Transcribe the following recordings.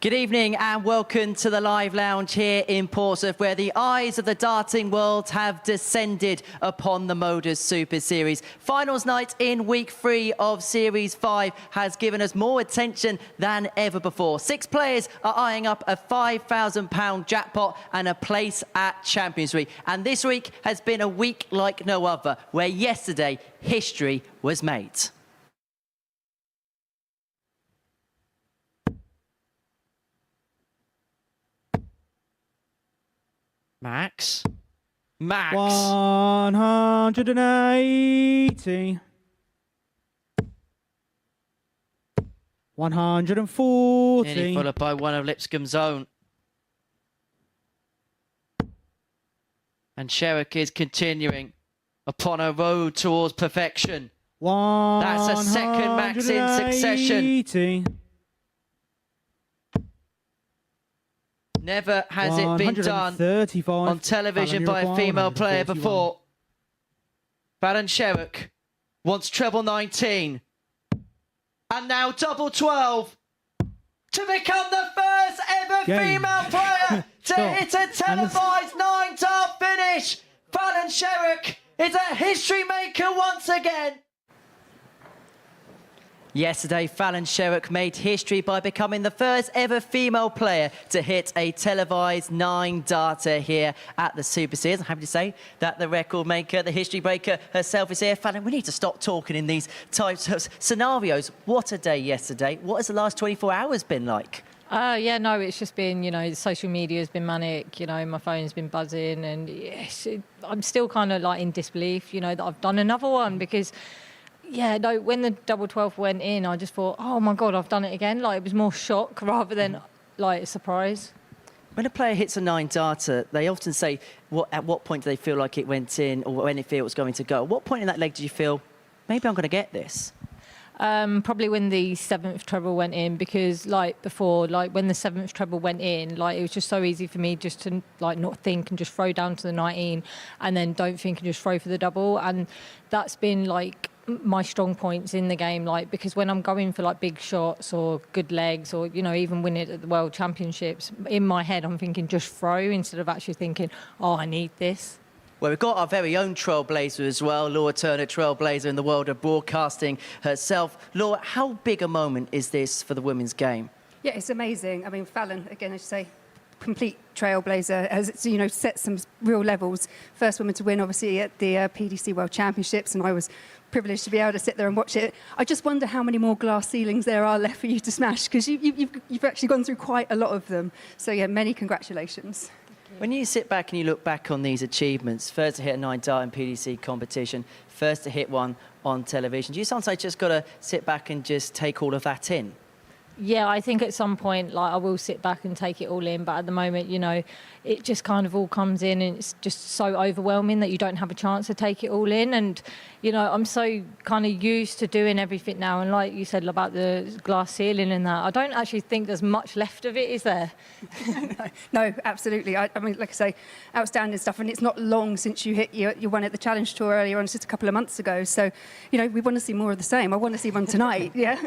Good evening and welcome to the live lounge here in Portsmouth, where the eyes of the darting world have descended upon the MODUS Super Series. Finals night in week 3 of Series 5 has given us more attention than ever before. 6 players are eyeing up a £5,000 jackpot and a place at Champions League. And this week has been a week like no other, where yesterday history was made. Max. 180. 140. Nearly followed by one of Lipscomb's own. And Sherrock is continuing upon a road towards perfection. That's a second Max in succession. Never has it been done on television by a female player before. Fallon Sherrock wants treble 19. And now double 12 to become the first ever female player to hit a televised 9-dart finish. Fallon Sherrock is a history maker once again. Yesterday, Fallon Sherrock made history by becoming the first ever female player to hit a televised 9-darter here at the Super Series. I'm happy to say that the record maker, the history breaker herself is here. Fallon, we need to stop talking in these types of scenarios. What a day yesterday. What has the last 24 hours been like? Yeah, no, it's just been, you know, social media has been manic, you know, my phone's been buzzing, and yes, I'm still kind of like in disbelief, you know, that I've done another one, because yeah, no, when the double 12 went in, I just thought, oh my God, I've done it again. Like, it was more shock rather than like a surprise. When a player hits a 9-darter, they often say, at what point do they feel like it went in, or when they feel it was going to go? At what point in that leg did you feel, maybe I'm going to get this? Probably when the 7th treble went in, because like before, like when the 7th treble went in, like it was just so easy for me just to like not think and just throw down to the 19 and then don't think and just throw for the double. And that's been like my strong points in the game, like, because when I'm going for like big shots or good legs, or, you know, even win it at the World Championships, in my head I'm thinking just throw instead of actually thinking, oh, I need this. Well, we've got our very own trailblazer as well, Laura Turner, trailblazer in the world of broadcasting herself. Laura, how big a moment is this for the women's game? Yeah, it's amazing. I mean, Fallon, again, as you say, complete trailblazer, has, you know, set some real levels. First woman to win, obviously, at the PDC World Championships, and I was privileged to be able to sit there and watch it. I just wonder how many more glass ceilings there are left for you to smash, because you've actually gone through quite a lot of them. So, yeah, many congratulations. When you sit back and you look back on these achievements, first to hit a 9-dart in PDC competition, first to hit one on television, do you sometimes just got to sit back and just take all of that in? Yeah, I think at some point, like, I will sit back and take it all in, but at the moment, you know, it just kind of all comes in, and it's just so overwhelming that you don't have a chance to take it all in. And, you know, I'm so kind of used to doing everything now, and like you said about the glass ceiling and that, I don't actually think there's much left of it, is there? No, absolutely. I mean, like I say, outstanding stuff, and it's not long since you hit your one at the Challenge Tour earlier on, just a couple of months ago. So, you know, we want to see more of the same. I want to see one tonight, yeah?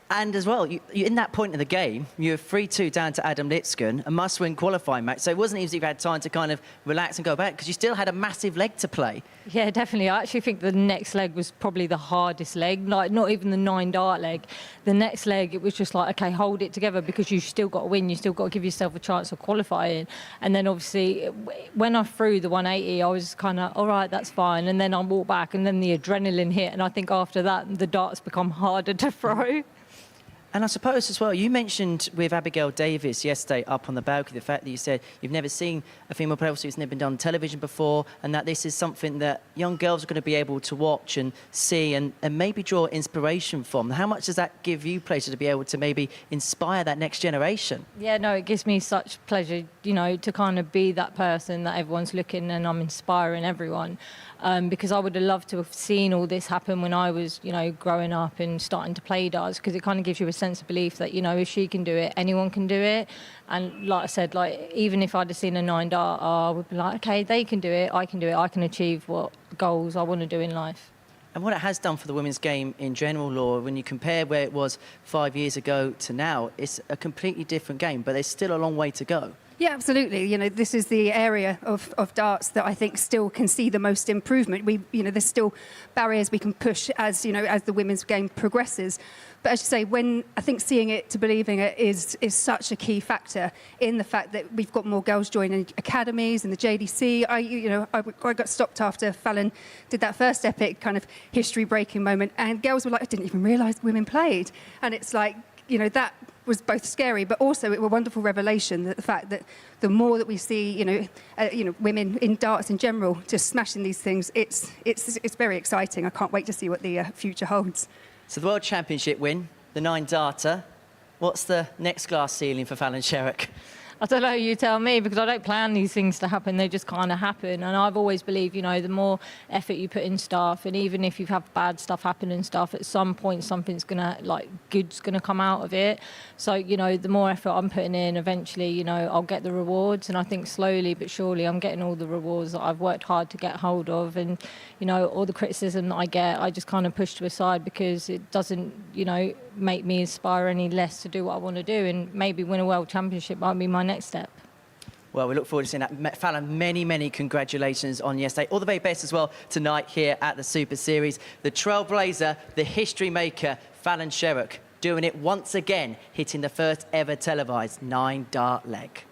And as well, you in that point of the game, you're 3-2 down to Adam Lipscomb, a must-win qualifying match. So it wasn't easy, you had time to kind of relax and go back, because you still had a massive leg to play. Yeah, definitely. I actually think the next leg was probably the hardest leg, like not even the 9-dart leg. The next leg, it was just like, OK, hold it together, because you've still got to win. You've still got to give yourself a chance of qualifying. And then obviously, when I threw the 180, I was kind of, all right, that's fine. And then I walked back, and then the adrenaline hit. And I think after that, the darts become harder to throw. And I suppose as well, you mentioned with Abigail Davis yesterday up on the balcony, the fact that you said you've never seen a female player who's never been done on television before, and that this is something that young girls are going to be able to watch and see and maybe draw inspiration from. How much does that give you pleasure to be able to maybe inspire that next generation? Yeah, no, it gives me such pleasure, you know, to kind of be that person that everyone's looking, and I'm inspiring everyone. Because I would have loved to have seen all this happen when I was, you know, growing up and starting to play darts, because it kind of gives you a sense of belief that, you know, if she can do it, anyone can do it. And like I said, like, even if I'd have seen a 9-dart, I would be like, OK, they can do it, I can do it, I can achieve what goals I want to do in life. And what it has done for the women's game in general, Laura, when you compare where it was 5 years ago to now, it's a completely different game, but there's still a long way to go. Yeah, absolutely. You know, this is the area of darts that I think still can see the most improvement. There's still barriers we can push as the women's game progresses. But as you say, when I think seeing it to believing it is such a key factor in the fact that we've got more girls joining academies and the JDC. I got stopped after Fallon did that first epic kind of history-breaking moment, and girls were like, I didn't even realise women played. And it's like, that was both scary, but also it was a wonderful revelation that the fact that the more that we see, women in darts in general just smashing these things, it's very exciting. I can't wait to see what the future holds. So the World Championship win, the 9-darter. What's the next glass ceiling for Fallon Sherrock? I don't know, you tell me, because I don't plan these things to happen. They just kind of happen. And I've always believed, the more effort you put in stuff, and even if you have bad stuff happen and stuff, at some point something's going to, good's going to come out of it. So, the more effort I'm putting in, eventually, I'll get the rewards. And I think slowly but surely I'm getting all the rewards that I've worked hard to get hold of. And, all the criticism that I get, I just kind of push to aside because it doesn't, make me inspire any less to do what I want to do. And maybe win a world championship might be my next step. Well, we look forward to seeing that. Fallon, many, many congratulations on yesterday. All the very best as well tonight here at the Super Series. The trailblazer, the history maker, Fallon Sherrock, doing it once again, hitting the first ever televised 9-dart leg.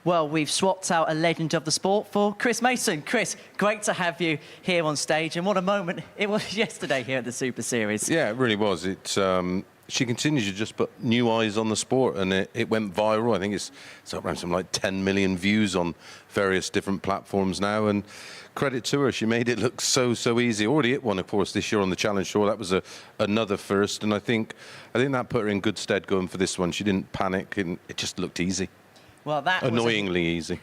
Well, we've swapped out a legend of the sport for Chris Mason. Chris, great to have you here on stage, and what a moment it was yesterday here at the Super Series. Yeah, it really was. She continues to just put new eyes on the sport, and it went viral. I think it's up around some 10 million views on various different platforms now, and credit to her. She made it look so easy. Already hit one, of course, this year on the Challenge Tour. That was another first, and I think that put her in good stead going for this one. She didn't panic, and it just looked easy. Well, that annoyingly easy.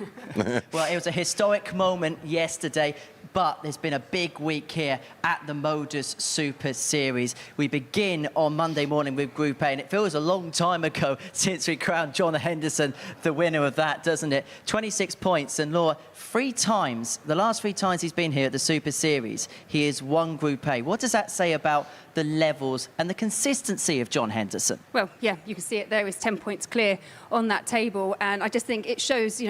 Well, it was a historic moment yesterday, but there's been a big week here at the MODUS Super Series. We begin on Monday morning with Group A, and it feels a long time ago since we crowned John Henderson the winner of that, doesn't it? 26 points, and Laura, the last 3 times he's been here at the Super Series, he has won Group A. What does that say about the levels and the consistency of John Henderson? Well, yeah, you can see it there. He's 10 points clear on that table, and I just think it shows,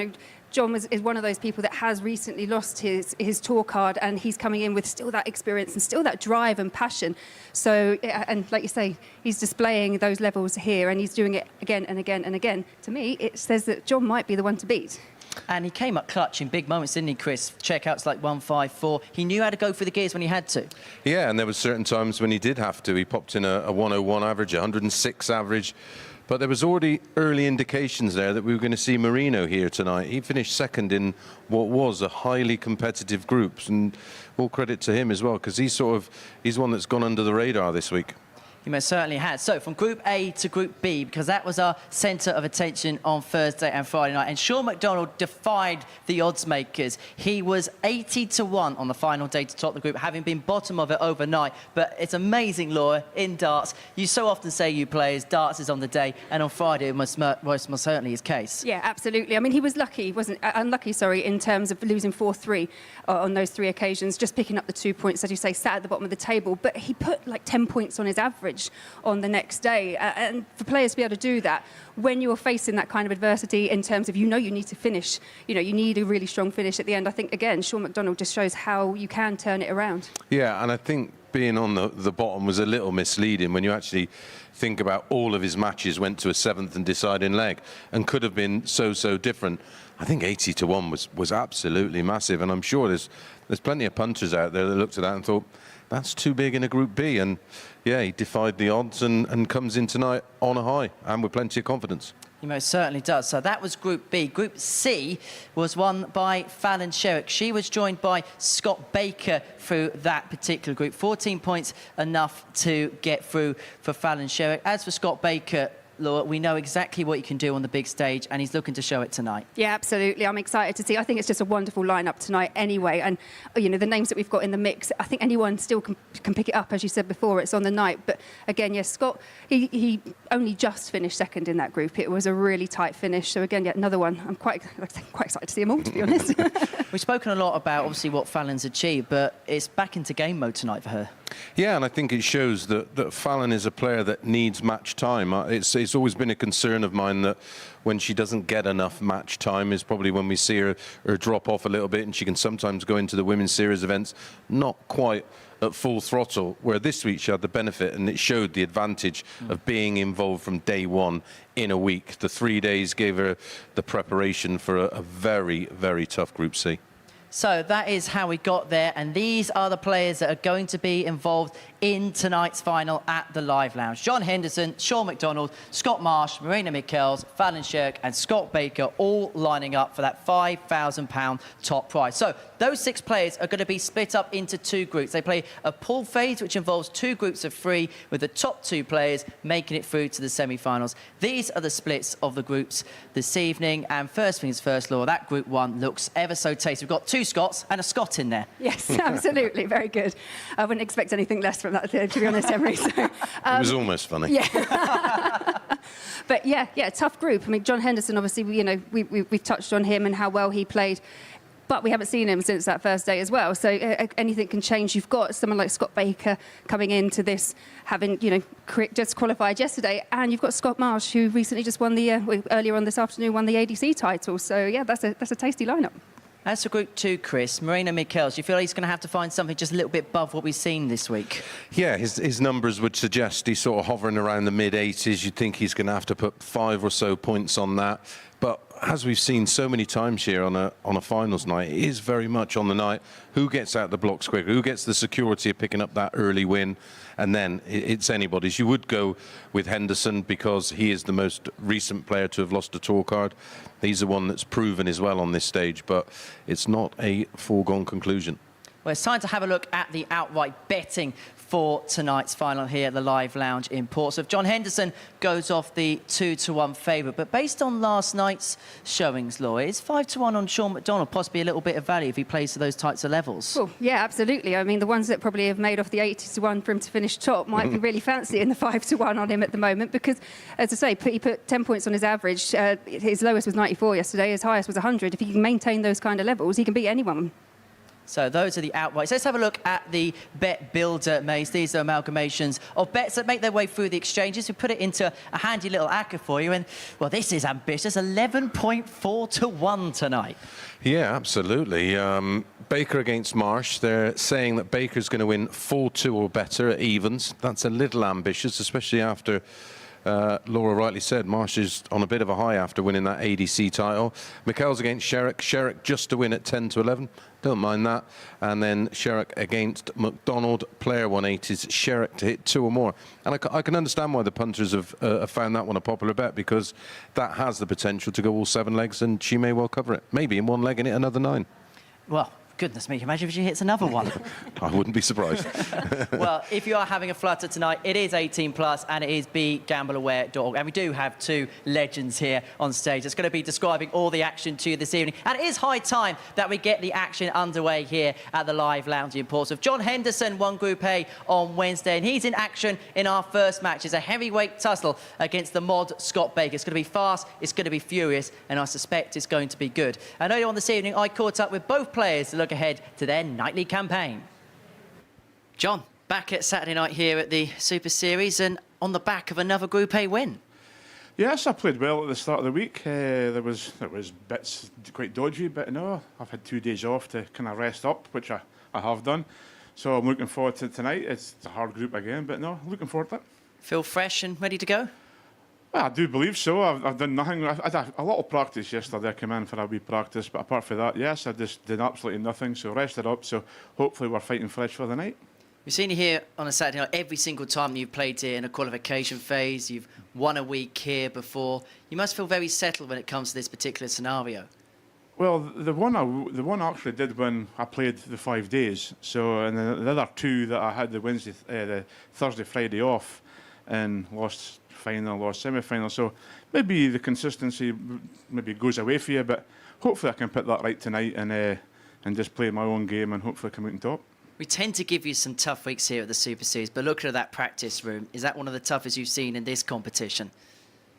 John is one of those people that has recently lost his tour card, and he's coming in with still that experience and still that drive and passion. So, and like you say, he's displaying those levels here, and he's doing it again and again and again. To me, it says that John might be the one to beat. And he came up clutch in big moments, didn't he, Chris? Checkouts like 154. He knew how to go for the gears when he had to. Yeah, and there were certain times when he did have to. He popped in a 101 average, 106 average. But there was already early indications there that we were going to see Mareno here tonight. He finished second in what was a highly competitive group, and all credit to him as well, because he's one that's gone under the radar this week. He most certainly has. So from Group A to Group B, because that was our centre of attention on Thursday and Friday night. And Shaun McDonald defied the odds makers. He was 80-1 on the final day to top the group, having been bottom of it overnight. But it's amazing, Laura, in darts. You so often say, you players, darts is on the day, and on Friday it most certainly his case. Yeah, absolutely. I mean, he was unlucky, in terms of losing 4-3 on those 3 occasions, just picking up the 2 points, as you say, sat at the bottom of the table. But he put 10 points on his average on the next day, and for players to be able to do that when you're facing that kind of adversity in terms of you need to finish, you need a really strong finish at the end. I think again Shaun McDonald just shows how you can turn it around. Yeah, and I think being on the bottom was a little misleading when you actually think about all of his matches went to a 7th and deciding leg and could have been so different. I think 80 to 1 was absolutely massive, and I'm sure there's plenty of punters out there that looked at that and thought that's too big in a Group B, and yeah, he defied the odds and comes in tonight on a high and with plenty of confidence. He most certainly does. So that was Group B. Group C was won by Fallon Sherrock. She was joined by Scott Baker through that particular group. 14 points enough to get through for Fallon Sherrock. As for Scott Baker, Laura, we know exactly what he can do on the big stage, and he's looking to show it tonight. Yeah, absolutely. I'm excited to see. I think it's just a wonderful lineup tonight anyway. And, you know, the names that we've got in the mix, I think anyone still can pick it up. As you said before, it's on the night. But again, yes, Scott, he only just finished second in that group. It was a really tight finish. So again, yet another one. I'm quite excited to see them all, to be honest. We've spoken a lot about, obviously, what Fallon's achieved, but it's back into game mode tonight for her. Yeah, and I think it shows that Fallon is a player that needs match time. It's always been a concern of mine that when she doesn't get enough match time is probably when we see her drop off a little bit, and she can sometimes go into the women's series events not quite at full throttle, where this week she had the benefit and it showed the advantage of being involved from day one in a week. The 3 days gave her the preparation for a very, very tough Group C. So that is how we got there, and these are the players that are going to be involved in tonight's final at the Live Lounge. John Henderson, Shaun McDonald, Scott Marsh, Mareno Michels, Fallon Sherrock and Scott Baker all lining up for that £5,000 top prize. So those 6 players are going to be split up into 2 groups. They play a pool phase, which involves 2 groups of 3, with the top 2 players making it through to the semi-finals. These are the splits of the groups this evening, and first things first, Laura, that Group 1 looks ever so tasty. We've got 2 Scots and a Scot in there. Yes, absolutely. Very good. I wouldn't expect anything less from that, to be honest, Emery. So, It was almost funny. Yeah. But yeah, tough group. I mean, John Henderson, obviously, you know, we've touched on him and how well he played, but we haven't seen him since that first day as well. So anything can change. You've got someone like Scott Baker coming into this, having, you know, just qualified yesterday, and you've got Scott Marsh, who recently just won the, earlier on this afternoon, won the ADC title. So yeah, that's a tasty lineup. As for Group 2, Chris, Mareno Michels, do you feel like he's going to have to find something just a little bit above what we've seen this week? Yeah, his numbers would suggest he's sort of hovering around the mid-80s. You'd think he's going to have to put 5 or so points on that. But as we've seen so many times here on a finals night, it is very much on the night who gets out the blocks quicker, who gets the security of picking up that early win, and then it's anybody's. You would go with Henderson because he is the most recent player to have lost a tour card. He's the one that's proven as well on this stage, but it's not a foregone conclusion. Well, it's time to have a look at the outright betting for tonight's final here at the Live Lounge in Portsmouth. John Henderson goes off the 2-1 favourite, but based on last night's showings, Lloyd, is 5-1 on Shaun McDonald possibly a little bit of value if he plays to those types of levels? Well, yeah, absolutely. I mean, the ones that probably have made off the 80-1 for him to finish top might be really fancy in the 5-1 on him at the moment, because, as I say, he put 10 points on his average. His lowest was 94 yesterday, his highest was 100. If he can maintain those kind of levels, he can beat anyone. So those are the outrights. Let's have a look at the bet builder maze. These are amalgamations of bets that make their way through the exchanges. We put it into a handy little acca for you. And, well, this is ambitious. 11.4-1 tonight. Yeah, absolutely. Baker against Marsh. They're saying that Baker's going to win 4-2 or better at evens. That's a little ambitious, especially after... Laura rightly said, Marsh is on a bit of a high after winning that ADC title. Michels against Sherrock. Sherrock just to win at 10-11. Don't mind that. And then Sherrock against McDonald. Player 180s. Sherrock to hit 2 or more. And I can understand why the punters have found that one a popular bet, because that has the potential to go all 7 legs, and she may well cover it. Maybe in 1 leg and hit another 9. Well, goodness me, imagine if she hits another one. I wouldn't be surprised. Well, if you are having a flutter tonight, it is 18+, and it is begambleaware.org. And we do have 2 legends here on stage that's going to be describing all the action to you this evening. And it is high time that we get the action underway here at the Live Lounge in Portsmouth. John Henderson won Group A on Wednesday, and he's in action in our first match. It's a heavyweight tussle against the mod Scott Baker. It's going to be fast, it's going to be furious, and I suspect it's going to be good. And earlier on this evening, I caught up with both players to look ahead to their nightly campaign. John, back at Saturday night here at the Super Series, and on the back of another Group A win. Yes, I played well at the start of the week. There was bits quite dodgy, but no, I've had 2 days off to kind of rest up, which I have done. So I'm looking forward to tonight. It's a hard group again, but no, looking forward to it. Feel fresh and ready to go? Well, I do believe so. I've done nothing. I had a lot of practice yesterday. I came in for a wee practice, but apart from that, yes, I just did absolutely nothing. So rested up. So hopefully we're fighting fresh for the night. We've seen you here on a Saturday night every single time you've played here in a qualification phase. You've won a week here before. You must feel very settled when it comes to this particular scenario. Well, the one I actually did when I played the 5 days. So, and the other two that I had the Thursday, Friday off, and lost final, lost semi-final. So maybe the consistency maybe goes away for you, but hopefully I can put that right tonight and just play my own game and hopefully come out on top. We tend to give you some tough weeks here at the Super Series, but looking at that practice room, is that one of the toughest you've seen in this competition?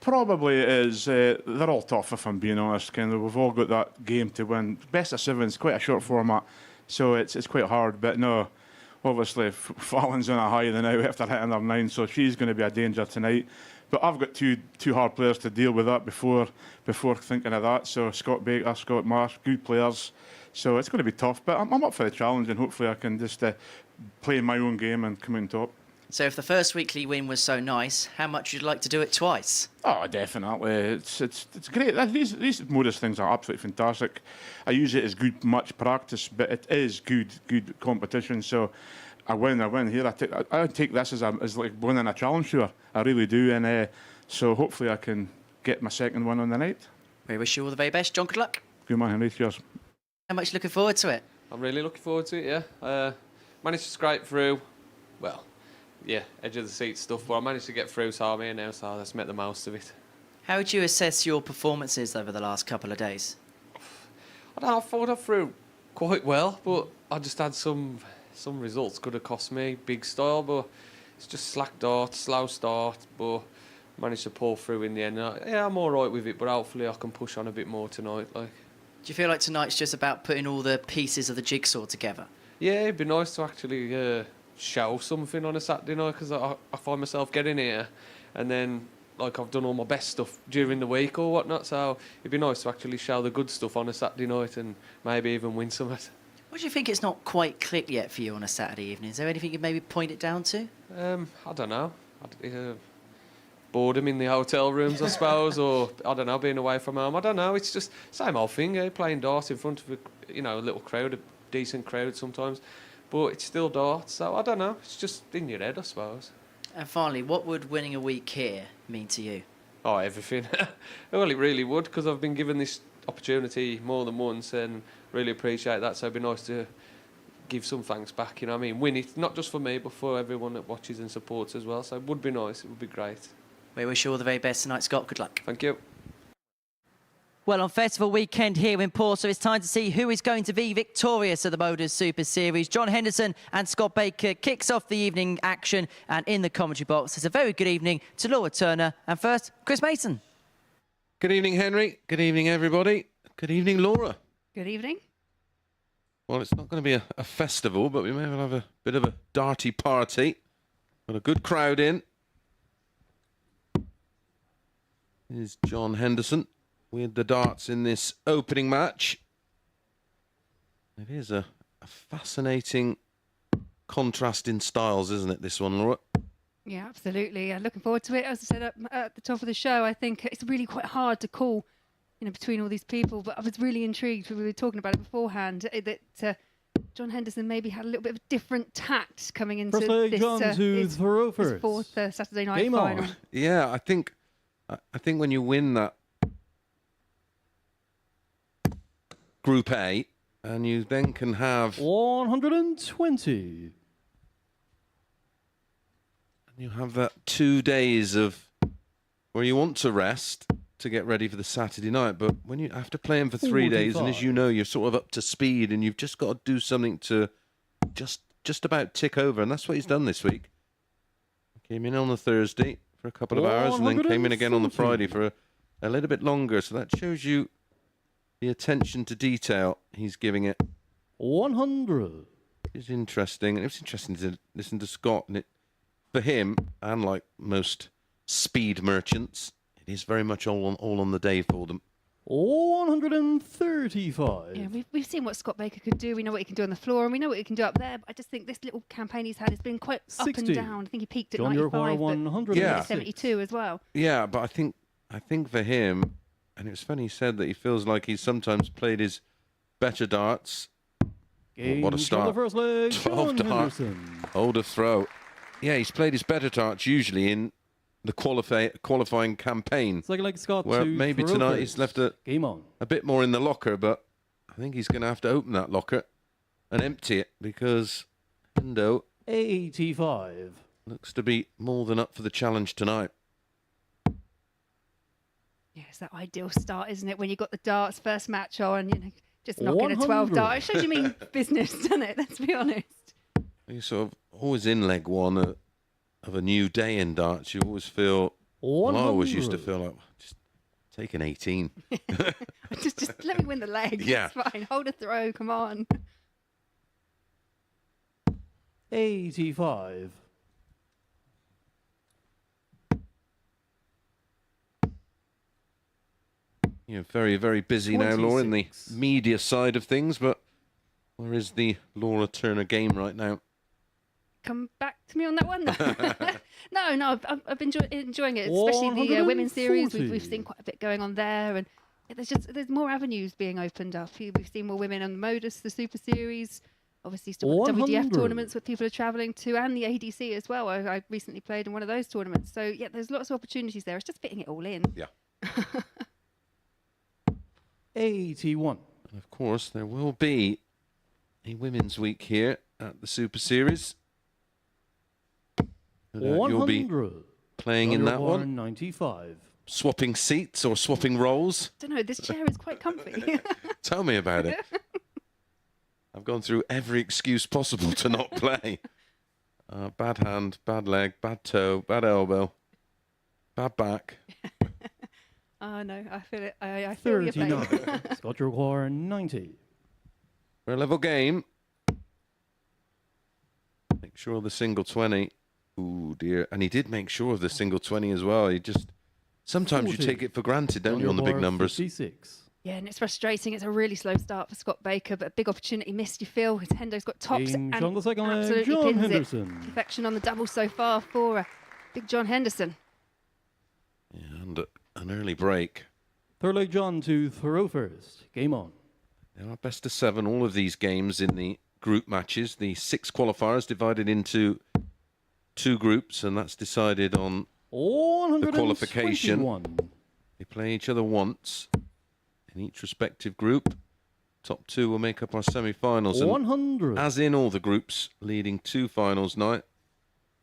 Probably it is. They're all tough, if I'm being honest. Kind of, we've all got that game to win. Best of seven is quite a short format, so it's quite hard. But no, obviously Fallon's on a high now after hitting her 9, so she's going to be a danger tonight. But I've got two hard players to deal with that before thinking of that. So Scott Baker, Scott Marsh, good players. So it's going to be tough, but I'm up for the challenge, and hopefully I can just play my own game and come out on top. So if the first weekly win was so nice, how much would you like to do it twice? Oh, definitely. It's great. These modus things are absolutely fantastic. I use it as much practice, but it is good competition. So I win here. I take this as like winning a challenge tour. I really do, and so hopefully I can get my second one on the night. We wish you all the very best. John, good luck. Good man, Henry. Cheers. How much looking forward to it? I'm really looking forward to it, yeah. Managed to scrape through, well, yeah, edge of the seat stuff, but I managed to get through, so I'm here now, so let's make the most of it. How would you assess your performances over the last couple of days? I don't know, I thought I threw quite well, but I just had some results could have cost me big style, but it's just slack dart, slow start, but managed to pull through in the end. Yeah, I'm all right with it, but hopefully I can push on a bit more tonight, like. Do you feel like tonight's just about putting all the pieces of the jigsaw together? Yeah, it'd be nice to actually show something on a Saturday night, because I find myself getting here and then like I've done all my best stuff during the week or whatnot, so it'd be nice to actually show the good stuff on a Saturday night and maybe even win some of it. What do you think it's not quite clicked yet for you on a Saturday evening? Is there anything you'd maybe point it down to? I don't know. Boredom in the hotel rooms, I suppose, or I don't know, being away from home. I don't know. It's just same old thing. Playing darts in front of a little crowd, a decent crowd sometimes, but it's still darts. So I don't know. It's just in your head, I suppose. And finally, what would winning a week here mean to you? Oh, everything. Well, it really would, because I've been given this opportunity more than once, and really appreciate that. So it'd be nice to give some thanks back. You know what I mean? Win it, not just for me, but for everyone that watches and supports as well. So it would be nice. It would be great. We wish you all the very best tonight, Scott. Good luck. Thank you. Well, on festival weekend here in Portsmouth, it's time to see who is going to be victorious at the MODUS Super Series. John Henderson and Scott Baker kicks off the evening action, and in the commentary box, it's a very good evening to Laura Turner. And first, Chris Mason. Good evening, Henry. Good evening, everybody. Good evening, Laura. Good evening. Well, it's not going to be a festival, but we may well have a bit of a darty party. Got a good crowd in. Here's John Henderson with the darts in this opening match. It is a fascinating contrast in styles, isn't it, this one, Laura? Yeah, absolutely. Looking forward to it. As I said at the top of the show, I think it's really quite hard to call, between all these people. But I was really intrigued. We were talking about it beforehand that John Henderson maybe had a little bit of a different tact coming into his fourth Saturday night final. Yeah, I think when you win that Group A, and you then can have 120. And you have that 2 days of where you want to rest to get ready for the Saturday night, but when you after playing for 3 days, and as you know, you're sort of up to speed, and you've just got to do something to just about tick over, and that's what he's done this week. Came in on the Thursday for a couple of hours, and then came in again on the Friday for a little bit longer. So that shows you the attention to detail he's giving it. 100. It's interesting, and it was interesting to listen to Scott. And for him, and like most speed merchants, it is very much all on the day for them. 135. Yeah, we've seen what Scott Baker could do. We know what he can do on the floor, and we know what he can do up there. But I just think this little campaign he's had has been quite up 60. and down. I think he peaked at John, your 95, corner, but 106. Yeah. 72 as well. Yeah, but I think for him, and it was funny he said that he feels like he's sometimes played his better darts. Game What a on start. the first leg, 12 Shaun darts. Henderson. Older throw. Yeah, he's played his better darts usually in the qualifying campaign, Second leg, Scott. where to maybe throw tonight first. he's left a Game on. bit more in the locker, but I think he's going to have to open that locker and empty it because Hendo 85. looks to be more than up for the challenge tonight. Yeah, it's that ideal start, isn't it? When you've got the darts first match on, just knocking a 12 100. dart. It shows you mean business, doesn't it? Let's be honest. You're sort of always in leg one of a new day in darts. You always feel, well, I always used to 100. feel like, just take an 18. just let me win the leg. Yeah. It's fine. Hold a throw. Come on. 85. You're very, very busy now, Laura, in the 26. media side of things, but where is the Laura Turner game right now? Come back to me on that one. No, I've been enjoying it, especially the women's series. We've 140. seen quite a bit going on there, and there's more avenues being opened up. We've seen more women on the MODUS, the Super Series, obviously still got WDF 100. tournaments that people are travelling to, and the ADC as well. I recently played in one of those tournaments, so yeah, there's lots of opportunities there. It's just fitting it all in. Yeah. 81. And of course, there will be a women's week here at the Super Series. No doubt you'll be 100. playing in that one, 95. swapping seats or swapping roles. I don't know. This chair is quite comfy. Tell me about it. I've gone through every excuse possible to not play. Bad hand, bad leg, bad toe, bad elbow, bad back. Oh no, I feel it. I feel your pain. 39. Scott, your corner, 90. For a level game. Make sure the single 20. Ooh, dear. And he did make sure of the single 20 as well. He just... Sometimes you 40. take it for granted, don't you, on the big numbers? 56. Yeah, and it's frustrating. It's a really slow start for Scott Baker, but a big opportunity missed, you feel. His Hendo's got tops Game and on the second leg, absolutely John pins Henderson. it. Perfection on the double so far for big John Henderson. Yeah, and an early break. Third leg, John to throw first. Game on. There are best of 7, all of these games in the group matches. The 6 qualifiers divided into 2 groups, and that's decided on 121. the qualification. They play each other once in each respective group. Top 2 will make up our semi-finals. And 100. as in all the groups leading to finals night,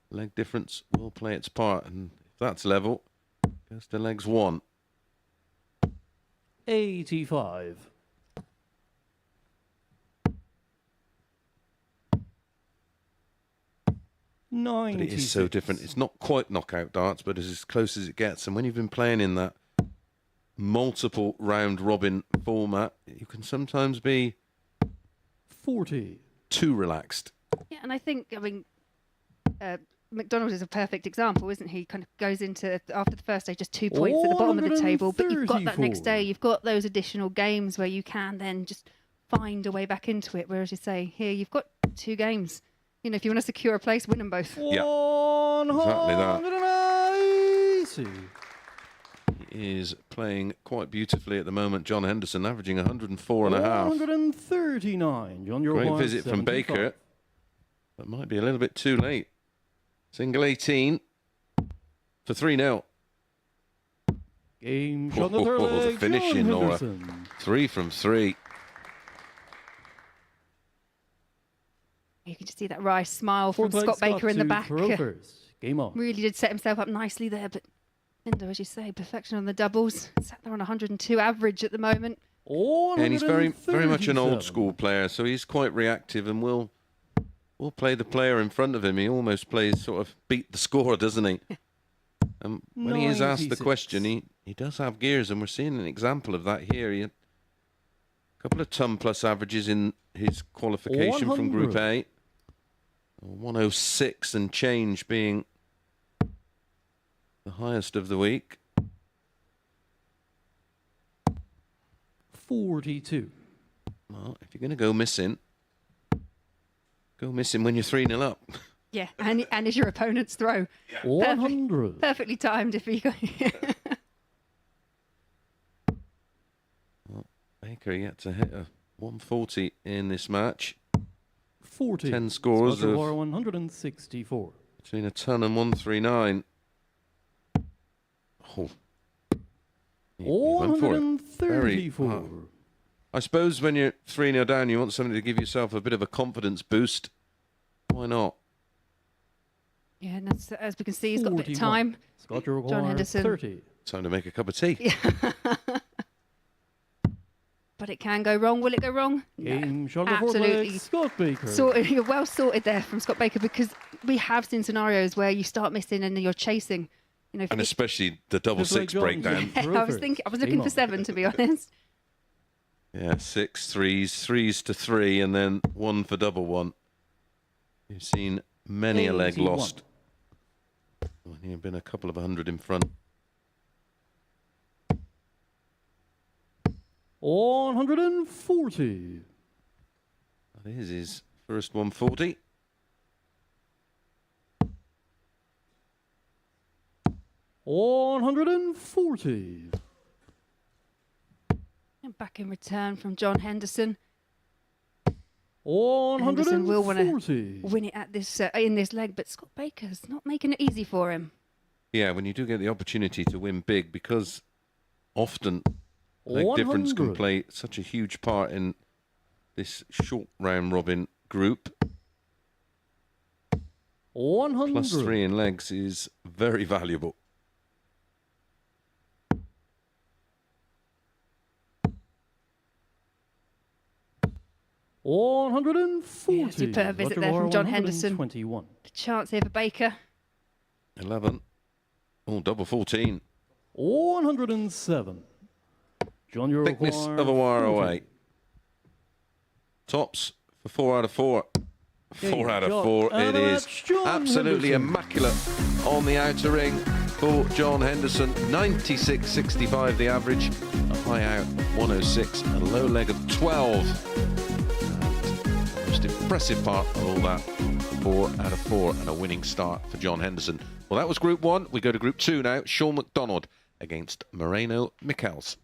leg difference will play its part. And if that's level, goes to legs 1. 85. But it is so different. It's not quite knockout darts, but it's as close as it gets. And when you've been playing in that multiple round robin format, you can sometimes be 40. too relaxed. Yeah, and I think, McDonald is a perfect example, isn't he? Kind of goes into, after the first day, just 2 points at the bottom of the table, but you've got that next 134. day, you've got those additional games where you can then just find a way back into it. Whereas you say, here, you've got 2 games. If you want to secure a place, win them both. Yeah, 180. He is playing quite beautifully at the moment. John Henderson averaging 104 and a half. 139. John, your Great one, visit from 75. Baker, but might be a little bit too late. Single 18 for 3-0. Game shot on the third The leg. finishing, John Laura. Henderson. 3 from 3. You can just see that wry smile from Fourth leg, Scott Baker in the to back. throw first. Game on. Really did set himself up nicely there, but Lindo, as you say, perfection on the doubles. Sat there on 102 average at the moment. And he's very much an old 137. school player, so he's quite reactive and will play the player in front of him. He almost plays sort of beat the score, doesn't he? And when he is asked the 96. question, he does have gears, and we're seeing an example of that here. He had a couple of ton plus averages in his qualification from Group 100. A. 106 and change being the highest of the week. 42. Well, if you're going to go missing when you're 3-0 up. Yeah, and it's your opponent's throw. 100. Perfectly timed if you go. Well, Baker yet to hit a 140 in this match. 40. 10 scores Scotch of 164. between a ton and 139. Oh. He went for it. 134. I suppose when you're 3-0 down, you want something to give yourself a bit of a confidence boost. Why not? Yeah, and that's, as we can see, he's got a bit of 41. time. Scotch John requires Henderson. 30. Time to make a cup of tea. But it can go wrong. Will it go wrong? Game shot of Absolutely. Scott Baker. Sorted, you're well sorted there from Scott Baker, because we have seen scenarios where you start missing and then you're chasing. You know, And especially the double Just like six John's. breakdown. I was looking for 7, to be honest. Yeah, 6 threes, 3s to 3, and then 1 for double 1. You've seen many a leg 81. lost when you've been a couple of 100 in front. 140. That is his first 140. $140. And back in return from John Henderson. Henderson will want to 140. win it at this in this leg, but Scott Baker's not making it easy for him. Yeah, when you do get the opportunity to win big, because often leg difference can 100. play such a huge part in this short round robin group. 100. +3 in legs is very valuable. $140. Yeah, superb visit there from John Henderson. 121. The chance here for Baker. 11. Oh, double 14. 107. John, you're Thickness of a wire away. Tops for 4 out of 4. 4 out of 4 it is. Absolutely immaculate on the outer ring for John Henderson. 96.65 the average. A high out of 106. A low leg of 12. And the most impressive part of all that, 4 out of 4 and a winning start for John Henderson. Well, that was Group 1. We go to Group 2 now. Shaun McDonald against Mareno Michels.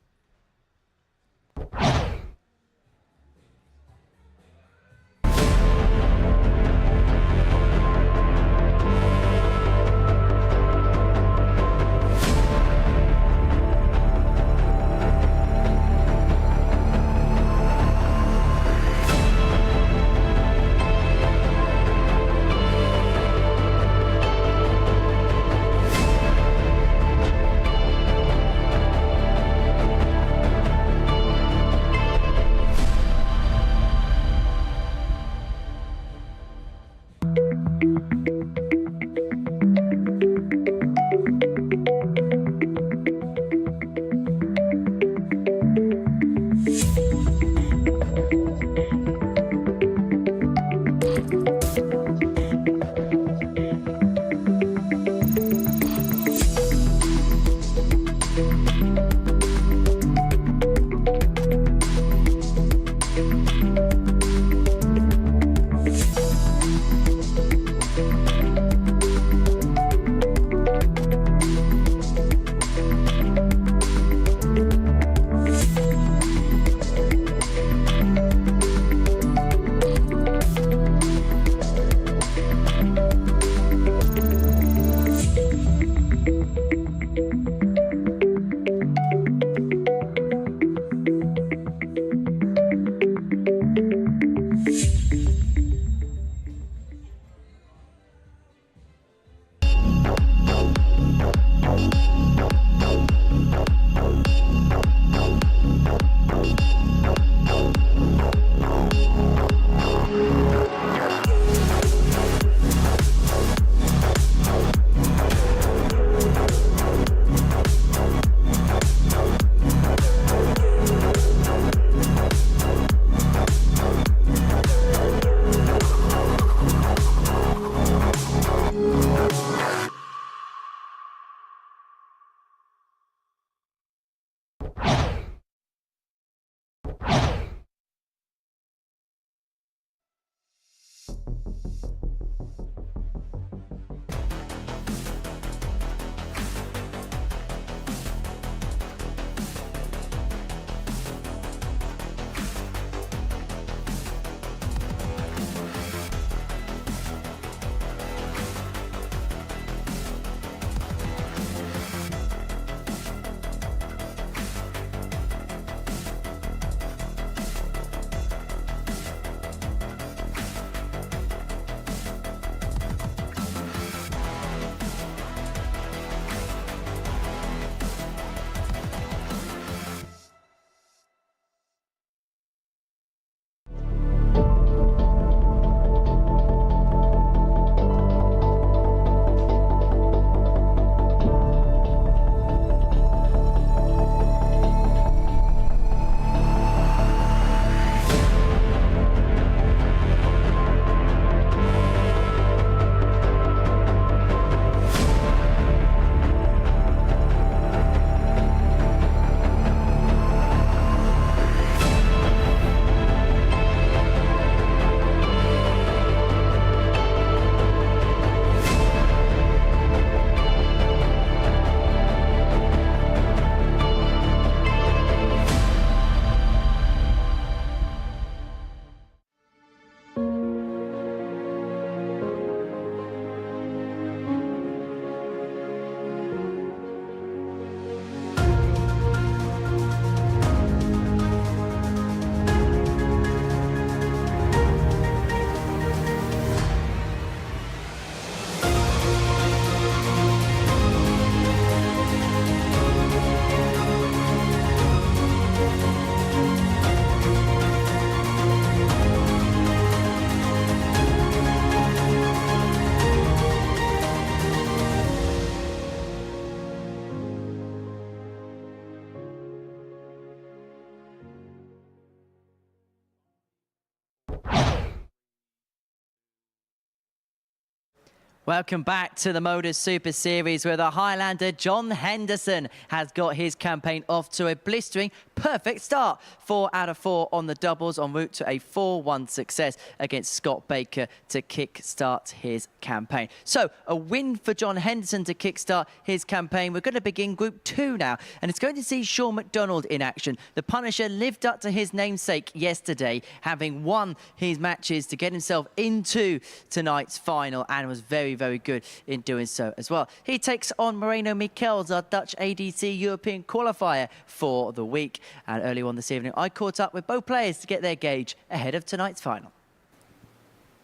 Welcome back to the MODUS Super Series, where the Highlander John Henderson has got his campaign off to a blistering perfect start. 4 out of 4 on the doubles, en route to a 4-1 success against Scott Baker to kick-start his campaign. So a win for John Henderson to kick-start his campaign. We're going to begin Group 2 now, and it's going to see Shaun McDonald in action. The Punisher lived up to his namesake yesterday, having won his matches to get himself into tonight's final, and was very good in doing so as well. He takes on Mareno Michels, our Dutch ADC European qualifier for the week. And earlier on this evening, I caught up with both players to get their gauge ahead of tonight's final.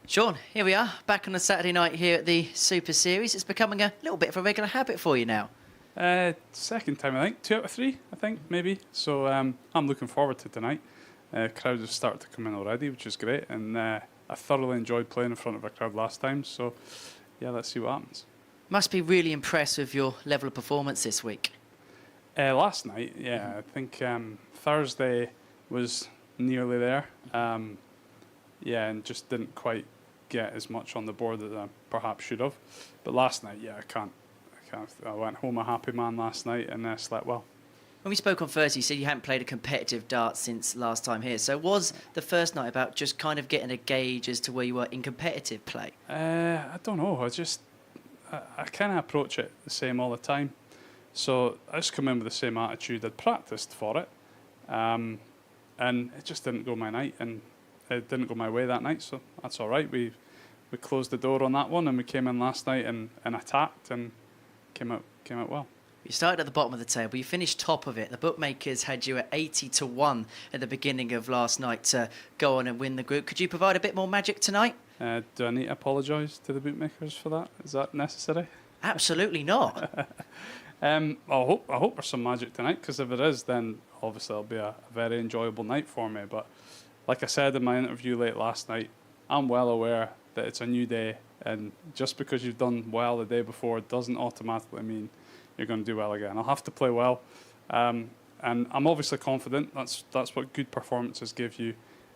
Shaun, here we are, back on a Saturday night here at the Super Series. It's becoming a little bit of a regular habit for you now. Second time, I think. 2 out of 3, I think, maybe. So I'm looking forward to tonight. Crowds have started to come in already, which is great. And I thoroughly enjoyed playing in front of a crowd last time. So yeah, let's see what happens. Must be really impressed with your level of performance this week. Last night, yeah, I think Thursday was nearly there. Yeah, and just didn't quite get as much on the board as I perhaps should have. But last night, yeah, I can't. I went home a happy man last night and slept well. When we spoke on Thursday, you said you hadn't played a competitive dart since last time here. So was the first night about just kind of getting a gauge as to where you were in competitive play? I don't know. I kind of approach it the same all the time. So I just come in with the same attitude. I'd practiced for it, and it just didn't go my night, and it didn't go my way that night. So that's all right. We closed the door on that one, and we came in last night and attacked and came out well. You started at the bottom of the table. You finished top of it. The bookmakers had you at 80-1 at the beginning of last night to go on and win the group. Could you provide a bit more magic tonight? Do I need to apologise to the bookmakers for that? Is that necessary? Absolutely not. I hope there's some magic tonight, because if it is, then obviously it'll be a very enjoyable night for me. But like I said in my interview late last night, I'm well aware that it's a new day, and just because you've done well the day before doesn't automatically mean you're going to do well again. I'll have to play well, and I'm obviously confident. That's what good performances give you.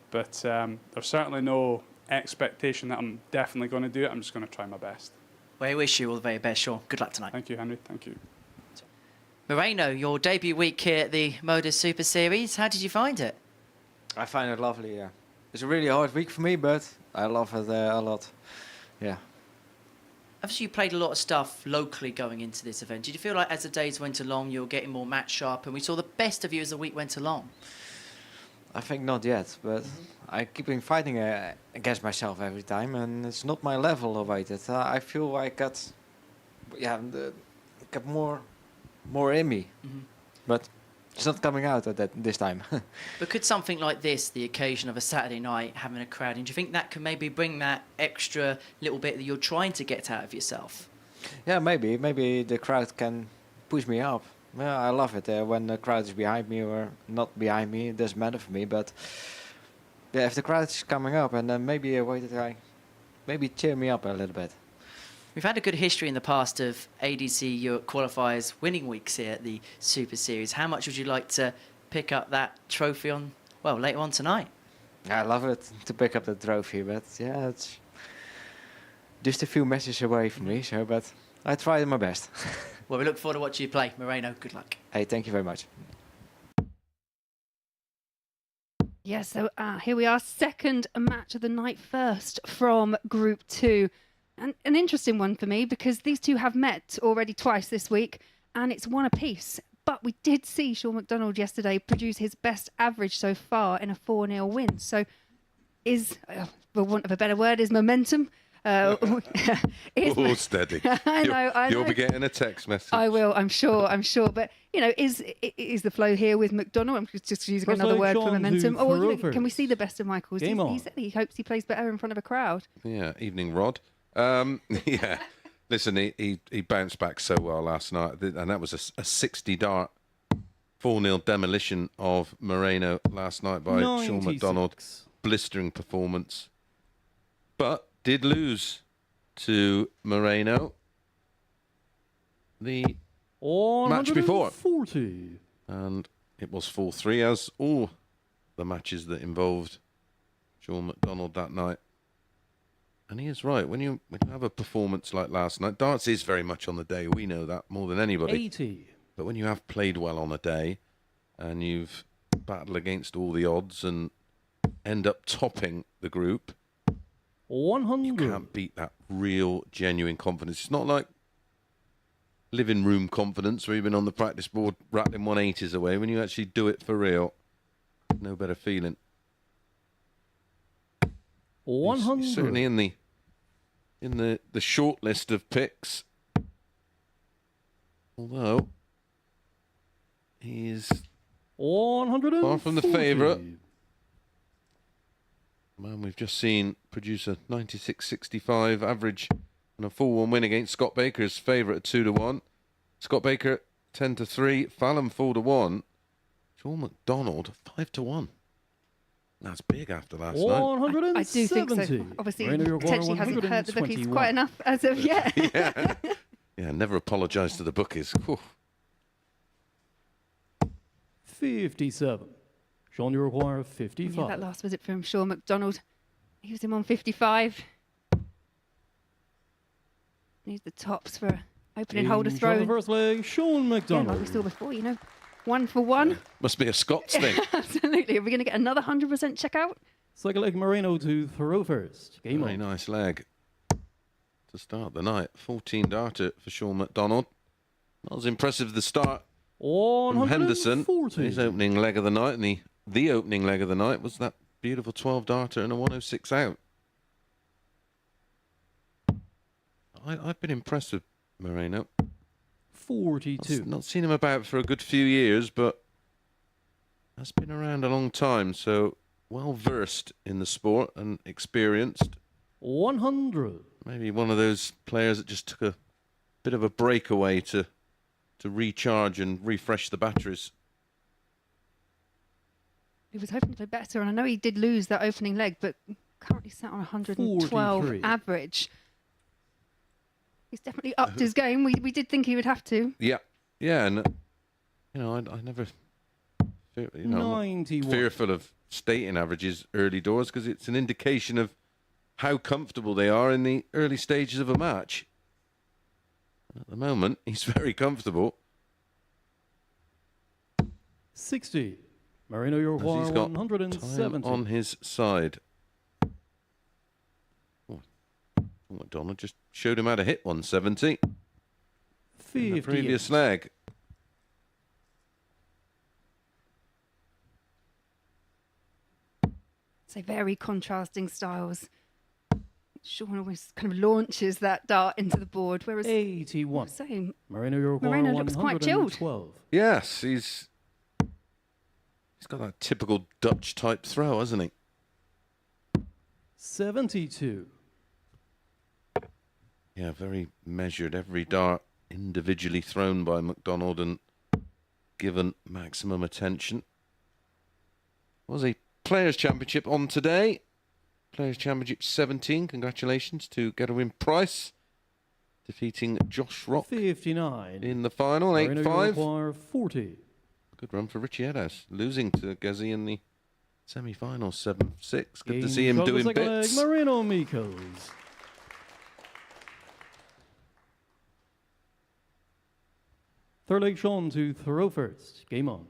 But there's certainly no expectation that I'm definitely going to do it. I'm just going to try my best. Well, I wish you all the very best, Shaun. Good luck tonight. Thank you, Henry. Thank you. Moreno, your debut week here at the MODUS Super Series. How did you find it? I find it lovely, yeah. It's a really hard week for me, but I love it a lot. Yeah. Obviously, you played a lot of stuff locally going into this event. Did you feel like as the days went along, you were getting more match sharp, and we saw the best of you as the week went along? I think not yet, but I keep on fighting against myself every time, and it's not my level of it. I feel I got more in me, but it's not coming out at this time. But could something like this, the occasion of a Saturday night, having a crowd, and do you think that can maybe bring that extra little bit that you're trying to get out of yourself? Yeah, maybe the crowd can push me up. Yeah, I love it when the crowd is behind me or not behind me. It doesn't matter for me, but yeah, if the crowd is coming up, and then maybe a way to maybe cheer me up a little bit. We've had a good history in the past of ADC Europe qualifiers winning weeks here at the Super Series. How much would you like to pick up that trophy on, well, later on tonight? I love it to pick up the trophy, but yeah, it's just a few matches away from me. So, but I tried my best. Well, we look forward to watching you play. Moreno, good luck. Hey, thank you very much. Yeah, so here we are, second match of the night, first from Group 2. And an interesting one for me, because these two have met already twice this week, and it's one apiece. But we did see Shaun McDonald yesterday produce his best average so far in a 4-0 win. So for want of a better word, is momentum... steady. I know. You'll be getting a text message. I will, I'm sure. But, is the flow here with McDonald? I'm just using another word for momentum. Can we see the best of Michael's? He said he hopes he plays better in front of a crowd. Yeah, evening, Rod. Yeah. Listen, he bounced back so well last night, and that was a 60-dart 4-0 demolition of Mareno last night by 96. Shaun McDonald. Blistering performance. But did lose to Mareno the match before. 140. And it was 4-3, as all the matches that involved Shaun McDonald that night. And he is right. When you have a performance like last night, darts is very much on the day. We know that more than anybody. 80. But when you have played well on a day and you've battled against all the odds and end up topping the group, 100. you can't beat that real, genuine confidence. It's not like living room confidence where you've been on the practice board rattling 180s away. When you actually do it for real, no better feeling. 100. He's certainly in the short list of picks. Although he's 140. far from the favourite. Man, we've just seen produce a 96.65 average and a 4-1 win against Scott Baker's favourite at 2-1. Scott Baker 10-3, Fallon 4-1, Shaun McDonald 5-1. That's big after last night. 170. I do think so. Obviously, Marino, your potentially corner, hasn't hurt the bookies 121. quite enough as of yet. Yeah, never apologise to the bookies. Whew. 57. Shaun, you require Yeah, 55. that last visit from Shaun McDonald. He was him on 55. Needs the tops for opening holder Change throw. on the first leg, Shaun Yeah, McDonald. like we saw before, you know, 1 for 1. Must be a Scots thing. Absolutely. Are we going to get another 100% checkout? Second leg, Mareno to throw first. Game Very on. nice leg to start the night. 14 darter for Shaun McDonald. Not as impressive the start from Henderson. 140. His opening leg of the night, and the opening leg of the night was that beautiful 12 darter and a 106 out. I've been impressed with Mareno. 42. Not seen him about for a good few years, but has been around a long time, so well versed in the sport and experienced. 100. Maybe one of those players that just took a bit of a breakaway to recharge and refresh the batteries. He was hoping to play better, and I know he did lose that opening leg, but currently sat on 112 43. average. He's definitely upped his game. We did think he would have to. Yeah, and I never, I'm not 91. fearful of stating averages early doors because it's an indication of how comfortable they are in the early stages of a match. At the moment, he's very comfortable. 60. Mareno, you As require he's got time 170. on his side. Oh, McDonald just showed him how to hit 170 in the 58. previous leg. So very contrasting styles. Shaun always kind of launches that dart into the board, whereas 81. same. Mareno, you require Mareno looks quite chilled. 112. Yes, he's got that typical Dutch type throw, hasn't he? 72. Yeah, very measured. Every dart individually thrown by McDonald and given maximum attention. Was a Players' Championship on today. Players' Championship 17. Congratulations to Gerwin Price defeating Josh Rock 59. in the final, Mareno, you 8-5. require 40. Good run for Richie Eddowes, losing to Gezi in the semi-final, 7-6. Good to see him Game doing shot of the second bits. leg, Mareno Michels. Third leg, Shaun to throw first. Game on.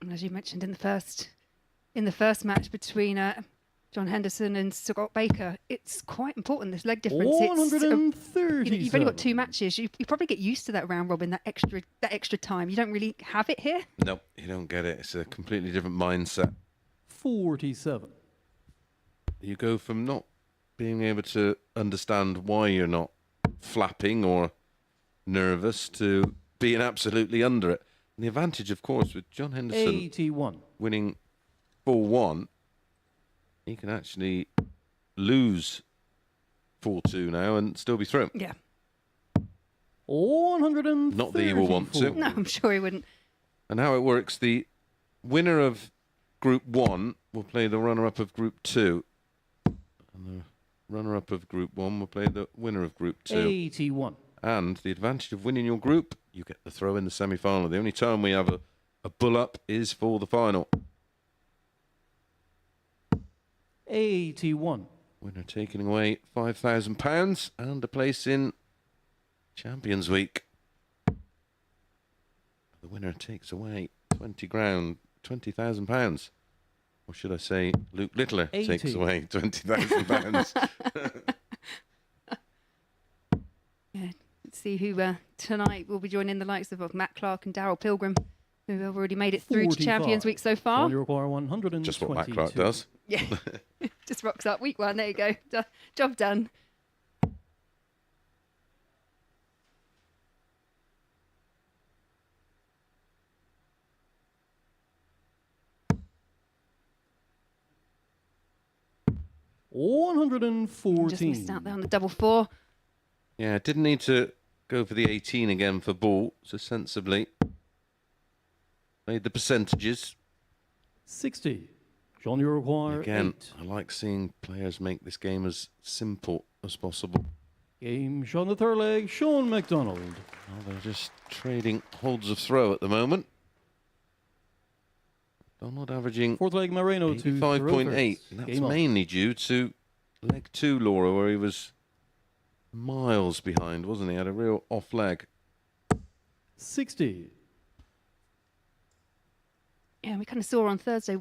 And as you mentioned in the first match between John Henderson and Scott Baker, it's quite important, this leg difference. It's, 130. you've only got 2 matches. You probably get used to that round robin, that extra time. You don't really have it here. No, you don't get it. It's a completely different mindset. 47. You go from not being able to understand why you're not flapping or nervous to being absolutely under it. And the advantage, of course, with John Henderson 81. winning 4-1, he can actually lose 4-2 now and still be through. Yeah. 134. Not that he will want to. No, I'm sure he wouldn't. And how it works, the winner of Group 1 will play the runner-up of Group 2. And the runner-up of Group 1 will play the winner of Group 2. 81. And the advantage of winning your group, you get the throw in the semi-final. The only time we have a bull-up is for the final. 81. Winner taking away £5,000 and a place in Champions Week. The winner takes away £20,000. Or should I say, Luke Littler 80. takes away £20,000. Yeah, let's see who tonight will be joining the likes of Matt Clark and Darryl Pilgrim, who have already made it through to 45. Champions Week so far. Sean, you require 122. Just what Matt Clark does. Yeah, just rocks up week 1. There you go. Job done. Just missed out there on the double 4. Yeah, didn't need to go for the 18 again for ball, so sensibly made the percentages. 60. Sean, you require Again, 8. I like seeing players make this game as simple as possible. Game Sean the third leg, Shaun McDonald. Well, they're just trading holds of throw at the moment. Donald averaging Fourth leg, Mareno to 5.8. That's Game on. mainly due to leg 2, Laura, where he was miles behind, wasn't he? Had a real off leg. 60. Yeah, we kind of saw on Thursday,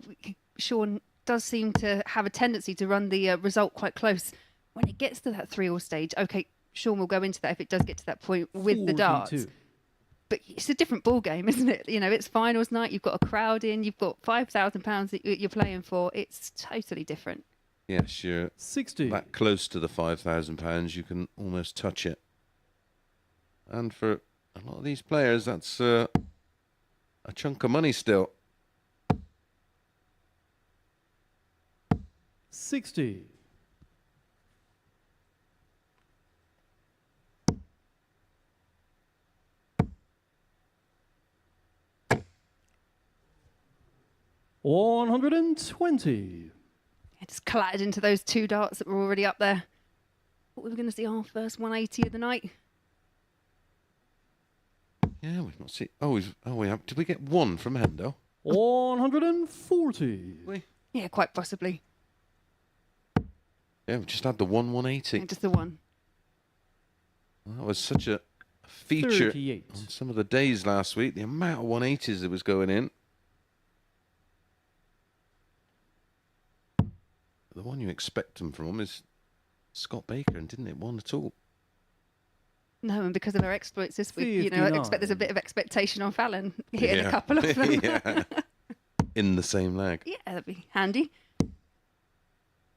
Shaun does seem to have a tendency to run the result quite close. When it gets to that 3-all stage, okay, Shaun will go into that if it does get to that point with the darts. 42. But it's a different ball game, isn't it? You know, it's finals night. You've got a crowd in. You've got £5,000 that you're playing for. It's totally different. Yes, you're 60. that close to the £5,000, you can almost touch it. And for a lot of these players, that's a chunk of money still. 60. $120. It just clattered into those 2 darts that were already up there. What we were going to see our first 180 of the night. Yeah, we've not seen. We have. Did we get 1 from Hendo? 140. Yeah, quite possibly. Yeah, we just had the 180. Yeah, just the 1. That was such a feature 38. on some of the days last week. The amount of 180s that was going in. The one you expect them from is Scott Baker, and didn't it 1 at all? No, and because of her exploits this week, you know, I expect there's a bit of expectation on Fallon hitting a couple of them. Yeah. In the same leg. Yeah, that'd be handy.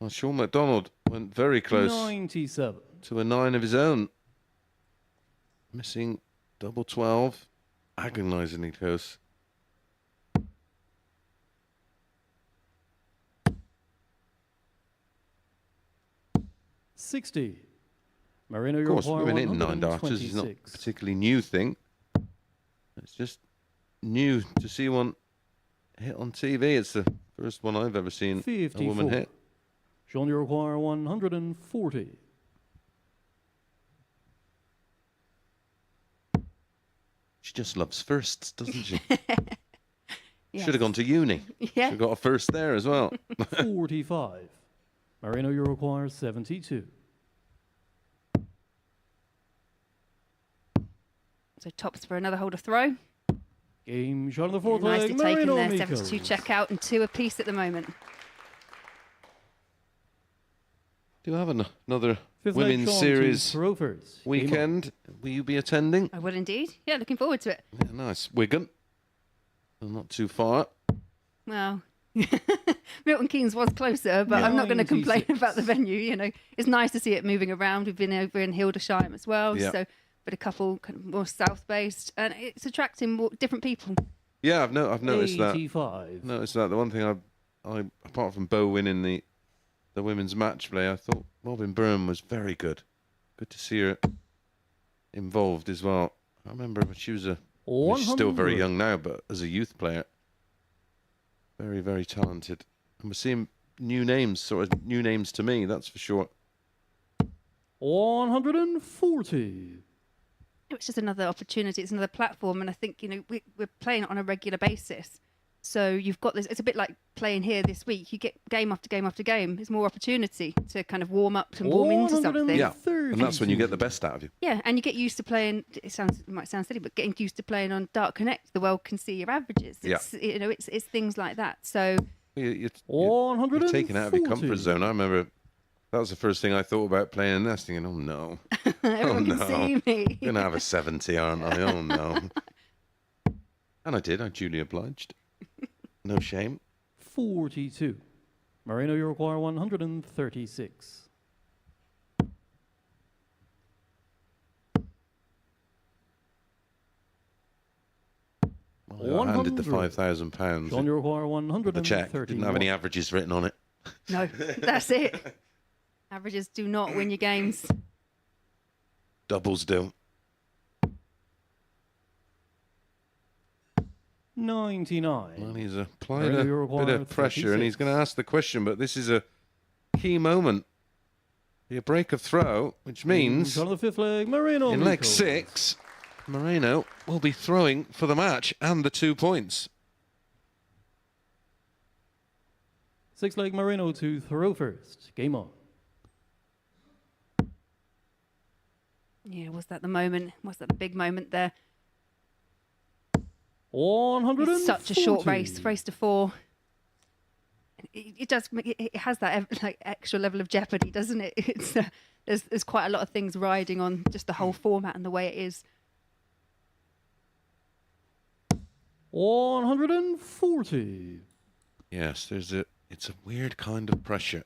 Well, Shaun McDonald went very close 97. to a 9 of his own. Missing double 12. Agonisingly close. $60. Mareno, Of you course, require women in 9 darters is not a 126. particularly new thing. It's just new to see one hit on TV. It's the first one I've ever seen 54. a woman hit. Sean, you require 140. She just loves firsts, doesn't she? Yes. Should have gone to uni. Yeah. Should have got a first there as well. 45. Mareno, you require 72. So tops for another hold of throw. Game shot on the fourth Nicely leg. taken Mareno there. Michels. 72 check out and 2 apiece at the moment. Do you have another Fifth leg, women's Sean, series to Rovers. Game on. weekend? Will you be attending? I will indeed. Yeah, looking forward to it. Yeah, nice. Wigan. Well, not too far. Well, Milton Keynes was closer, but I'm not going to complain 96. about the venue. You know, it's nice to see it moving around. We've been over in Hildesheim as well, Yeah. so but a couple kind of more south-based, and it's attracting more different people. Yeah, I've noticed that. 85. Noticed that. The one thing I apart from Bo winning the women's match play, I thought Robin Byrne was very good. Good to see her involved as well. I remember when she was she's still very 100. young now, but as a youth player, very, very talented. And we're seeing new names to me, that's for sure. 140. It's just another opportunity. It's another platform, and I think, you know, we're playing it on a regular basis. So you've got this. It's a bit like playing here this week. You get game after game after game. There's more opportunity to kind of warm up and warm into something. Yeah, and that's when you get the best out of you. Yeah, and you get used to playing. It might sound silly, but getting used to playing on Dart Connect, the world can see your averages. It's, you know, it's things like that. So you're taken out of your comfort zone. I remember that was the first thing I thought about playing in this, thinking, oh no, everyone can see me. I'm gonna have a 70, aren't I? Oh no. And I did. I duly obliged. No shame. 42. Mareno, you require 136. Well, I handed the £5,000. Shaun, you require 130. The check didn't have any averages written on it. No, that's it. Averages do not win your games. Doubles do. 99. Well, he's applied a bit of pressure, and he's going to ask the question, but this is a key moment. A break of throw, which means on the fifth leg, Mareno in leg Michels. 6, Mareno will be throwing for the match and the 2 points. Sixth leg, Mareno to throw first. Game on. Yeah, was that the moment? Was that the big moment there? 140. It's such a short race to 4. It does. It has that like extra level of jeopardy, doesn't it? It's there's quite a lot of things riding on just the whole format and the way it is. 140. Yes, it's a weird kind of pressure.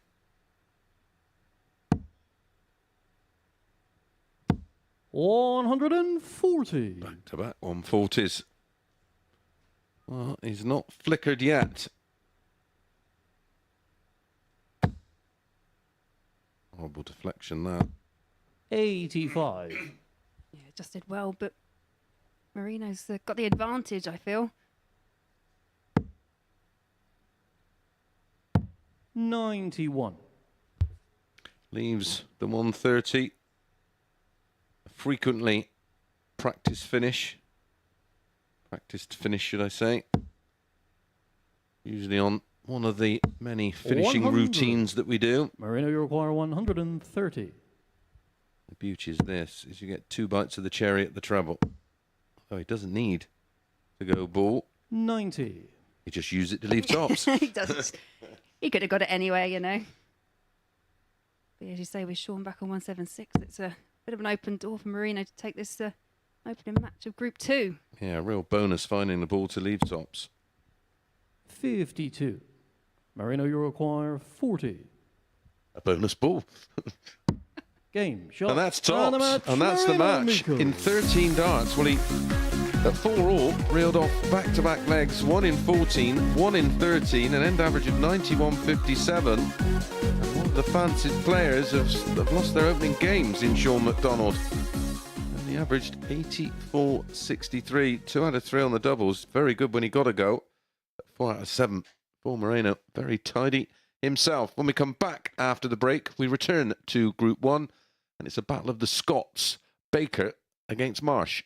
$140. Back to back 140s. Well, he's not flickered yet. Horrible deflection there. 85. Yeah, just did well, but Mareno's got the advantage, I feel. 91. Leaves the 130. Frequently practiced finish, should I say. Usually on one of the many finishing 100. routines that we do. Mareno, you require 130. The beauty is this, is you get 2 bites of the cherry at the treble. Oh, he doesn't need to go ball. 90. He just use it to leave tops. He doesn't. He could have got it anyway, you know. But as you say, with Shaun back on 176, it's a bit of an open door for Mareno to take this opening match of Group 2. Yeah, real bonus finding the ball to leave tops. 52. Mareno, you require 40. A bonus ball. Game, shot. And that's tops. And that's the Mareno match. Michels. In 13 darts, well, he, at 4 all, reeled off back-to-back legs, 1 in 14, 1 in 13, an end average of 91.57. And one of the fancied players have lost their opening games in Shaun McDonald. And he averaged 84.63, 2 out of 3 on the doubles. Very good when he got a go. 4 out of 7 for Mareno. Very tidy himself. When we come back after the break, we return to Group 1, and it's a battle of the Scots. Baker against Marsh.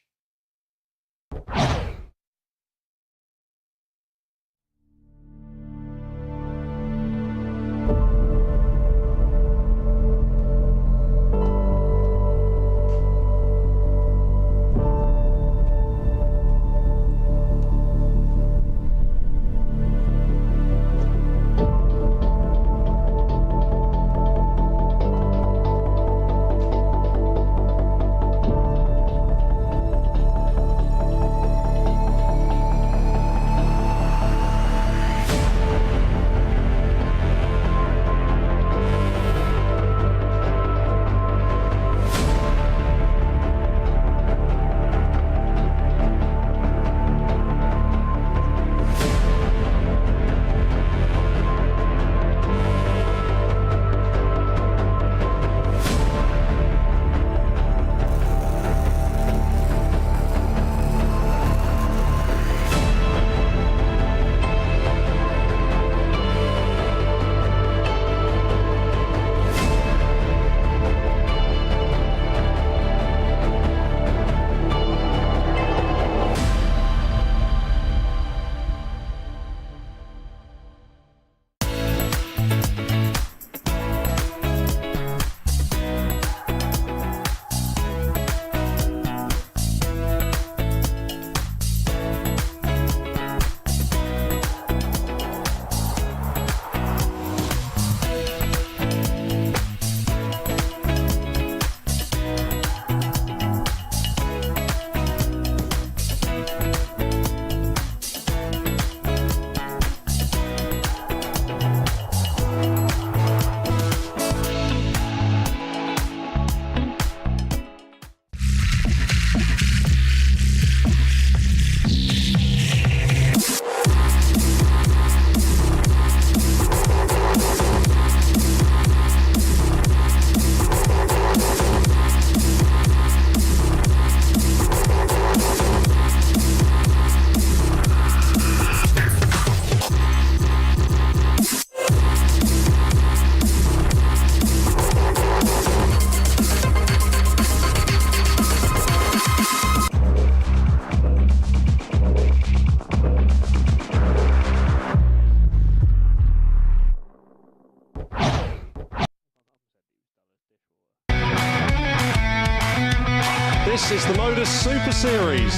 This is the MODUS Super Series.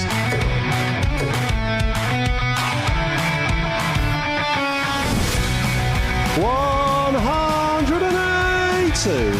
$180.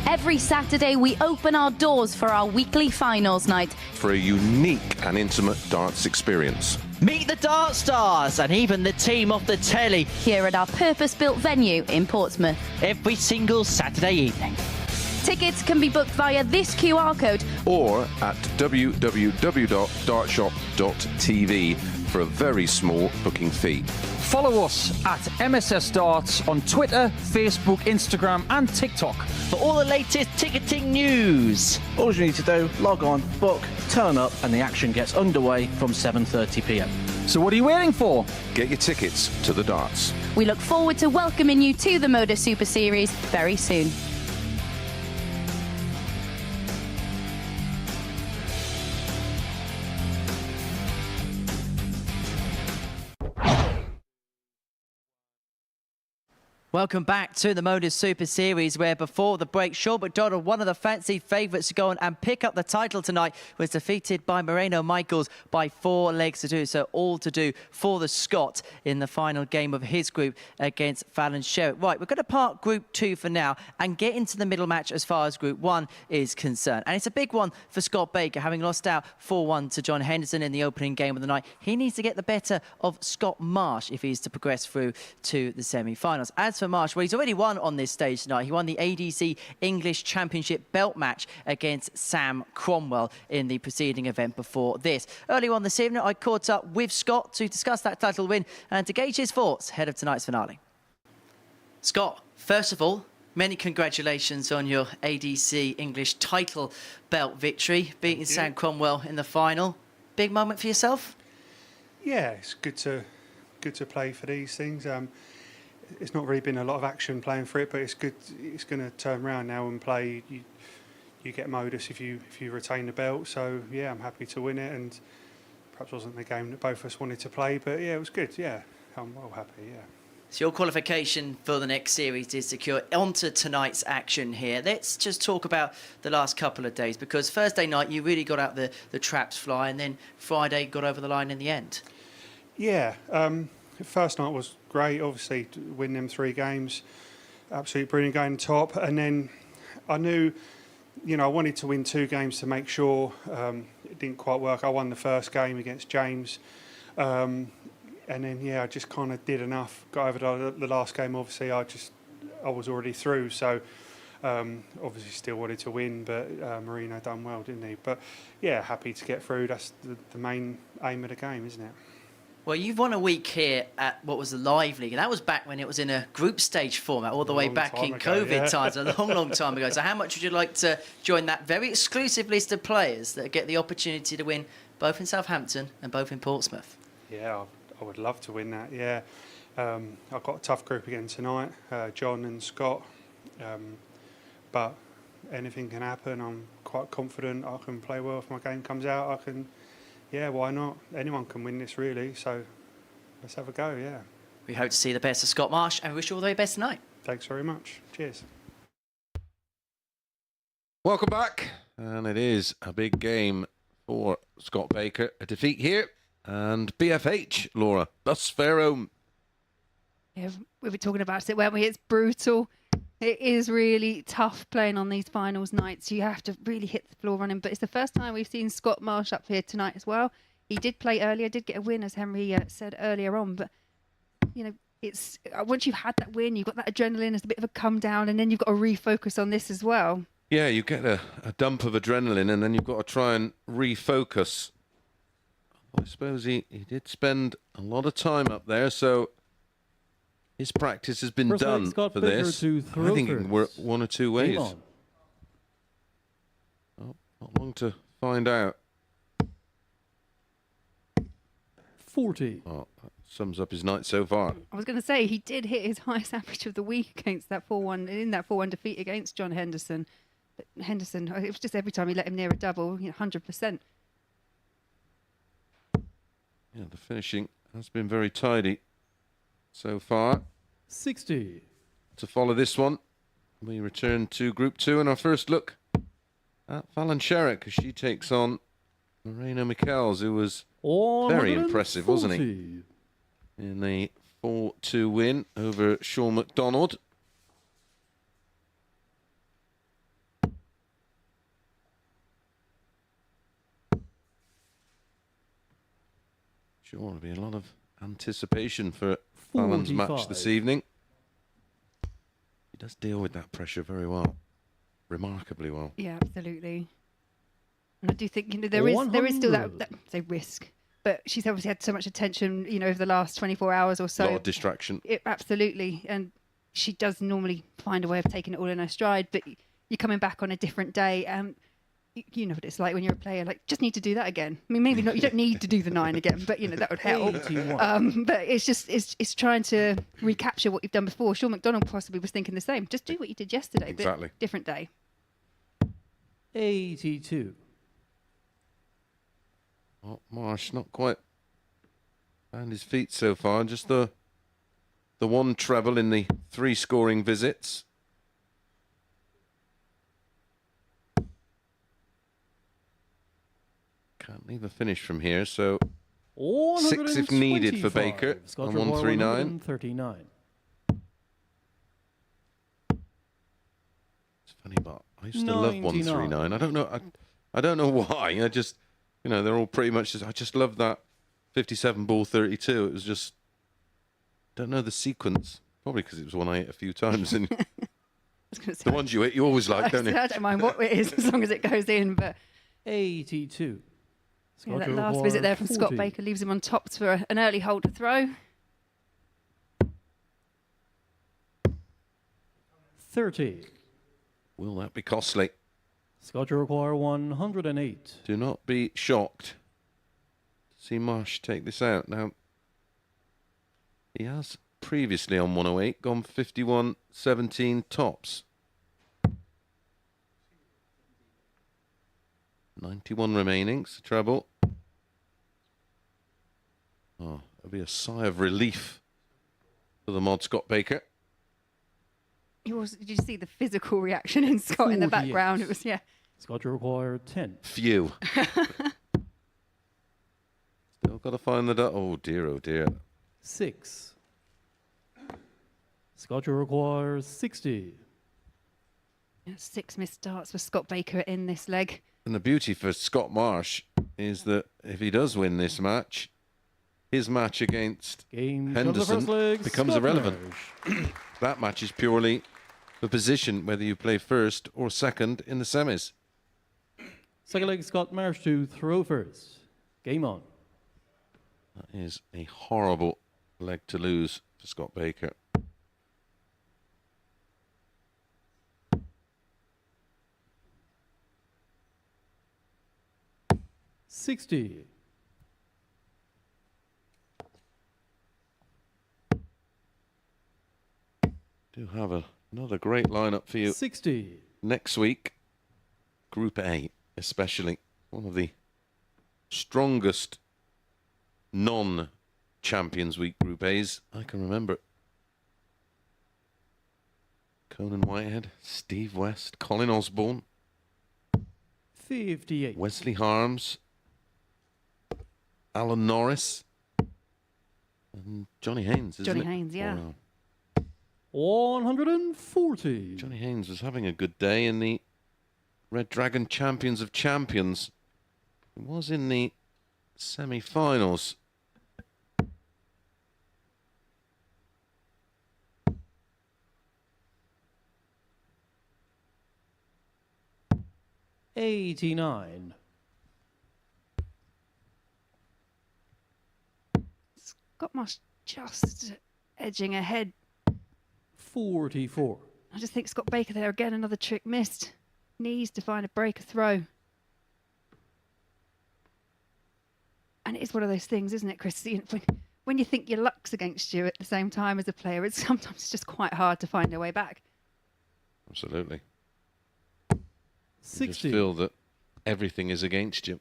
Every Saturday, we open our doors for our weekly finals night. For a unique and intimate darts experience. Meet the Dart Stars and even the team off the telly Here at our purpose-built venue in Portsmouth. every single Saturday evening. Tickets can be booked via this QR code Or at www.dartshop.tv for a very small booking fee. Follow us at MSS Darts on Twitter, Facebook, Instagram and TikTok. For all the latest ticketing news. All you need to do, log on, book, turn up, and the action gets underway from 7:30 p.m. So what are you waiting for? Get your tickets to the darts. We look forward to welcoming you to the MODUS Super Series very soon. Welcome back to the MODUS Super Series, where before the break, Shaun McDonald, one of the fancied favourites to go on and pick up the title tonight, was defeated by Mareno Michels by 4 legs to 2. So all to do for the Scot in the final game of his group against Fallon Sherrock. Right, we're going to park Group 2 for now and get into the middle match as far as Group 1 is concerned. And it's a big one for Scott Baker, having lost out 4-1 to John Henderson in the opening game of the night. He needs to get the better of Scott Marsh if he's to progress through to the semi-finals. As for Marsh, well, he's already won on this stage tonight. He won the ADC English Championship belt match against Sam Cromwell in the preceding event before this. Earlier on this evening, I caught up with Scott to discuss that title win and to gauge his thoughts ahead of tonight's finale. Scott, first of all, many congratulations on your ADC English title belt victory, beating Sam Cromwell in the final. Big moment for yourself? Yeah, it's good to play for these things. It's not really been a lot of action playing for it, but it's good. It's going to turn around now and play. You get MODUS if you retain the belt. So yeah, I'm happy to win it, and perhaps wasn't the game that both of us wanted to play, but yeah, it was good. Yeah, I'm well happy. Yeah. So your qualification for the next series is secure. Onto tonight's action here. Let's just talk about the last couple of days, because Thursday night you really got out the traps fly, and then Friday got over the line in the end. Yeah. First night was great, obviously, to win them 3 games. Absolutely brilliant going top. And then I knew, I wanted to win 2 games to make sure. It didn't quite work. I won the first game against James. And then, I just kind of did enough. Got over the last game, obviously, I was already through. So, obviously still wanted to win, but Mareno done well, didn't he? But, yeah, happy to get through. That's the main aim of the game, isn't it? Well, you've won a week here at what was the Live League, and that was back when it was in a group stage format, all the way back in COVID times, a long, long time ago. So how much would you like to join that very exclusive list of players that get the opportunity to win both in Southampton and both in Portsmouth? Yeah, I would love to win that, yeah. I've got a tough group again tonight, John and Scott. But, anything can happen. I'm quite confident I can play well if my game comes out. I can, yeah, why not? Anyone can win this, really. So let's have a go, yeah. We hope to see the best of Scott Marsh and wish you all the very best tonight. Thanks very much. Cheers. Welcome back. And it is a big game for Scott Baker. A defeat here. And BFH, Laura, thus fare home. Yeah, we were talking about it, weren't we? It's brutal. It is really tough playing on these finals nights. You have to really hit the floor running. But it's the first time we've seen Scott Marsh up here tonight as well. He did play earlier, did get a win, as Henry said earlier on. But, you know, it's once you've had that win, you've got that adrenaline, it's a bit of a come down, and then you've got to refocus on this as well. Yeah, you get a dump of adrenaline and then you've got to try and refocus. I suppose he did spend a lot of time up there, so his practice has been done for this. I think it can work one or two ways. Oh, not long to find out. 40. Oh, that sums up his night so far. I was going to say, he did hit his highest average of the week against that 4-1, in that 4-1 defeat against John Henderson. But Henderson, it was just every time he let him near a double, 100%. Yeah, the finishing has been very tidy so far. 60. To follow this one, we return to Group 2 and our first look at Fallon Sherrock as she takes on Mareno Michels, who was very impressive, wasn't he? In the 4-2 win over Shaun McDonald. Sure, there'll be a lot of anticipation for Fallon's match this evening. He does deal with that pressure very well, remarkably well. Yeah, absolutely. And I do think, you know, there is still that say risk, but she's obviously had so much attention, you know, over the last 24 hours or so. A lot of distraction. Absolutely, and she does normally find a way of taking it all in her stride. But you're coming back on a different day, and you know what it's like when you're a player. Like, just need to do that again. I mean, maybe not. You don't need to do the 9 again, but you know that would help. But it's just it's trying to recapture what you've done before. Shaun McDonald possibly was thinking the same. Just do what you did yesterday, exactly. But different day. 82. Oh, Marsh not quite found his feet so far. Just the one treble in the 3 scoring visits. Can't leave a finish from here, so 6 if needed for Baker on 139. 39. It's funny, but I used to love 139. I don't know why. I just, you know, they're all pretty much just. I just love that 57 ball 32. It was just, don't know the sequence. Probably because it was one I ate a few times. And the ones you eat, you always like, don't you? I don't mind what it is as long as it goes in. But 82. Yeah, that last visit there from Scott Baker leaves him on tops for an early hold to throw. 30. Will that be costly? Scott, you require 108. Do not be shocked to see Marsh take this out. Now, he has previously on 108 gone 51-17 tops. 91 remaining, so treble. Oh, it'll be a sigh of relief for the mod Scott Baker. Did you see the physical reaction in Scott in the background? It was, yeah. Scott, you require 10. Phew. Still got to find the... Oh, dear, oh, dear. 6. Scott, you require 60. Yeah, 6 missed starts for Scott Baker in this leg. And the beauty for Scott Marsh is that if he does win this match, his match against Henderson becomes irrelevant. That match is purely for position, whether you play first or second in the semis. Second leg, Scott Marsh to throw first. Game on. That is a horrible leg to lose for Scott Baker. 60. Do have another great lineup for you. 60. next week, Group A, especially one of the strongest non-Champions Week Group A's I can remember. Conan Whitehead, Steve West, Colin Osborne, 58. Wesley Harms, Alan Norris, and Johnny Haynes, isn't Johnny it? Haynes, yeah. Wow. 140. Johnny Haynes was having a good day in the Red Dragon Champions of Champions. He was in the semi-finals. $89. Scott Marsh just edging ahead. 44. I just think Scott Baker there again, another trick missed. Needs to find a breaker throw. And it is one of those things, isn't it, Chris? When you think your luck's against you at the same time as a player, it's sometimes just quite hard to find a way back. Absolutely. 60. You just feel that everything is against you.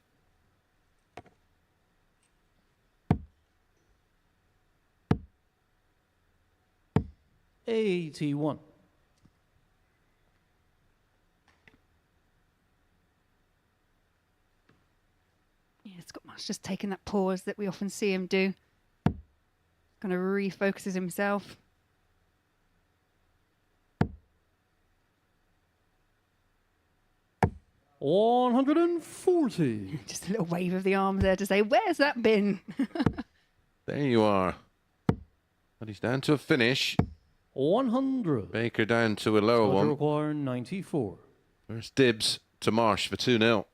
$81. Yeah, Scott Marsh just taking that pause that we often see him do. Kind of refocuses himself. $140. Just a little wave of the arms there to say, where's that been? There you are. But he's down to a finish. 100. Baker down to a lower one. Require 94. First dibs to Marsh for 2-0.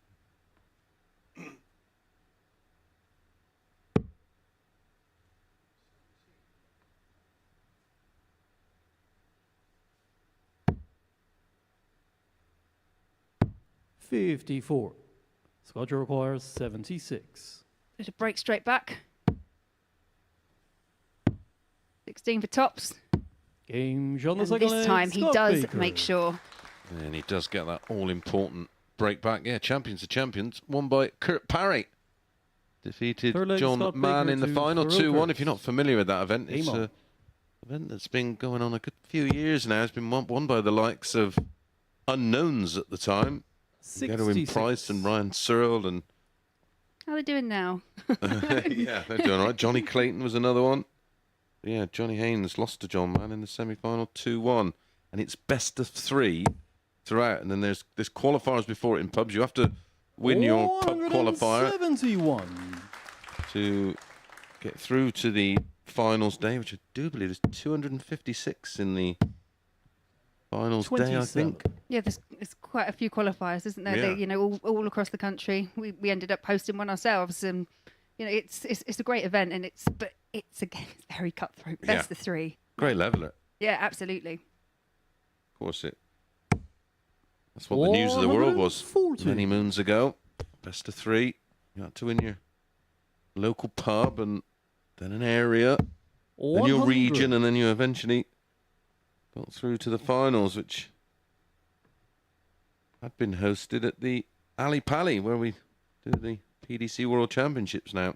$54. Scotcher requires 76. Bit of break straight back. 16 for tops. Game on the And second this leg, time he Scott does Baker. make sure. And he does get that all-important break back. Yeah, champions of champions. Won by Kurt Parry. Defeated Third leg, John Scott Mann Baker in the to final throw 2-1. first. If you're not familiar with that event, it's Game on. an event that's been going on a good few years now. It's been won by the likes of unknowns at the time. Edwin 66. Price and Ryan Searle and How are they doing now? yeah, they're doing all right. Johnny Clayton was another one. Yeah, Johnny Haynes lost to John Mann in the semi-final 2-1. And it's best of 3 throughout. And then there's qualifiers before it in pubs. You have to win your pub qualifier 71. to get through to the finals day, which I do believe is 256 in the finals day, I think. Yeah, there's quite a few qualifiers, isn't there? Yeah. They, you know, all across the country. We ended up hosting one ourselves, and you know, it's a great event, and it's again it's very cutthroat. Best of 3. Great leveler. Yeah, absolutely. Of course, that's what the news of the world was 140. many moons ago. Best of 3. You had to win your local pub and then an area, then your 100. region, and then you eventually got through to the finals, which had been hosted at the Ali Pali, where we do the PDC World Championships now.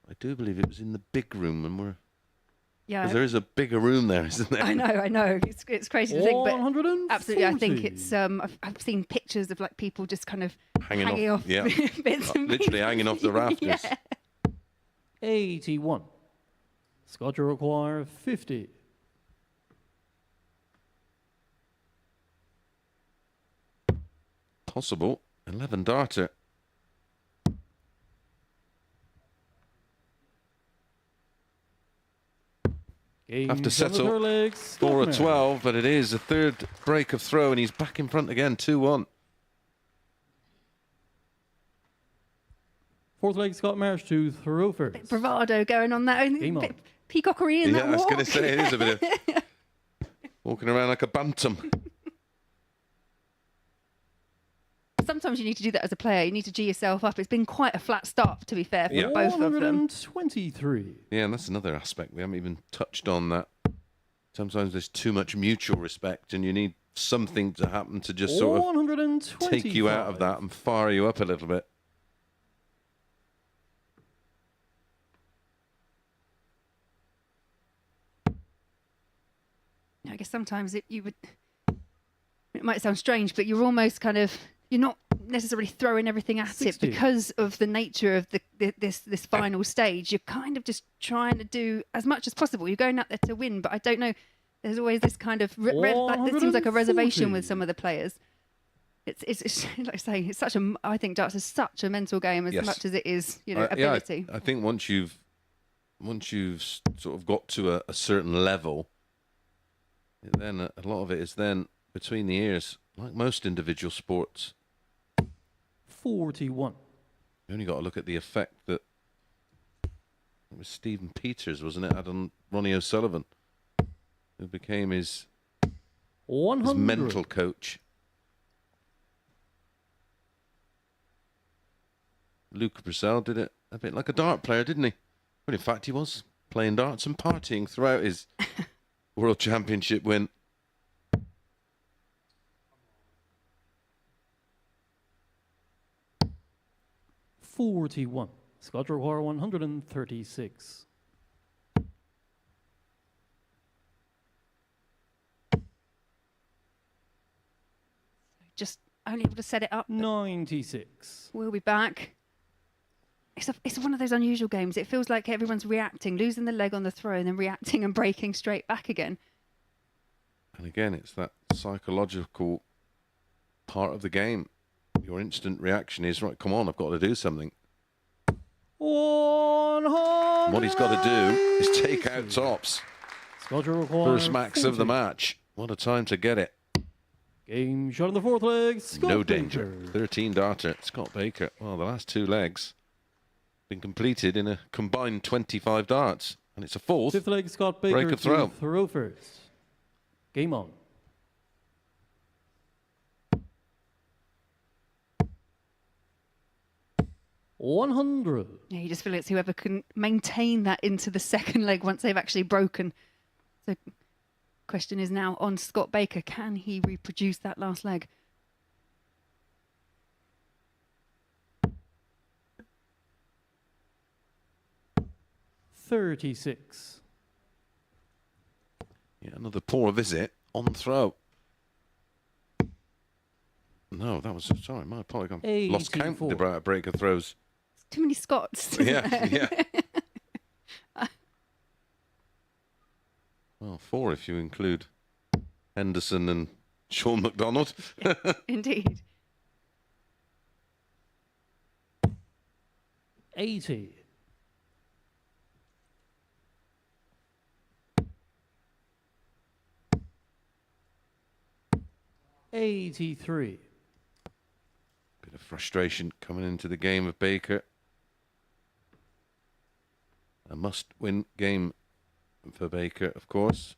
I do believe it was in the big room, and we're... Yeah. Because there is a bigger room there, isn't there? I know. It's crazy to think, but 140. absolutely, I think it's. I've seen pictures of like people just kind of hanging off yeah. bits and Literally hanging off the rafters. Yeah. 81. Scotcher require 50. Possible 11 darter. Have to settle for a 12, but it is a third break of throw, and he's back in front again, 2-1. Fourth leg, Scott Marsh to throw first. Bit bravado going on that. Game on. Bit peacockery in Yeah, that I was walk. going to say, it is a bit of walking around like a bantam. Sometimes you need to do that as a player. You need to G yourself up. It's been quite a flat start, to be fair, for Yeah. both of them. 123. Yeah, and that's another aspect. We haven't even touched on that. Sometimes there's too much mutual respect, and you need something to happen to just sort of 125. take you out of that and fire you up a little bit. I guess sometimes it might sound strange, but you're almost kind of, you're not necessarily throwing everything at 60. it because of the nature of this final stage. You're kind of just trying to do as much as possible. You're going out there to win, but I don't know. There's always this kind of like, this seems like a reservation with some of the players. It's like I say, it's such a. I think darts is such a mental game as much as it is, ability. I think once you've sort of got to a certain level, then a lot of it is then between the ears, like most individual sports. 41. You only got to look at the effect that it was Stephen Peters, wasn't it, had on Ronnie O'Sullivan, who became his 100. mental coach. Luke Purcell did it a bit like a dart player, didn't he? Well, in fact, he was playing darts and partying throughout his World Championship win. $41. Scott Roar 136. Just only able to set it up. 96. We'll be back. It's one of those unusual games. It feels like everyone's reacting, losing the leg on the throw, and then reacting and breaking straight back again. And again, it's that psychological part of the game. Your instant reaction is, right, come on, I've got to do something. 100. What he's got to do is take out tops. First max of the 40. match. What a time to get it. Game shot on the fourth leg. Scott No Baker. danger. 13 darter. Scott Baker. Well, the last two legs been completed in a combined 25 darts. And it's a fourth. Fifth leg, Scott Baker. Break a throw. To throw first. Game on. $100. Yeah, you just feel it's whoever can maintain that into the second leg once they've actually broken. So, question is now on Scott Baker. Can he reproduce that last leg? $36. Yeah, another poor visit on throw. No, that was, sorry, my apology. I lost count of the break of throws. Too many Scots. Yeah, yeah. Well, 4 if you include Henderson and Shaun McDonald. Yeah, indeed. 80. $83. Bit of frustration coming into the game of Baker. A must-win game for Baker, of course.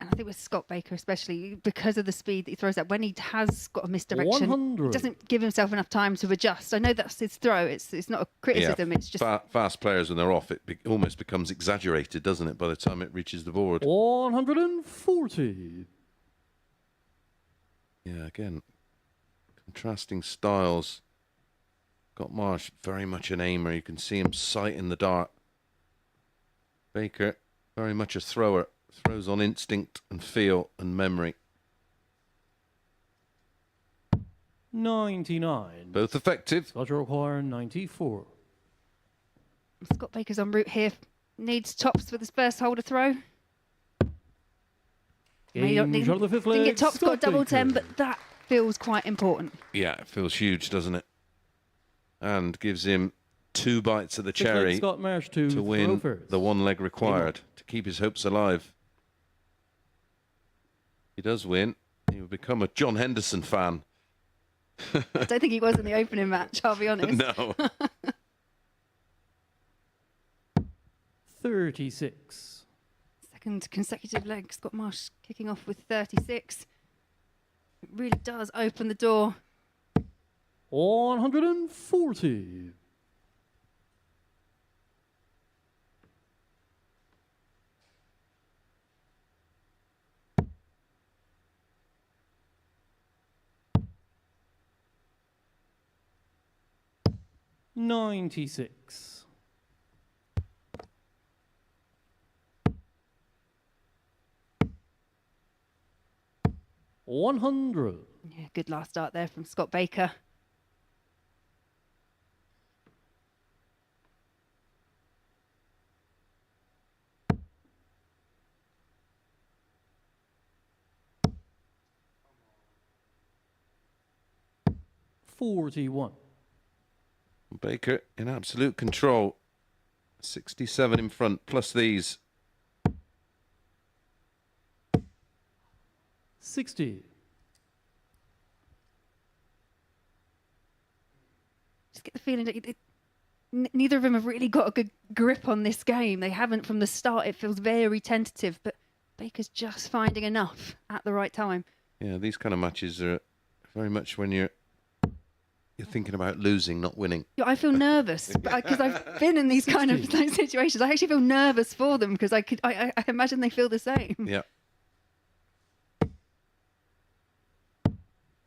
And I think with Scott Baker, especially because of the speed that he throws out, when he has got a misdirection, 100. he doesn't give himself enough time to adjust. I know that's his throw. It's not a criticism. Yeah, It's just fast players when they're off, it almost becomes exaggerated, doesn't it, by the time it reaches the board? 140. Yeah, again, contrasting styles. Got Marsh very much an aimer. You can see him sighting the dart. Baker, very much a thrower. Throws on instinct and feel and memory. 99. Both effective. Scott Roar 94. Scott Baker's en route here. Needs tops with his first holder throw. Game shot of the fifth Didn't leg. get tops, got a double Baker. 10, but that feels quite important. Yeah, it feels huge, doesn't it? And gives him 2 bites of the Fifth leg, cherry Scott Marsh to to win throw first. the 1 leg required to keep his hopes alive. He does win. He will become a John Henderson fan. I don't think he was in the opening match, I'll be honest. No. 36. Second consecutive leg, Scott Marsh kicking off with 36. It really does open the door. 140. 96. $100. Yeah, good last start there from Scott Baker. $41. Baker in absolute control. 67 in front, plus these. 60. Just get the feeling that neither of them have really got a good grip on this game. They haven't from the start. It feels very tentative, but Baker's just finding enough at the right time. Yeah, these kind of matches are very much when you're thinking about losing, not winning. Yeah, I feel nervous because I've been in these kind of situations. I actually feel nervous for them because I imagine they feel the same. Yeah.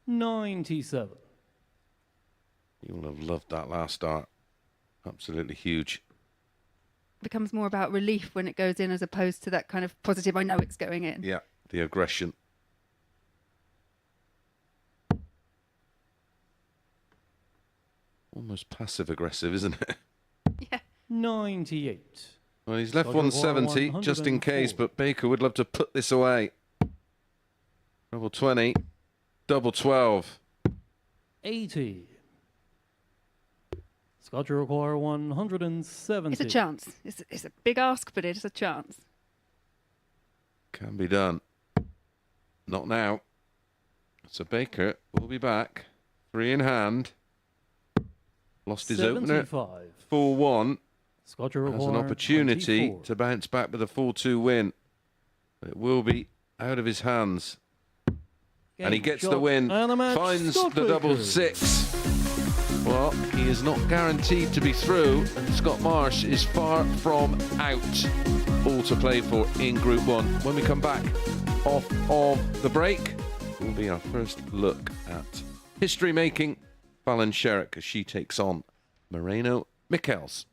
97. You will have loved that last start. Absolutely huge. Becomes more about relief when it goes in as opposed to that kind of positive, I know it's going in. Yeah, the aggression. Almost passive-aggressive, isn't it? Yeah. 98. Well, he's left 170 just in case, but Baker would love to put this away. Double 20, double 12. 80. Scott, you require 170. It's a chance. It's a big ask, but it is a chance. Can be done. Not now. So Baker will be back. 3 in hand. Lost his 75. opener. 4-1. Scott, you has an require opportunity 24. to bounce back with a 4-2 win. But it will be out of his hands. And he gets the win. Finds the double 6. Well, he is not guaranteed to be through, and Scott Marsh is far from out. All to play for in Group 1. When we come back off of the break, will be our first look at history-making Fallon Sherrock as she takes on Mareno Michels.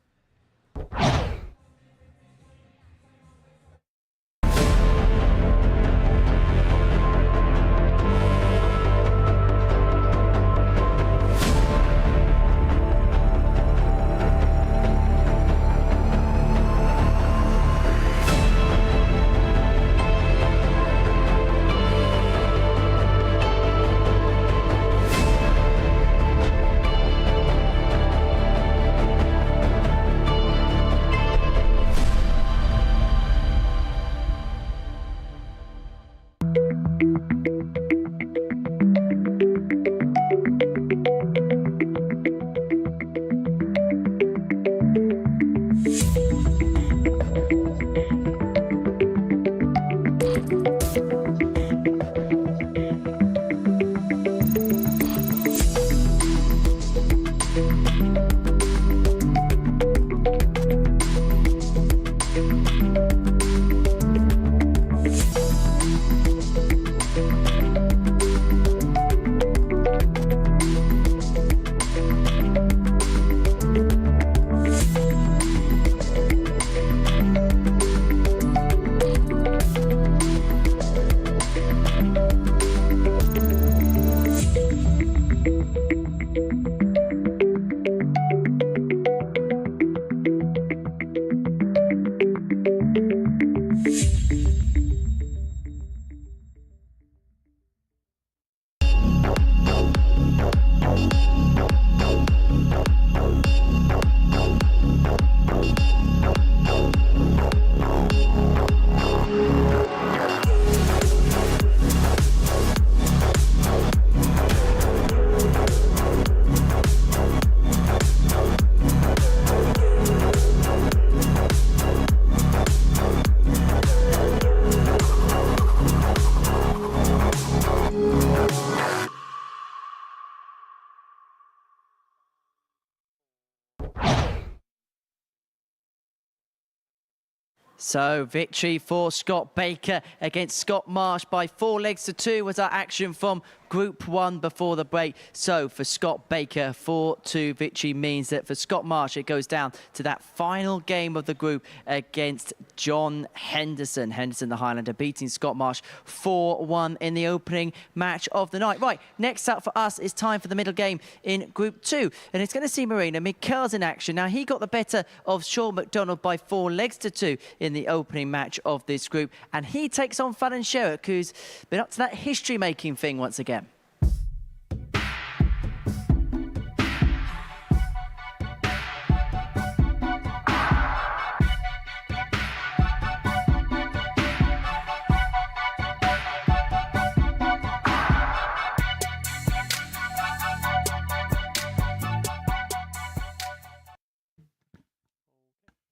So victory for Scott Baker against Scott Marsh by 4 legs to 2 was our action from Group 1 before the break. So for Scott Baker, 4-2 victory means that for Scott Marsh, it goes down to that final game of the group against John Henderson. Henderson, the Highlander, beating Scott Marsh 4-1 in the opening match of the night. Right, next up for us, it's time for the middle game in Group 2. And it's going to see Mareno Michels in action. Now, he got the better of Shaun McDonald by 4-2 in the opening match of this group. And he takes on Fallon Sherrock, who's been up to that history-making thing once again.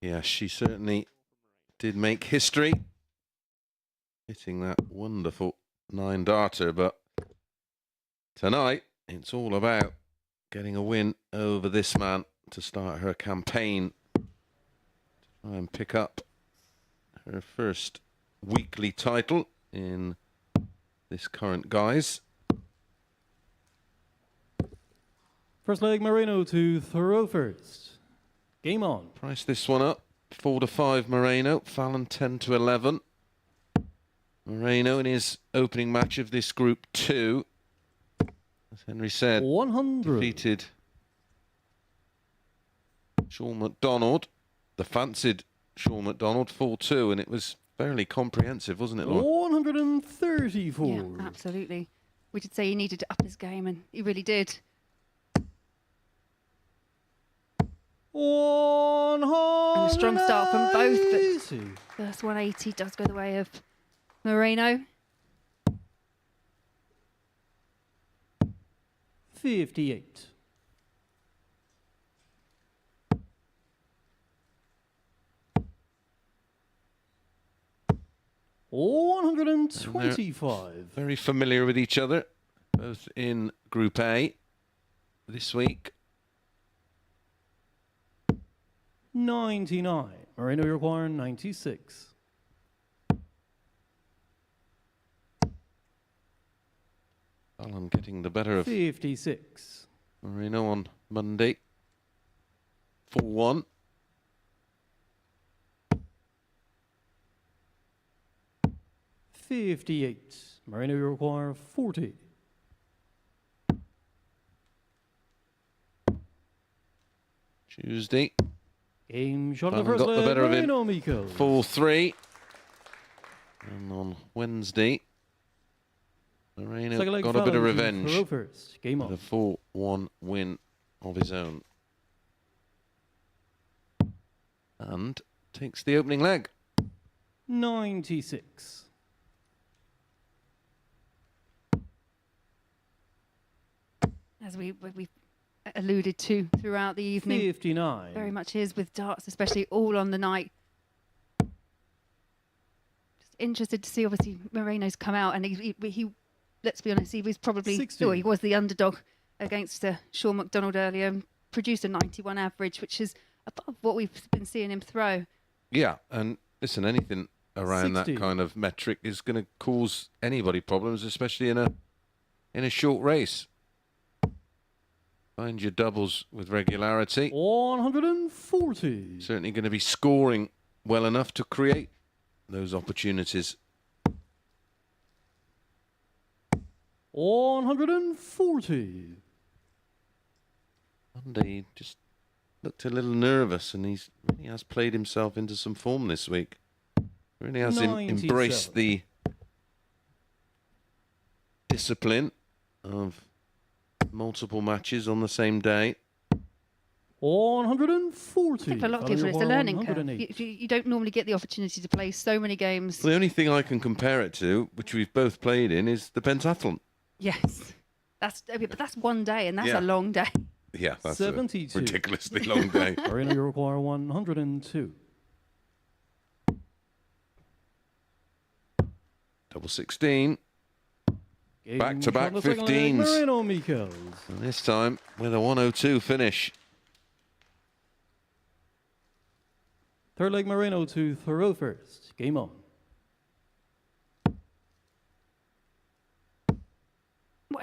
Yeah, she certainly did make history, hitting that wonderful 9-darter. But tonight, it's all about getting a win over this man to start her campaign, to try and pick up her first weekly title in this current guise. First leg, Mareno to throw first. Game on. Price this one up, 4-5 Mareno, Fallon 10-11. Mareno in his opening match of this Group 2, as Henry said, 100. defeated Shaun McDonald, the fancied Shaun McDonald, 4-2, and it was fairly comprehensive, wasn't it, Laura? 134. Yeah, absolutely. We did say he needed to up his game, and he really did. 100. And a strong start from both, but first 180 does go the way of Mareno. 58. Oh, 125. Very familiar with each other, both in Group A this week. 99. Mareno, you require 96. Fallon getting the better of 56. Mareno on Monday. 4-1. 58. Mareno, you require 40. Tuesday. Game shot Fallon of the first got the leg, better of him. Mareno Michels. 4-3. And on Wednesday, Mareno Second leg, got a bit of Fallon to revenge throw first. Game on. with a 4-1 win of his own. And takes the opening leg. 96. As we alluded to throughout the evening. 59. Very much is with darts, especially all on the night. Just interested to see, obviously, Mareno's come out, and he let's be honest, he was probably, 60. he was the underdog against Shaun McDonald earlier, and produced a 91 average, which is above what we've been seeing him throw. Yeah, and listen, anything around 60. that kind of metric is going to cause anybody problems, especially in a short race. Find your doubles with regularity. 140. Certainly going to be scoring well enough to create those opportunities. 140. Monday just looked a little nervous, and he has played himself into some form this week. Really has embraced 97. the discipline of multiple matches on the same day. 140. I think for a lot of people, it's a learning curve. You don't normally get the opportunity to play so many games. The only thing I can compare it to, which we've both played in, is the pentathlon. Yes, but that's one day, and that's Yeah. a long day. Yeah, that's 72. a ridiculously long day. Mareno, you require 102. Double 16. Game Back-to-back shot on the second leg, 15s. Mareno Michels. And this time with a 102 finish. Third leg, Mareno to throw first. Game on.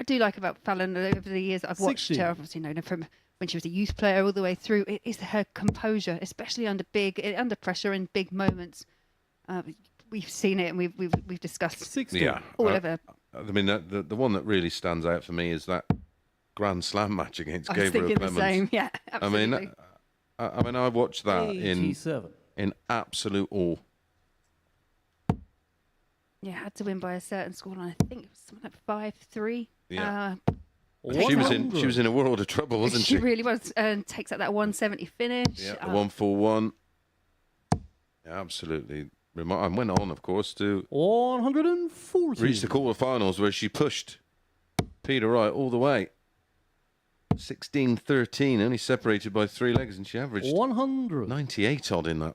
what I do like about Fallon over the years that I've watched 60. her, obviously known her from when she was a youth player all the way through, it is her composure, especially under pressure in big moments. We've seen it and we've discussed 60. Yeah. all of her. I mean, the one that really stands out for me is that Grand Slam match against I was Gabriel thinking Clemens. the same, yeah, absolutely. I mean, I watched that 87. in absolute awe. Yeah, had to win by a certain scoreline. I think it was something like 5-3. Yeah. Takes She was in a world of trouble, wasn't she? She really was. And takes out that 170 finish. Yeah, the 141. Yeah, absolutely. And went on, of course, to 140. reach the quarterfinals where she pushed Peter Wright all the way. 16-13, only separated by 3 legs, and she averaged 100. 98 odd in that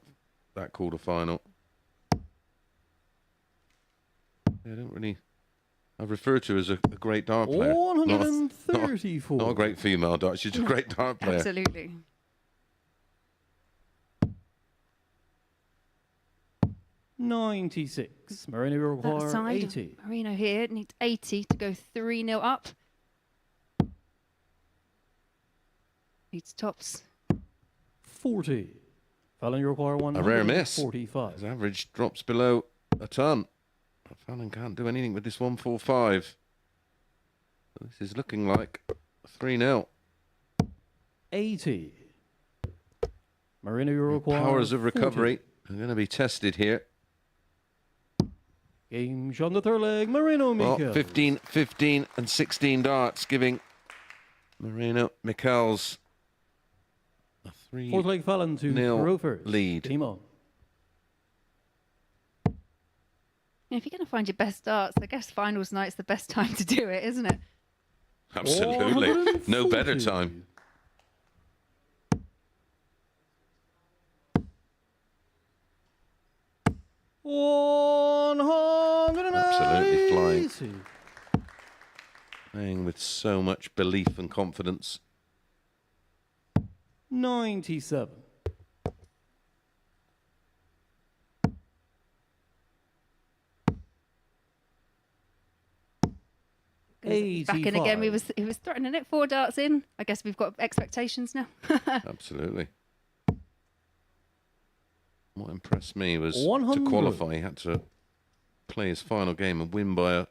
quarterfinal. I don't really. I've referred to her as a great dart player. 134. Not a great female dart. She's a great dart player. Absolutely. $96. Mareno will That require side, 80. Mareno here needs 80 to go 3-0 up. Needs tops. 40. Fallon, you require A rare miss. 145. His average drops below a ton. Fallon can't do anything with this 145. This is looking like 3-0. 80. Mareno, you require Powers of 40. recovery are going to be tested here. Game shot on the third leg. Mareno Well, Michels. 15, 15 and 16 darts, giving Mareno Michels a Fourth leg Fallon to 3-0 throw first. lead. Game on. If you're going to find your best darts, I guess finals night's the best time to do it, isn't it? Absolutely. No better time. Absolutely flying. Playing with so much belief and confidence. 97. Back in again, he was threatening it. 4 darts in. I guess we've got expectations now. Absolutely. What impressed me was 100. to qualify, he had to play his final game and win by a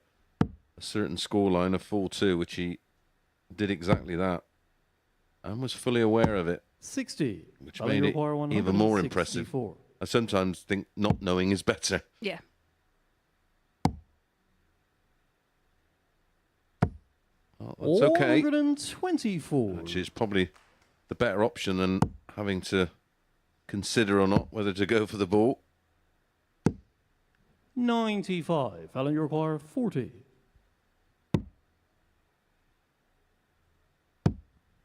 certain scoreline of 4-2, which he did exactly that and was fully aware of it. 60. Which made it even more impressive. 164. I sometimes think not knowing is better. Yeah. Well, that's okay. 124. Which is probably the better option than having to consider or not whether to go for the ball. 95. Fallon, you require 40.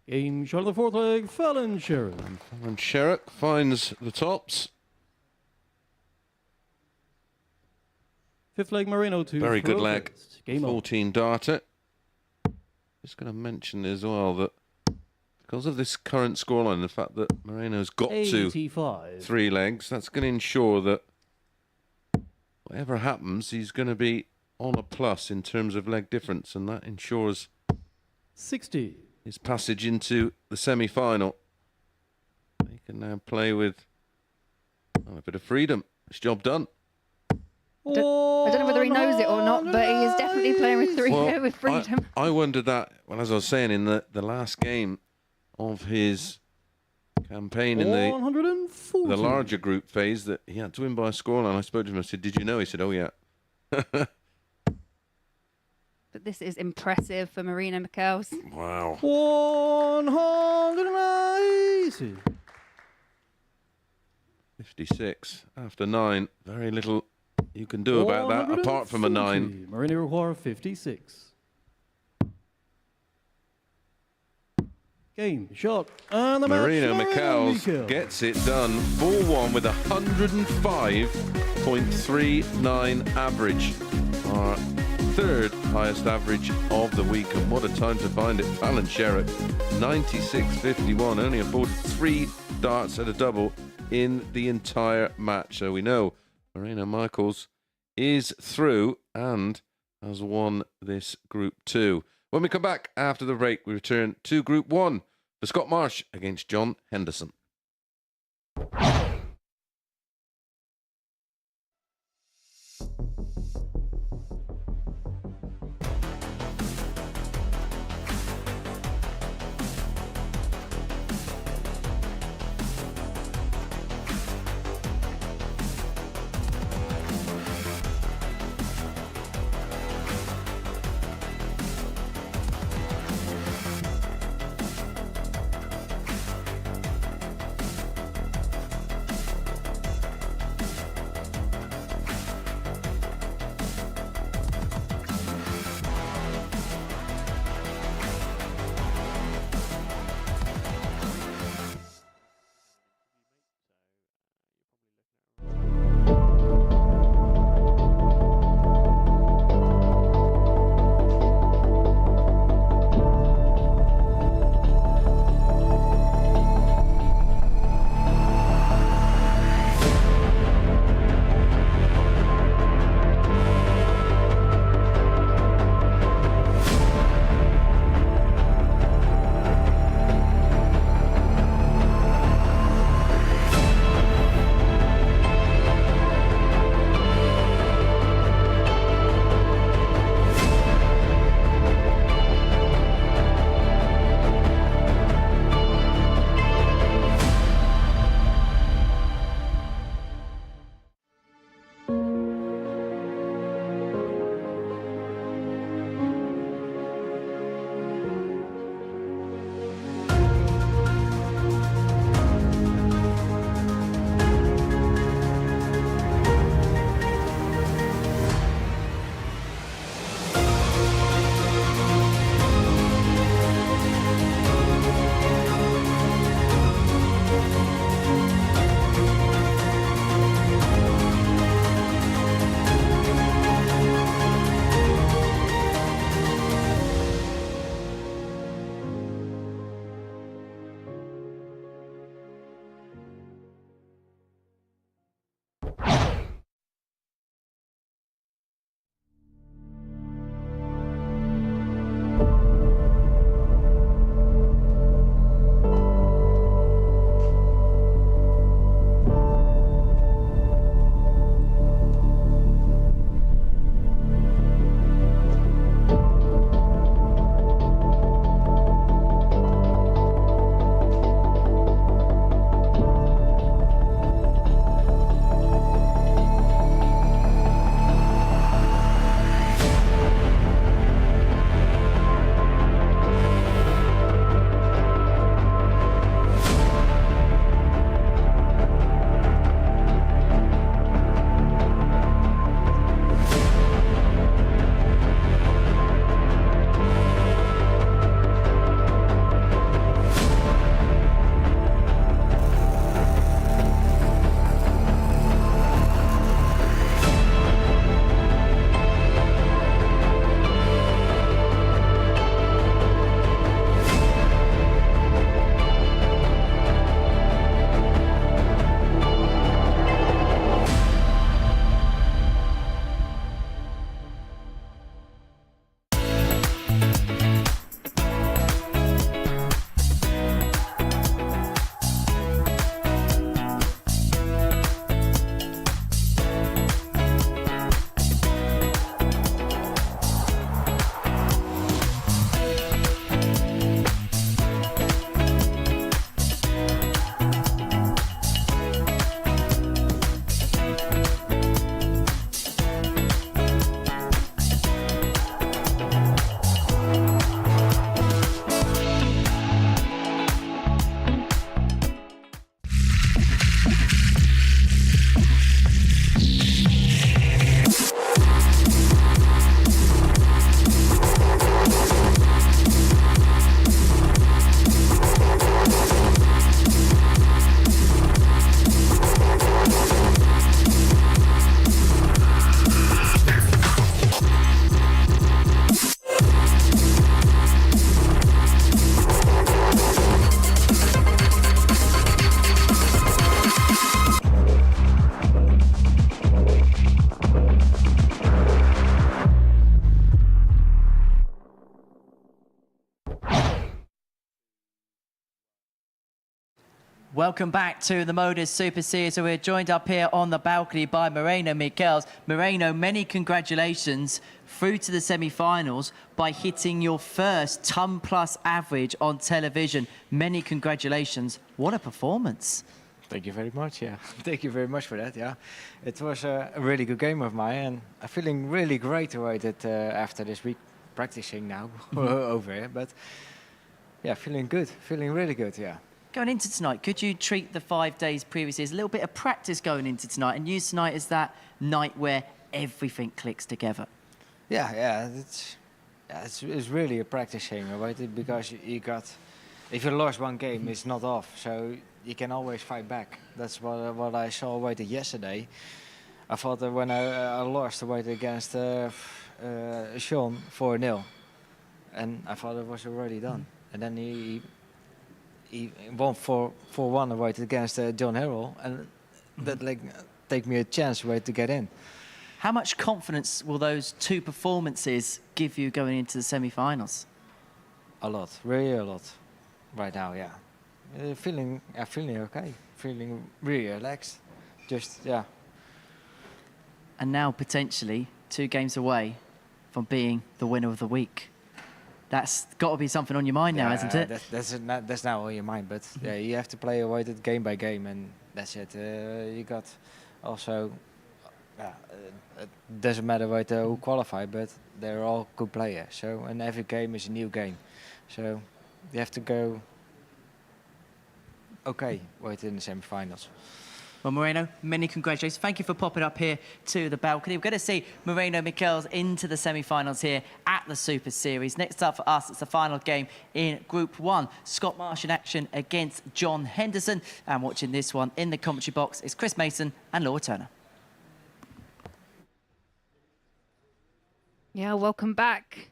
Game shot of the fourth leg. Fallon Sherrock. Fallon Sherrock finds the tops. Fifth leg Mareno to Very good throw leg. first. Game on. 14 darter. Just going to mention as well that because of this current scoreline, the fact that Mareno's got 85. to 3 legs, that's going to ensure that whatever happens, he's going to be on a plus in terms of leg difference, and that ensures 60. his passage into the semi-final. He can now play with a bit of freedom. It's job done. I don't know whether he knows it or not, but he is definitely playing with with freedom. I wondered that, well, as I was saying, in the last game of his campaign in the larger group phase, that he had to win by a scoreline. I spoke to him, I said, did you know? He said, oh, yeah. But this is impressive for Mareno Michels. Wow. 180. 56 after 9. Very little you can do about that, apart from a 9. Mareno require 56. Game shot. And the Mareno match, Michels gets it done. 4-1 with 105.39 average. Our third highest average of the week. And what a time to find it. Fallon Sherrock, 96.51. Only afforded 3 darts at a double in the entire match. So we know Mareno Michels is through and has won this Group 2. When we come back after the break, we return to Group 1 for Scott Marsh against John Henderson. Welcome back to the MODUS Super Series. So we're joined up here on the balcony by Mareno Michels. Mareno, many congratulations through to the semi-finals by hitting your first ton-plus average on television. Many congratulations. What a performance. Thank you very much, yeah. Thank you very much for that, yeah. It was a really good game of mine, and I'm feeling really great about it after this week practicing now over here. But yeah, feeling good, feeling really good, yeah. Going into tonight, could you treat the 5 days previously as a little bit of practice going into tonight and use tonight as that night where everything clicks together? Yeah, it's really a practicing about it, because you got, if you lost one game, it's not off, so you can always fight back. That's what I saw about it yesterday. I thought that when I lost about against Shaun 4-0, and I thought it was already done, and then he won 4-1 about against John Darryl, and that like take me a chance to get in. How much confidence will those two performances give you going into the semi-finals? A lot, really a lot, right now. Yeah, feeling okay, feeling really relaxed. Just yeah. And now potentially 2 games away from being the winner of the week. That's got to be something on your mind now, hasn't it? That's not on your mind, but yeah, you have to play it game by game, and that's it. You got also. It doesn't matter who qualify, but they're all good players. So, and every game is a new game. So you have to go okay in the semi-finals. Well, Mareno, many congratulations. Thank you for popping up here to the balcony. We're going to see Mareno Michels into the semi-finals here at the Super Series. Next up for us, it's the final game in Group 1. Scott Marsh in action against John Henderson. And watching this one in the commentary box is Chris Mason and Laura Turner. Yeah, welcome back.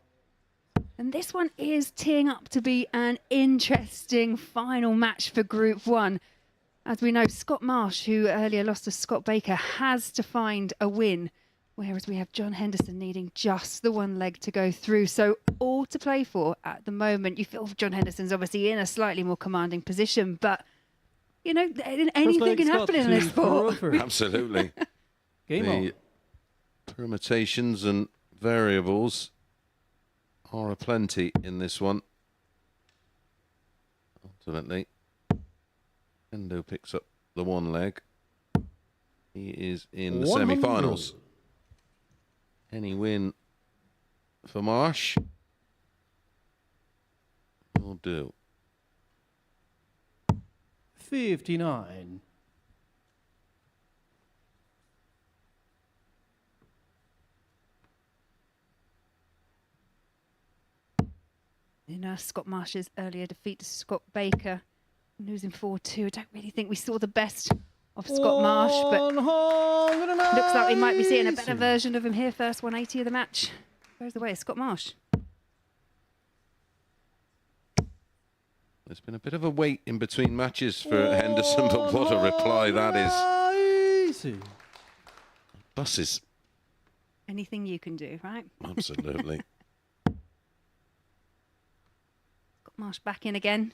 And this one is teeing up to be an interesting final match for Group 1. As we know, Scott Marsh, who earlier lost to Scott Baker, has to find a win, whereas we have John Henderson needing just the one leg to go through. So all to play for at the moment. You feel John Henderson's obviously in a slightly more commanding position, but, you know, anything can happen in this sport. Absolutely. Game on. Permutations and variables are aplenty in this one. Ultimately, Endo picks up the one leg. He is in the semi-finals. Any win for Marsh will do. 59. In Scott Marsh's earlier defeat to Scott Baker, losing 4-2. I don't really think we saw the best of Scott Marsh, but looks like we might be seeing a better version of him here. First 180 of the match goes the way of Scott Marsh. There's been a bit of a wait in between matches for Henderson, but what a reply that is. Buses. Anything you can do, right? Absolutely. Marsh back in again.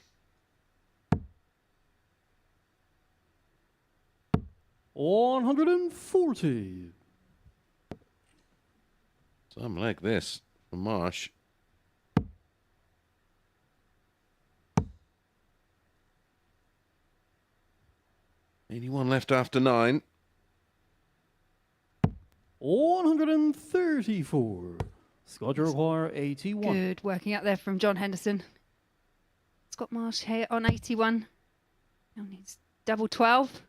$140. Some like this from Marsh. $81 left after 9. 134. Scott require 81. Good working out there from John Henderson. Scott Marsh here on 81. Now needs double 12.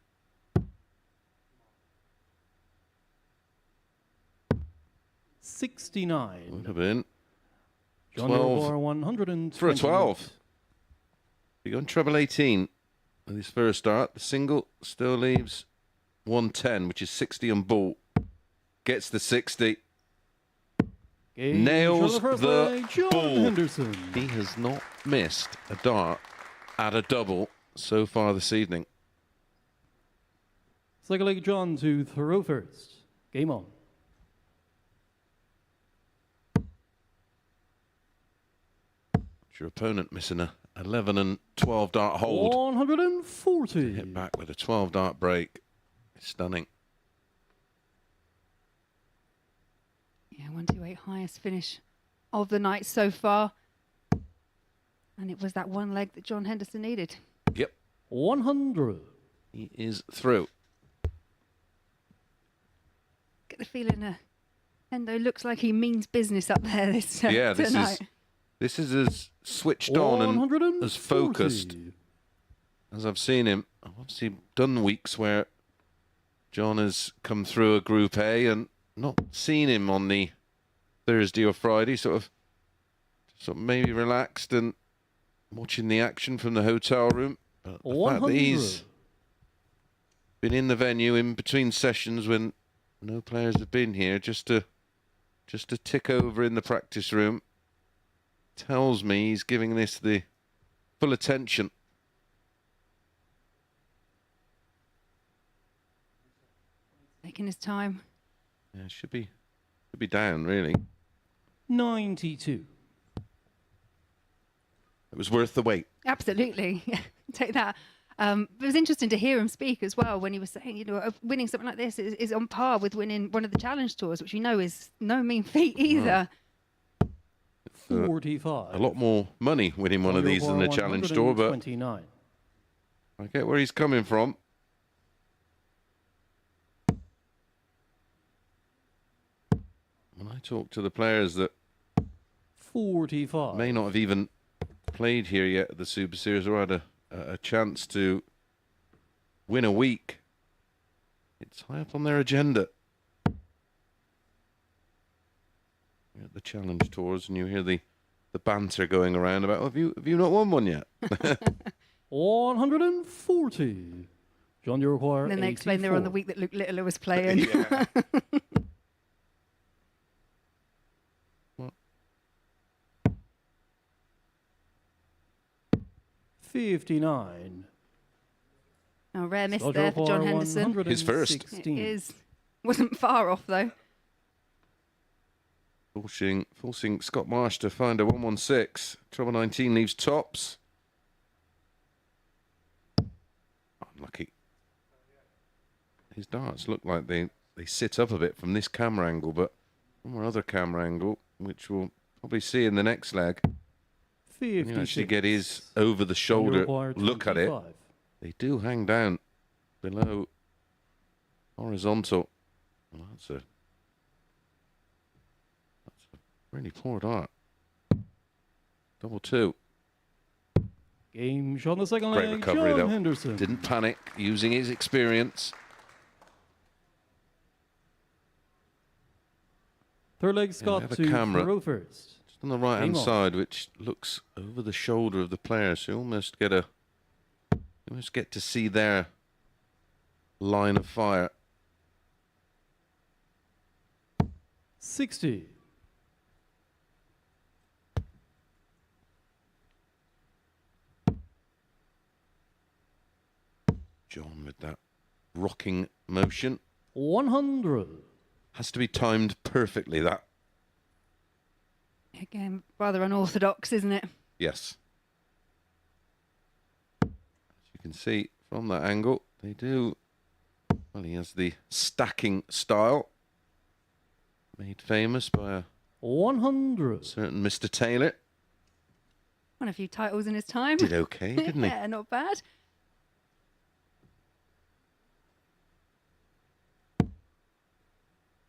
$69. Would have been. John 12 120. for a 12. He got treble 18 with his first start. The single still leaves 110, which is 60 on ball. Gets the 60. Nails the ball. Henderson. He has not missed a dart at a double so far this evening. Second leg John to throw first. Game on. Your opponent missing a 11 and 12 dart hold. 140. Hit back with a 12 dart break. Stunning. Yeah, 128 highest finish of the night so far. And it was that one leg that John Henderson needed. Yep. 100. He is through. Get the feeling Hendo looks like he means business up there this tonight. This is as switched on and as 140. focused as I've seen him. I've obviously done weeks where John has come through a Group A and not seen him on the Thursday or Friday, sort of maybe relaxed and watching the action from the hotel room. But the fact that he's been in the venue in between sessions when no players have been here, just to tick over in the practice room, tells me he's giving this the full attention. Taking his time. Yeah, should be down really. 92. It was worth the wait. Absolutely. Take that. It was interesting to hear him speak as well when he was saying, you know, winning something like this is on par with winning one of the challenge tours, which you know is no mean feat either. 45. A lot more money winning one of these than the challenge tour, but 29. I get where he's coming from. When I talk to the players that 45. may not have even played here yet at the Super Series or had a chance to win a week, it's high up on their agenda. You're at the challenge tours and you hear the banter going around about, oh, have you not won one yet? 140. John, you require And then they explained they were on the week that Luke Littler was playing. Yeah. 59. A rare miss there for John Henderson. His first. It wasn't far off though. Forcing Scott Marsh to find a 116. Trouble 19 leaves tops. Unlucky. His darts look like they sit up a bit from this camera angle, but from our other camera angle, which we'll probably see in the next leg, when you actually get his over the shoulder look at it, they do hang down below horizontal. Well, that's a really poor dart. Double two. Game shot on the second Great leg. recovery John though. Henderson. Didn't panic, using his experience. Third leg, Scott to throw first. Just on the right hand side, which looks over the shoulder of the player, so you almost get to see their line of fire. 60. John with that rocking motion. 100. Has to be timed perfectly, that. Again, rather unorthodox, isn't it? Yes. As you can see from that angle, they do. Well, he has the stacking style, made famous by a 100 certain Mr. Taylor. Won a few titles in his time. Did okay, didn't he? Yeah, not bad.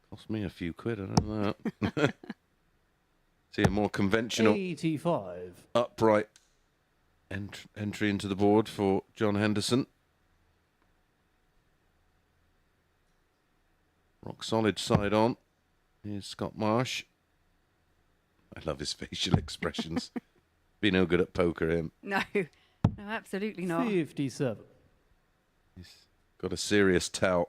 Cost me a few quid, I don't know that. See a more conventional 85. upright entry into the board for John Henderson. Rock solid side on. Here's Scott Marsh. I love his facial expressions. Be no good at poker, him. No, absolutely not. 57. He's got a serious tout.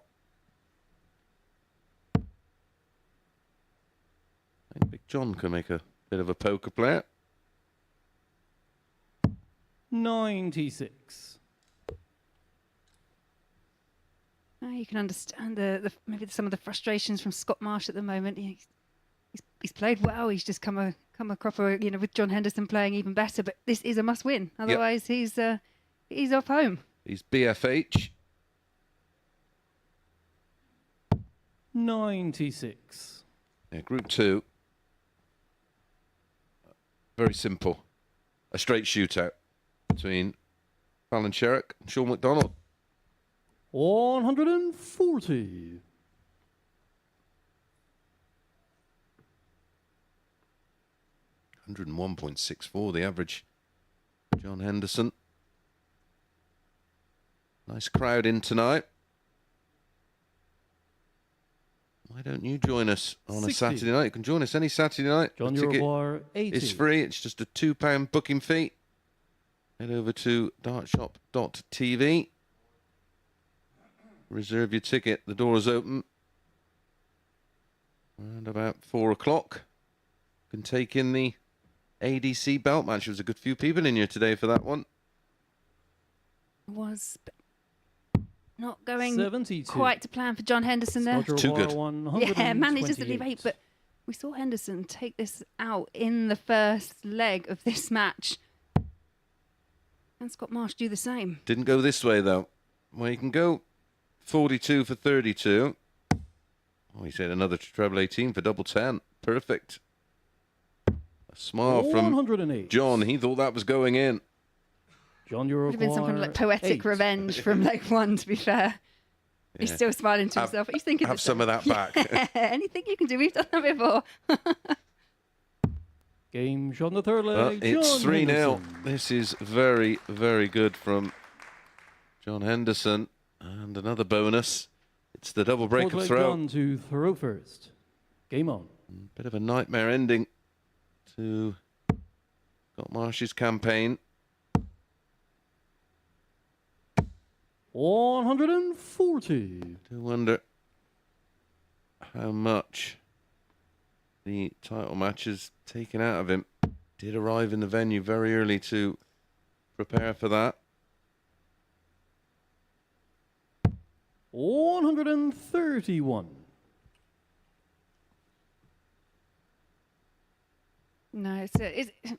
I think Big John can make a bit of a poker player. 96. You can understand maybe some of the frustrations from Scott Marsh at the moment. He's he's played well. He's just come a cropper, with John Henderson playing even better. But this is a must-win. Otherwise, he's off home. He's BFH. 96. Yeah, Group 2. Very simple. A straight shootout between Fallon Sherrock and Shaun McDonald. 140. 101.64, the average. John Henderson. Nice crowd in tonight. Why don't you join us on 60. a Saturday night? You can join us any Saturday night. John The ticket Uruguay, 80. is free. It's just a £2 booking fee. Head over to dartshop.tv. Reserve your ticket. The door is open. Around about 4 o'clock. You can take in the ADC belt match. There was a good few people in here today for that one. Was not going 72. quite to plan for John Henderson there. Too good. Yeah, managed just to leave 8, but we saw Henderson take this out in the first leg of this match. And Scott Marsh do the same. Didn't go this way, though. Well, you can go 42 for 32. Oh, he said another treble 18 for double 10. Perfect. A smile from 108. John. He thought that was going in. John Would have been some kind of like poetic 8. revenge from leg 1, to be fair. He's Yeah. still smiling to himself. He's thinking Have some of that back. Yeah, anything you can do. We've done that before. Game shot on the third leg. It's John 3-0. Henderson. This is very, very good from John Henderson. And another bonus. It's the double break Fourth of leg throw. John to throw first. Game on. Bit of a nightmare ending to Scott Marsh's campaign. 140. Do wonder how much the title match has taken out of him. Did arrive in the venue very early to prepare for that. 131. No,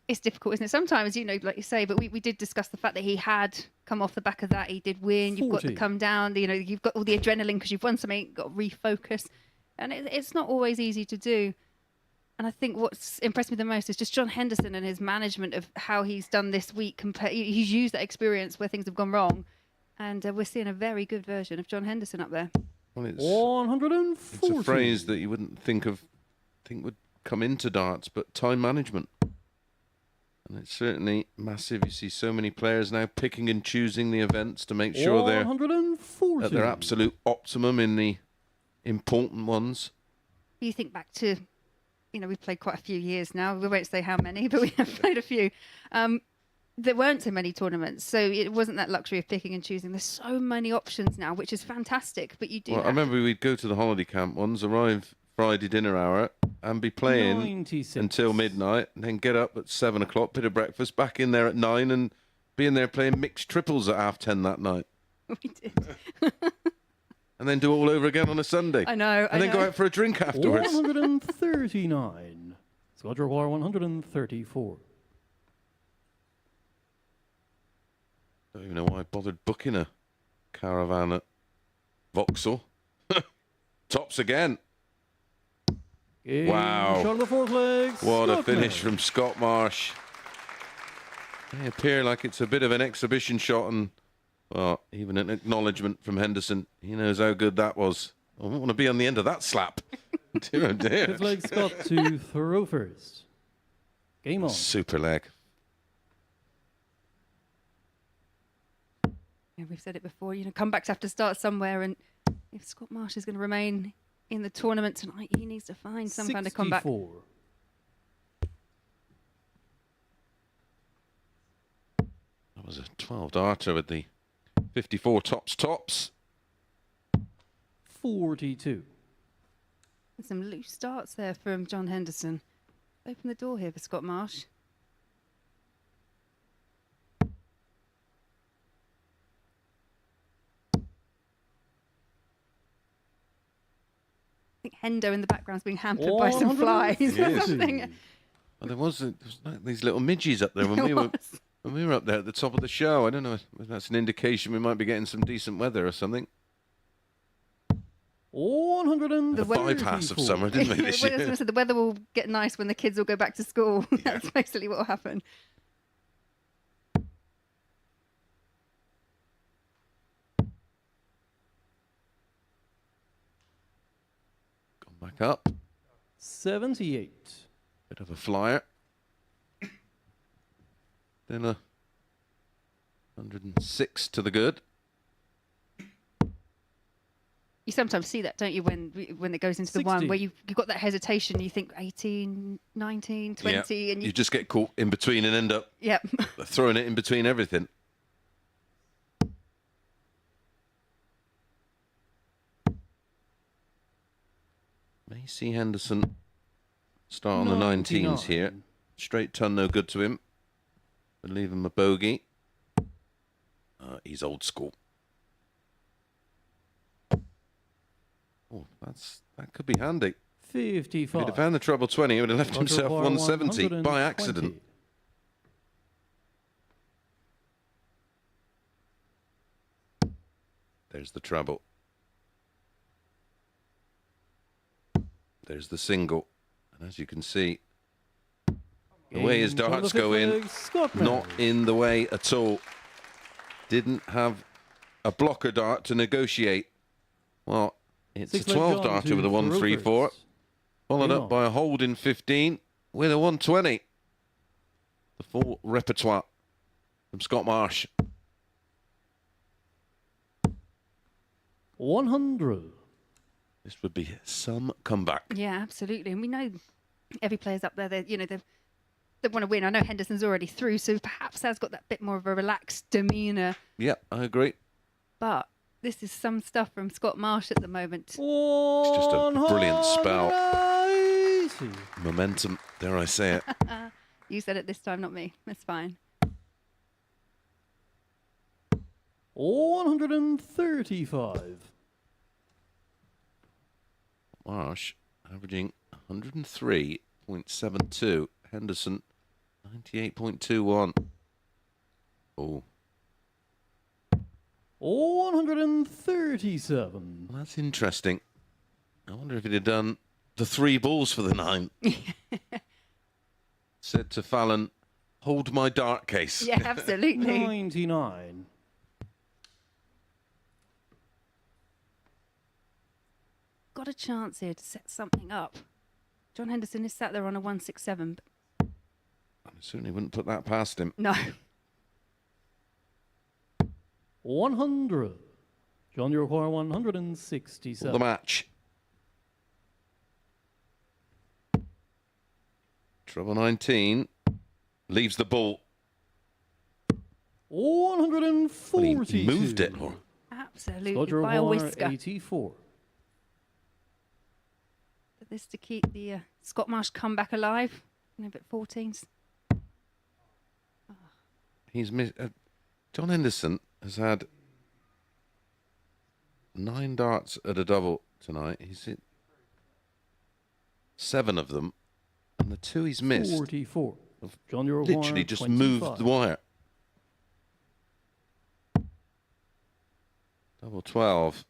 it's difficult, isn't it? Sometimes, like you say, but we did discuss the fact that he had come off the back of that. He did win. You've got to 40. come down. You've got all the adrenaline because you've won something, got to refocus. And it's not always easy to do. And I think what's impressed me the most is just John Henderson and his management of how he's done this week. He's used that experience where things have gone wrong. And we're seeing a very good version of John Henderson up there. Well, it's 140. a phrase that you wouldn't think would come into darts, but time management. And it's certainly massive. You see so many players now picking and choosing the events to make sure they're 140. at their absolute optimum in the important ones. You think back to, we've played quite a few years now. We won't say how many, but we have played a few. There weren't so many tournaments, so it wasn't that luxury of picking and choosing. There's so many options now, which is fantastic, but you do Well, I remember we'd go to the holiday camp ones, arrive Friday dinner hour, and be playing 96. until midnight, and then get up at 7 o'clock, bit of breakfast, back in there at 9, and be in there playing mixed triples at 10:30 that night. We did. And then do it all over again on a Sunday. I know. And then go out for a drink afterwards. 139. Squad War 134. Don't even know why I bothered booking a caravan at Vauxhall. Tops again. Game Wow. shot on the fourth leg. What a Scott finish Marsh. from Scott Marsh. They appear like it's a bit of an exhibition shot, and well, even an acknowledgement from Henderson. He knows how good that was. I won't want to be on the end of that slap. Dear, oh dear. Fifth leg Scott to throw first. Game on. Super leg. Yeah, we've said it before, comebacks have to start somewhere, and if Scott Marsh is going to remain in the tournament tonight, he needs to find some kind of comeback. 64. That was a 12 darter with the 54 tops. 42. And some loose starts there from John Henderson. Open the door here for Scott Marsh. think Hendo in the background's being hampered by some flies or something. Well, there was like these little midges up there when we were up there at the top of the show. I don't know if that's an indication we might be getting some decent weather or something. 100 the bypass of summer, didn't we, this year? The weather will get nice when the kids will go back to school. That's basically what will happen. Gone back up. 78. Bit of a flyer. Then a 106 to the good. You sometimes see that, don't you, when it goes into 60. the one where you've got that hesitation. You think 18, 19, 20, Yeah. and You just get caught in between and end up throwing it in between everything. May see Henderson start on the 19s here. Straight ton, no good to him. But leave him a bogey. He's old school. Oh, that could be handy. 55. If he'd have found the treble 20, he would have left Contra himself bar 170 by 120. accident. There's the treble. There's the single. And as you can see, the way his darts go in, not in the way at all. Didn't have a blocker dart to negotiate. Well, it's a 12 darter with a 1-3-4. Followed up by a hold in 15 with a 120. The full repertoire from Scott Marsh. 100. This would be some comeback. Yeah, absolutely. And we know every player's up there. They want to win. I know Henderson's already through, so perhaps has got that bit more of a relaxed demeanour. Yeah, I agree. But this is some stuff from Scott Marsh at the moment. It's just a brilliant spell. Momentum, dare I say it. You said it this time, not me. That's fine. 135. Marsh averaging 103.72. Henderson 98.21. Oh. 137. Well, that's interesting. I wonder if he'd have done the 3 balls for the 9. Said to Fallon, hold my dart case. Yeah, absolutely. 99. Got a chance here to set something up. John Henderson is sat there on a 167. I certainly wouldn't put that past him. No. 100. John, you require 167. The match. Treble 19 leaves the ball. 142. Well, he moved it. Or Absolutely, by a whisker. 84. But this to keep the Scott Marsh comeback alive. But 14s. he's missed. John Henderson has had 9 darts at a double tonight. He's hit 7 of them, and the 2 he's missed 44. John, you're literally just moved the wire. Double 12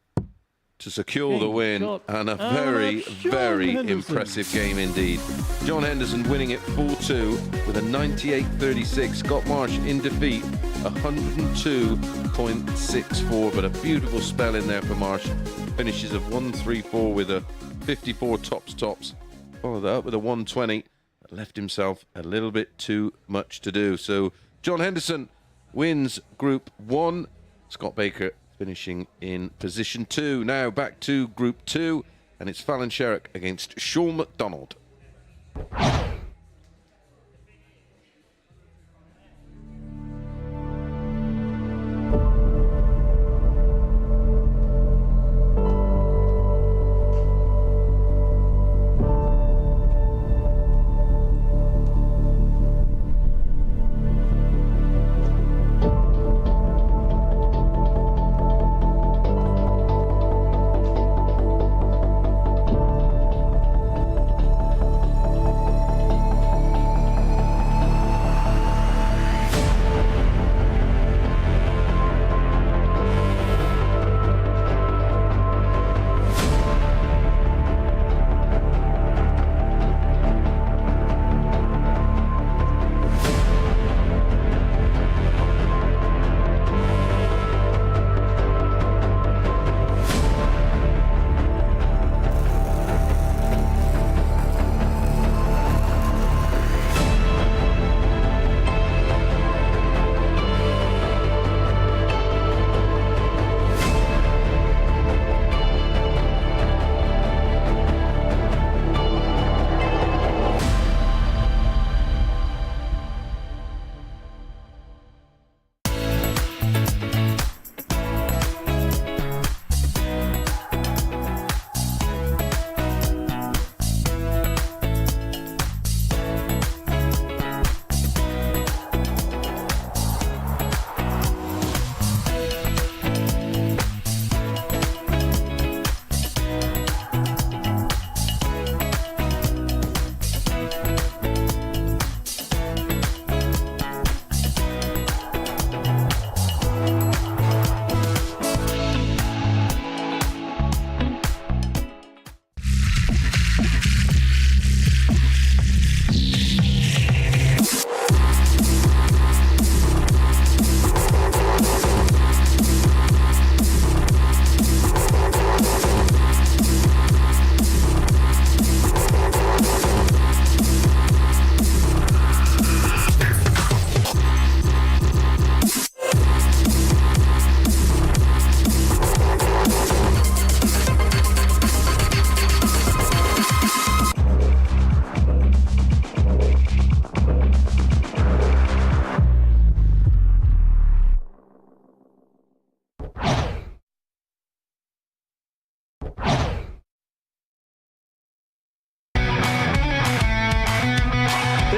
to secure the win, and a very, very impressive game indeed. John Henderson winning it 4-2 with a 98.36. Scott Marsh in defeat, 102.64, but a beautiful spell in there for Marsh. Finishes of 134 with a 54 tops. Followed that up with a 120. Left himself a little bit too much to do. So John Henderson wins Group 1. Scott Baker finishing in position 2. Now back to Group 2, and it's Fallon Sherrock against Shaun McDonald.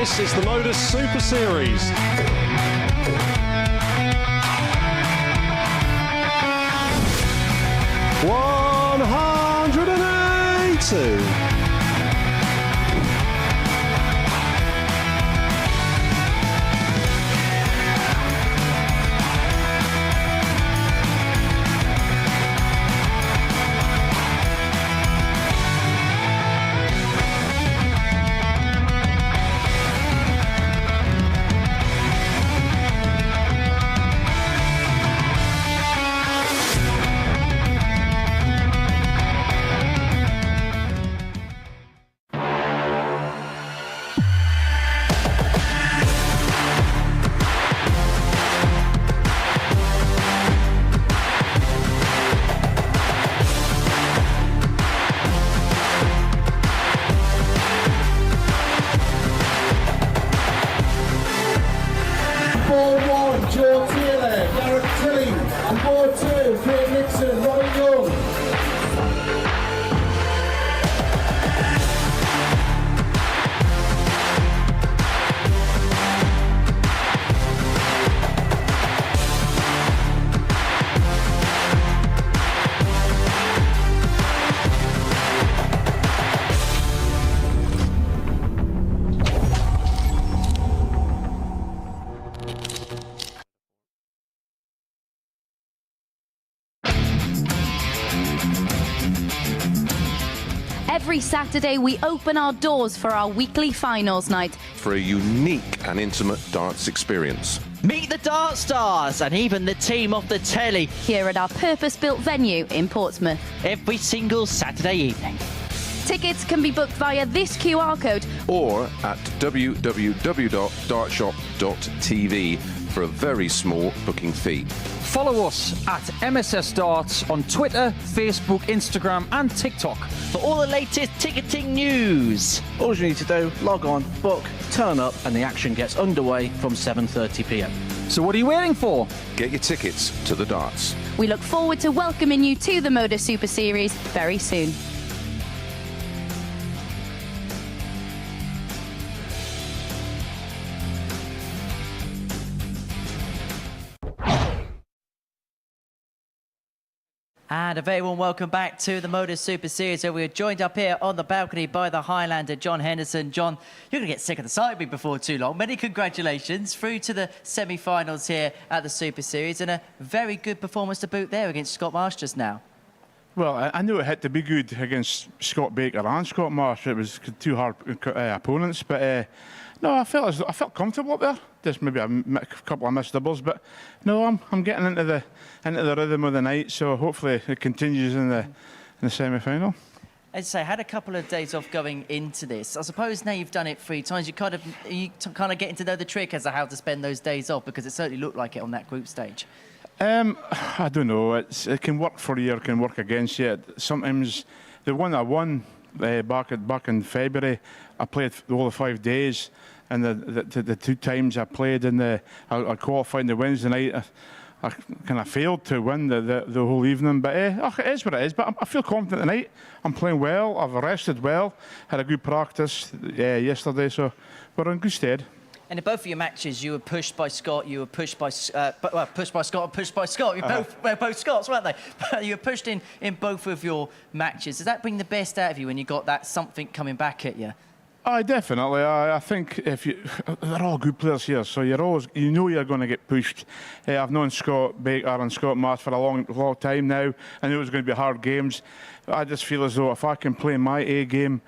This is the MODUS Super Series. $182. Every Saturday, we open our doors for our weekly finals night. For a unique and intimate darts experience. Meet the Dart Stars and even the team off the telly. Here at our purpose-built venue in Portsmouth. Every single Saturday evening. Tickets can be booked via this QR code. Or at www.dartshop.tv for a very small booking fee. Follow us at MSS Darts on Twitter, Facebook, Instagram and TikTok. For all the latest ticketing news. All you need to do, log on, book, turn up, and the action gets underway from 7:30 p.m. So what are you waiting for? Get your tickets to the darts. We look forward to welcoming you to the MODUS Super Series very soon. And a very warm welcome back to the MODUS Super Series, where we are joined up here on the balcony by the Highlander, John Henderson. John, you're going to get sick of the sight of me before too long. Many congratulations through to the semi-finals here at the Super Series, and a very good performance to boot there against Scott Marsh just now. Well, I knew it had to be good against Scott Baker and Scott Marsh. It was two hard opponents, but no, I felt comfortable up there. Just maybe a couple of missed doubles, but no, I'm getting into the rhythm of the night. So hopefully it continues in the semi-final. As I say, had a couple of days off going into this. I suppose now you've done it 3 times, you kind of getting to know the trick as to how to spend those days off, because it certainly looked like it on that group stage. I don't know. It can work for you, it can work against you. Sometimes the one I won back in February, I played all the 5 days, and the 2 times I played I qualified on the Wednesday night. I kind of failed to win the whole evening, but it is what it is. But I feel confident tonight. I'm playing well. I've rested well. Had a good practice yesterday, so we're in good stead. And in both of your matches, you were pushed by Scott. You were pushed by Scott and pushed by Scott. You're both Scots, weren't they? But you were pushed in both of your matches. Does that bring the best out of you when you got that something coming back at you? Definitely. I think they're all good players here, so you're going to get pushed. I've known Scott Baker and Scott Marsh for a long time now. I knew it was going to be hard games. I just feel as though if I can play my A game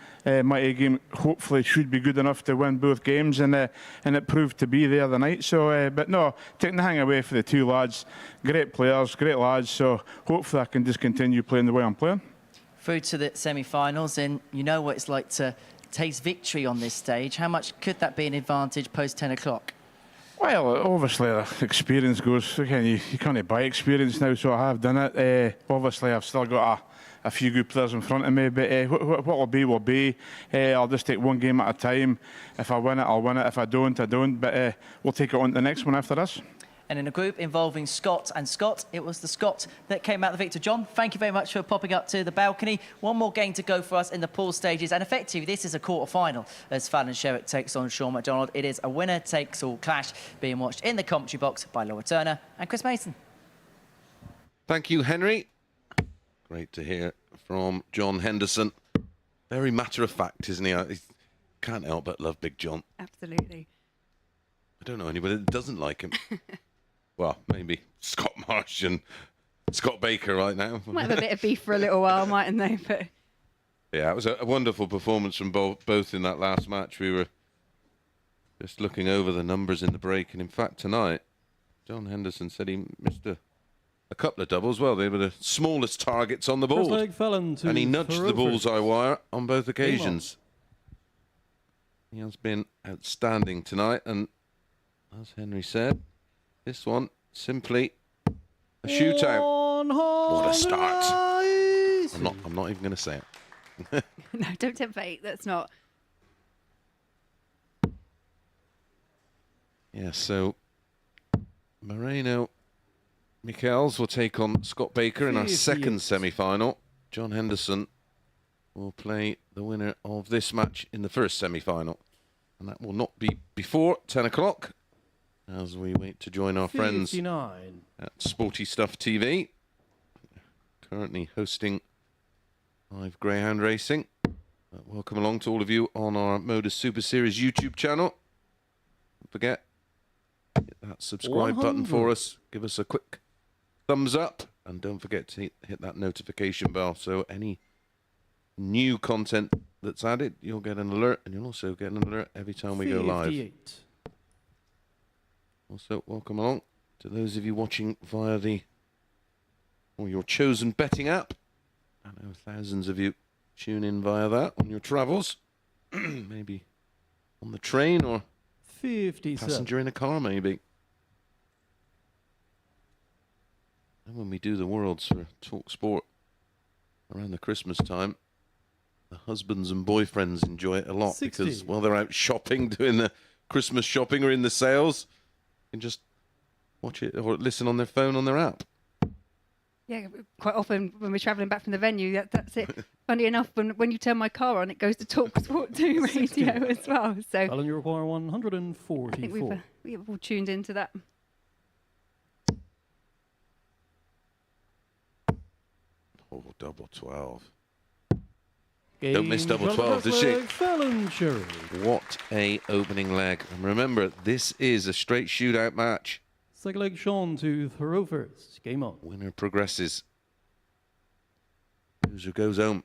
hopefully should be good enough to win both games, and it proved to be there the night. So, but no, taking the hang away for the 2 lads, great players, great lads. So hopefully I can just continue playing the way I'm playing. Through to the semi-finals, and you know what it's like to taste victory on this stage. How much could that be an advantage post 10 o'clock? Well, obviously, experience goes. Again, you can't buy experience now, so I have done it. Obviously, I've still got a few good players in front of me, but what will be, will be. I'll just take one game at a time. If I win it, I'll win it. If I don't, I don't. But we'll take it on to the next one after this. And in a group involving Scott and Scott, it was the Scot that came out the victor. John, thank you very much for popping up to the balcony. One more game to go for us in the pool stages, and effectively this is a quarter-final as Fallon Sherrock takes on Shaun McDonald. It is a winner-takes-all clash being watched in the commentary box by Laura Turner and Chris Mason. Thank you, Henry. Great to hear from John Henderson. Very matter-of-fact, isn't he? I can't help but love Big John. Absolutely. I don't know anybody that doesn't like him. Well, maybe Scott Marsh and Scott Baker right now. Might have a bit of beef for a little while, mightn't they? But yeah, it was a wonderful performance from both in that last match. We were just looking over the numbers in the break, and in fact tonight, John Henderson said he missed a couple of doubles. Well, they were the smallest targets on the board, First leg, Fallon and he nudged the bullseye wire on both occasions. He has been outstanding tonight, and as Henry said, this one simply a shootout. What a start! I'm not even going to say it. no, don't tempt fate. That's not. Yeah, so Mareno Michels will take on Scott Baker in our second semi-final. John Henderson will play the winner of this match in the first semi-final. And that will not be before 10 o'clock as we wait to join our friends at Sporty Stuff TV. Currently hosting live greyhound racing. Welcome along to all of you on our Modus Super Series YouTube channel. Don't forget, hit that subscribe button for us. Give us a quick thumbs up, and don't forget to hit that notification bell, so any new content that's added, you'll get an alert, and you'll also get an alert every time we go live. Also, welcome along to those of you watching via your chosen betting app. I know thousands of you tune in via that on your travels, maybe on the train or passenger in a car, maybe. And when we do the Worlds for Talk Sport around the Christmas time, the husbands and boyfriends enjoy it a lot because while they're out shopping, doing the Christmas shopping or in the sales, they can just watch it or listen on their phone on their app. Yeah, quite often when we're travelling back from the venue, that's it. Funny enough, when you turn my car on, it goes to Talk Sport 2 radio as well. So Alan, you require 144. I think we've all tuned into that. Oh, double 12. Game Don't miss double 12, does she? Fallon Sherrock. What a opening leg. And remember, this is a straight shootout match. Second leg, Shaun to throw first. Game on. Winner progresses. Loser goes home.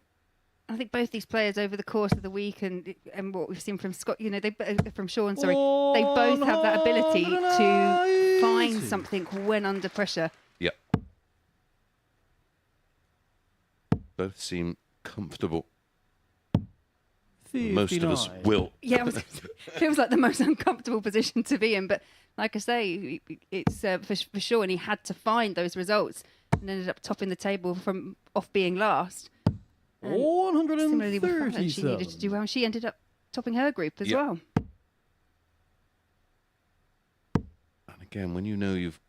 I think both these players over the course of the week and what we've seen from Scott, you know, from Shaun, sorry, they both have that ability to find something when under pressure. Yep. Both seem comfortable. 59. Most of us will. Yeah, it feels like the most uncomfortable position to be in. But like I say, it's for sure, and he had to find those results and ended up topping the table from off being last. And similarly with Fallon, she needed to do well. She ended up topping her group as well. And again, when you know you've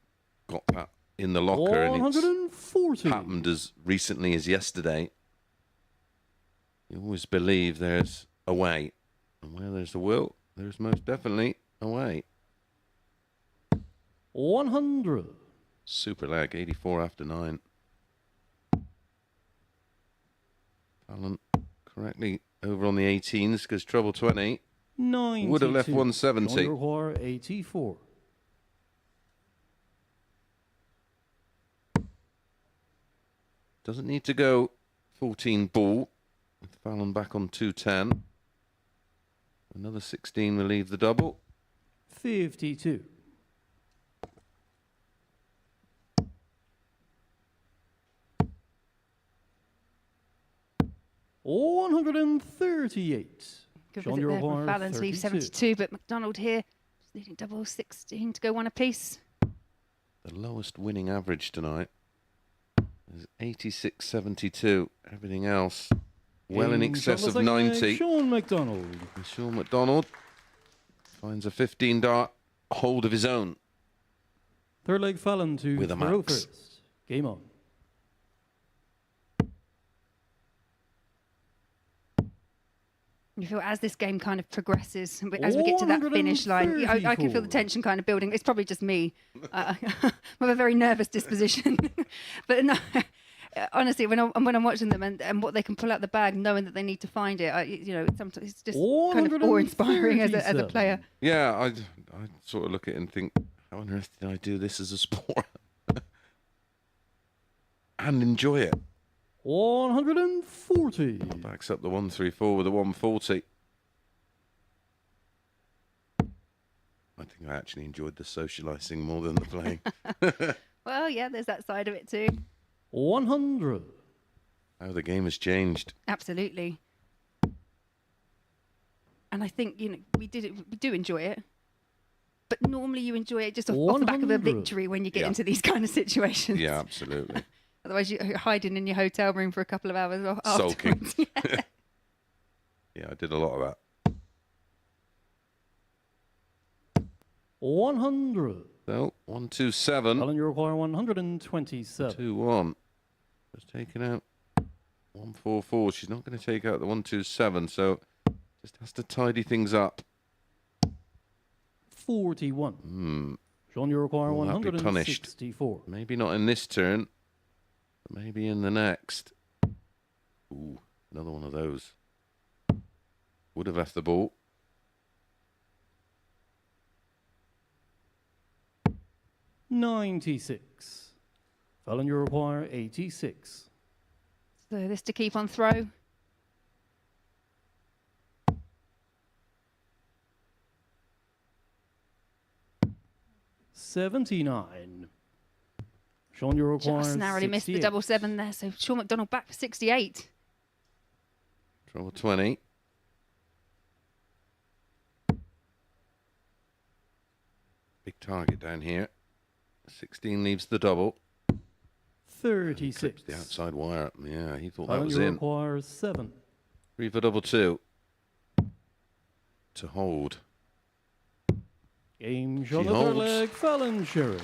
got that in the locker and it's happened as recently as yesterday, you always believe there's a way. And where there's a will, there's most definitely a way. 100. Super leg, 84 after 9. Fallon correctly over on the 18s because treble 20 would have left 170. John require 84. Doesn't need to go 14 ball. With Fallon back on 210. Another 16 will leave the double. 52. $138. Good John, visit your there from require Fallon to leave 72, but McDonald here just needing double 16 to go one apiece. The lowest winning average tonight is 86.72. Everything else well in excess of 90. Shaun McDonald. And Shaun McDonald finds a 15 dart hold of his own. Third leg Fallon to With a throw max. first. Game on. You feel as this game kind of progresses, as we get to that finish line, I can feel the tension kind of building. It's probably just me. I have a very nervous disposition. But no, honestly, when I'm watching them and what they can pull out the bag, knowing that they need to find it, sometimes it's just kind of awe-inspiring as a player. Yeah, I sort of look at it and think, how on earth did I do this as a sport? And enjoy it. 140. Backs up the 134 with a 140. I think I actually enjoyed the socialising more than the playing. Well, yeah, there's that side of it too. 100. How the game has changed. Absolutely. And I think, we do enjoy it. But normally you enjoy it just off the back of a victory when you get into these kind of situations. Yeah, absolutely. Otherwise, you're hiding in your hotel room for a couple of hours Sulking. afterwards. Yeah. Yeah, I did a lot of that. 100. So, 127. Fallon, you require 127. 2-1. Just taking out 144. She's not going to take out the 127, so just has to tidy things up. 41. Shaun, you require Will that be punished? 164. Maybe not in this turn, but maybe in the next. Ooh, another one of those. Would have left the ball. $96. Fallon, you require 86. So this to keep on throw. $79. Shaun, you require Just narrowly missed the 68. double seven there. So Shaun McDonald back for 68. Trouble 20. Big target down here. 16 leaves the double. 36. Clips the outside wire. Yeah, he thought that Fallon, was you in. require 7. 3 for double 2. To hold. Game She shot the third holds. leg. Fallon Sherrock.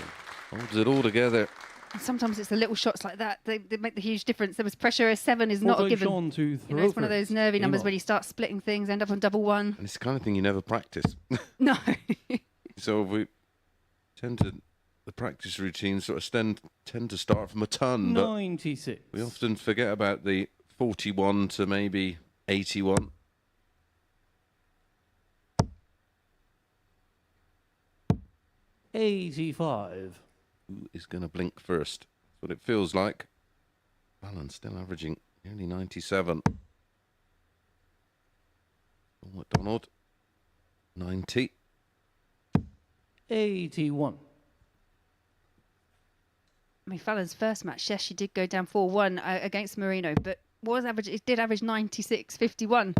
Holds it all together. And sometimes it's the little shots like that. They make the huge difference. There was pressure. A 7 is not a given. Shaun to You throw know, it's one of those first. nervy Game numbers on. where you start splitting things, end up on double 1. And it's the kind of thing you never practice. No. So we tend to, the practice routines sort of tend to start from a ton, but 96. we often forget about the 41 to maybe 81. $85. Who is going to blink first? That's what it feels like. Fallon still averaging nearly 97. McDonald, 90. 81. I mean, Fallon's first match, yes, she did go down 4-1 against Mareno, but it did average 96.51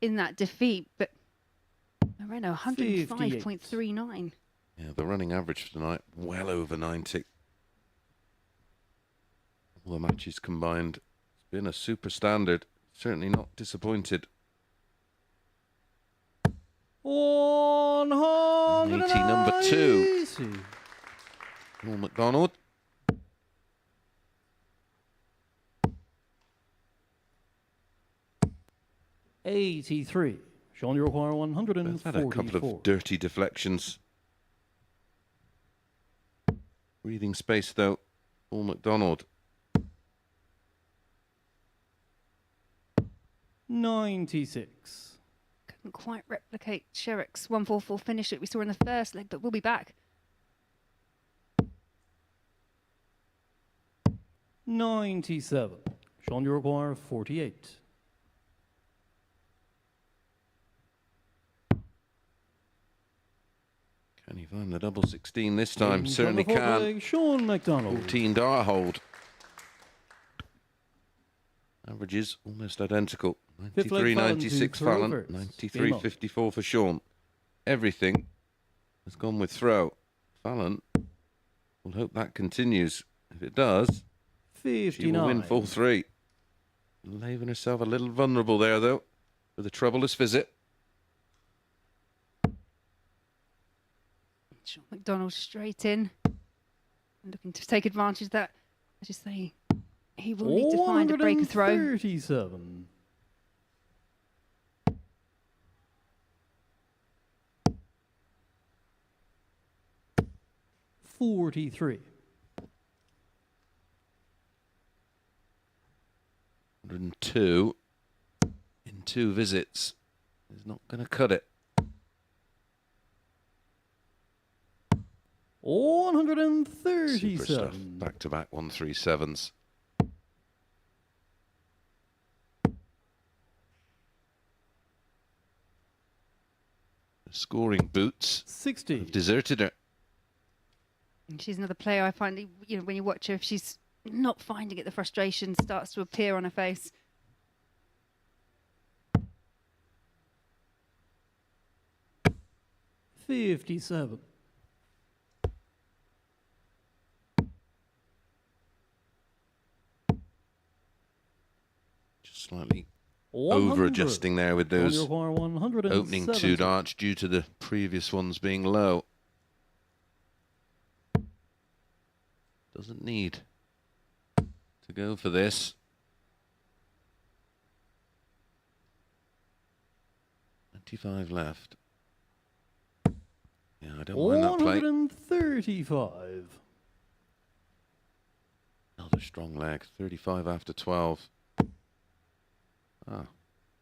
in that defeat. But Mareno, 105.39. Yeah, the running average for tonight, well over 90. All the matches combined. It's been a super standard. Certainly not disappointed. 180. number 2. Shaun McDonald. $83. Shaun, you require 144. Had a couple of dirty deflections. Breathing space though. Shaun McDonald. 96. Couldn't quite replicate Sherrock's 144 finish that we saw in the first leg, but we'll be back. 97. Shaun, you require 48. Can he find the double 16 this time? Game Certainly shot the fourth can. leg, Shaun McDonald. 14 dart hold. Averages almost identical. Fifth leg, 93, Fallon 96 to Fallon. throw first. 93, Game on. 54 for Shaun. Everything has gone with throw. Fallon will hope that continues. If it does, 59. she will win full 3. Leaving herself a little vulnerable there, though, with a troublous visit. Shaun McDonald straight in. looking to take advantage of that. I just say he will need to find a breaker throw. 37. 43. 102 in 2 visits. He's not going to cut it. 137. Super stuff. Back-to-back 137s. Scoring boots 60. have deserted her. And she's another player I find, you know, when you watch her, if she's not finding it, the frustration starts to appear on her face. $57. Just slightly 100. over-adjusting there with those opening 2 170. darts due to the previous ones being low. Doesn't need to go for this. 95 left. Yeah, I don't mind that play. 135. Another strong leg. 35 after 12. Ah.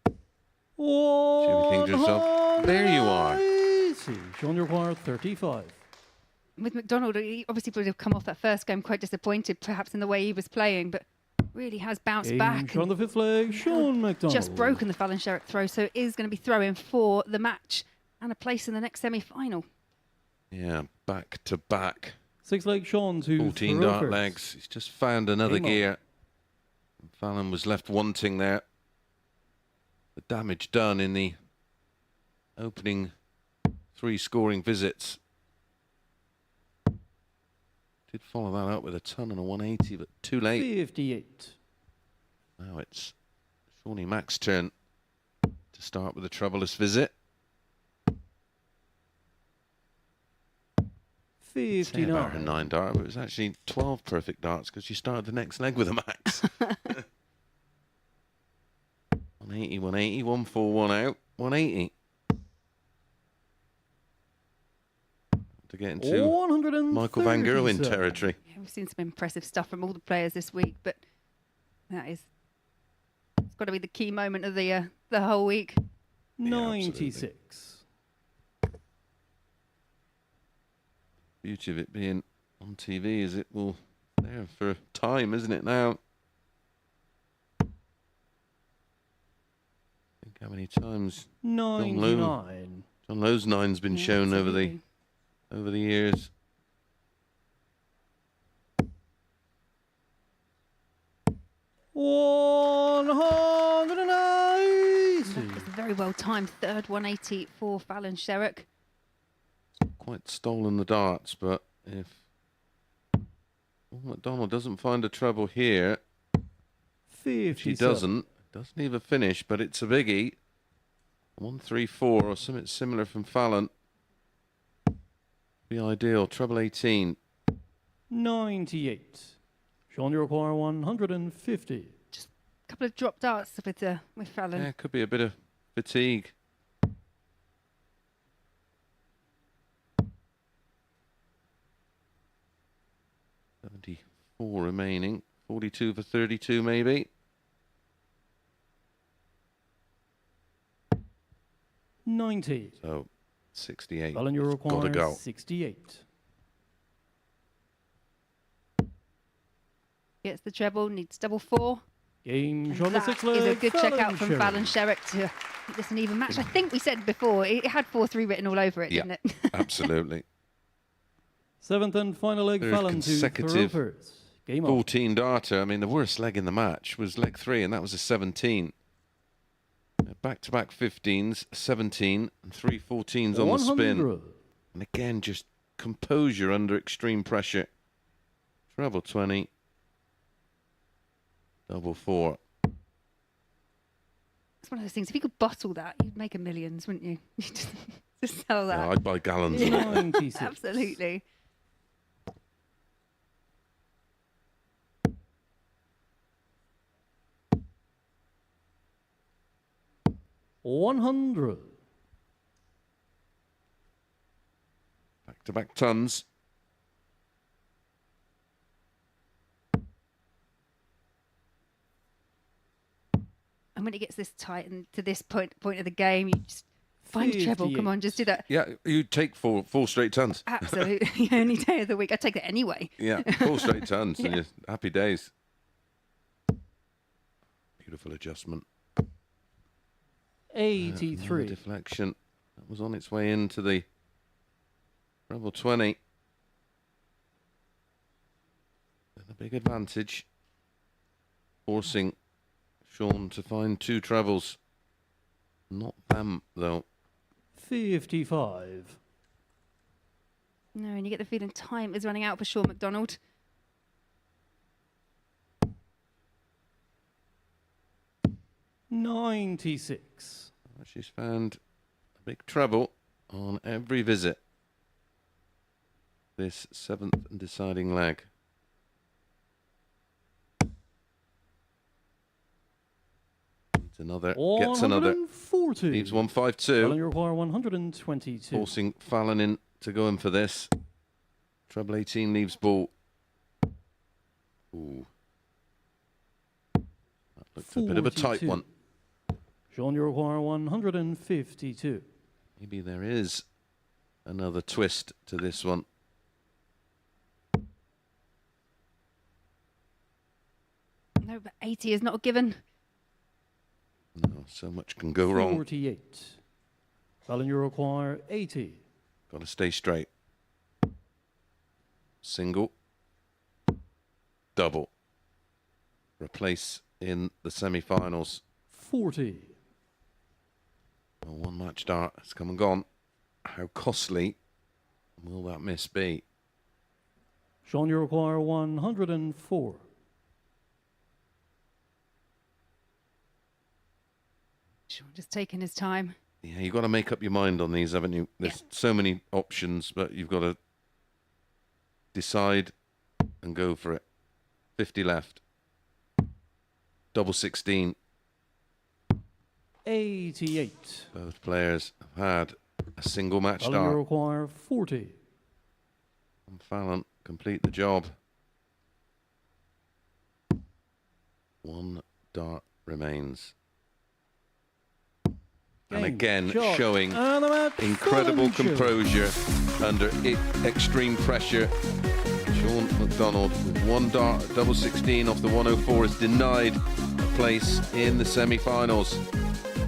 Should be thinking to herself, there you are. Shaun, you require 35. With McDonald, he obviously would have come off that first game quite disappointed, perhaps in the way he was playing, but really has bounced back. On the 5th leg, Shaun McDonald. Just broken the Fallon Sherrock throw, so is going to be throwing for the match and a place in the next semi-final. Yeah, back to back. 6th leg, Shaun to 14 throw dart first. legs. He's just found another Game on. gear. Fallon was left wanting there. The damage done in the opening 3 scoring visits. Did follow that up with a ton and a 180, but too late. 58. Now it's Shawnee Mac's turn to start with a troublous visit. 59. Say about her 9 dart, but it was actually 12 perfect darts because she started the next leg with a max. 180, 180, 141 out, 180. To get into Michael Van Gerwen territory. Yeah, we've seen some impressive stuff from all the players this week, but it's got to be the key moment of the whole week. 96. Beauty of it being on TV is it will there for time, isn't it now? Think how many times 99. John Lowe's 9's been shown over the years. That was a very well timed third 180 for Fallon Sherrock. Quite stolen the darts, but if McDonald doesn't find a treble here, 57. she doesn't even finish, but it's a biggie. 134 or something similar from Fallon. Be ideal. Treble 18. 98. Shaun, you require 150. Just a couple of drop darts with Fallon. Yeah, could be a bit of fatigue. $74 remaining. 42 for 32 maybe. 90. So 68. Fallon, you require Gotta go. 68. Gets the treble, needs double 4. Game Shaun, the That 6th leg. is a good Fallon checkout from Sherrock. Fallon Sherrock to make this an even match. I think we said before, it had 4-3 written all over it, didn't it? Absolutely. 7th and final leg, Third Fallon to consecutive throw first. Game on. 14 darter. I mean, the worst leg in the match was leg 3, and that was a 17. Back-to-back 15s, 17, and 3 14s on the spin. 100. And again, just composure under extreme pressure. Treble 20. Double 4. It's one of those things, if you could bottle that, you'd make a millions, wouldn't you? You'd just sell that. Yeah, I'd buy gallons of it. 96. Absolutely. 100. Back-to-back tons. And when it gets this tight and to this point of the game, you just find a treble. Come on, just do that. Yeah, you take four straight tons. Absolutely. Any day of the week. I take that anyway. Yeah, 4 straight tons. Yeah. And you're happy days. Beautiful adjustment. 83. Deflection. That was on its way into the treble 20. And a big advantage. Forcing Shaun to find 2 trebles. Not them, though. 55. No, and you get the feeling time is running out for Shaun McDonald. $96. She's found a big treble on every visit. This 7th and deciding leg. Another, gets another. 140. Leaves 152. Fallon, you require 122. Forcing Fallon in to go in for this. Treble 18 leaves ball. Ooh. That looked a bit of a tight 42. one. Shaun, you require 152. Maybe there is another twist to this one. No, but 80 is not a given. No, so much can go wrong. 48. Fallon, you require 80. Got to stay straight. Single. Double. Replace in the semi-finals. 40. Well, one match dart has come and gone. How costly will that miss be? Shaun, you require 104. Shaun just taking his time. Yeah, you've got to make up your mind on these, haven't you? There's so many options, but you've got to decide and go for it. 50 left. Double 16. 88. Both players have had a single match Fallon, you dart. require 40. And Fallon complete the job. 1 dart remains. And again, shot. showing And the match incredible finishes. composure under extreme pressure. Shaun McDonald with 1 dart at double 16 off the 104 is denied a place in the semi-finals.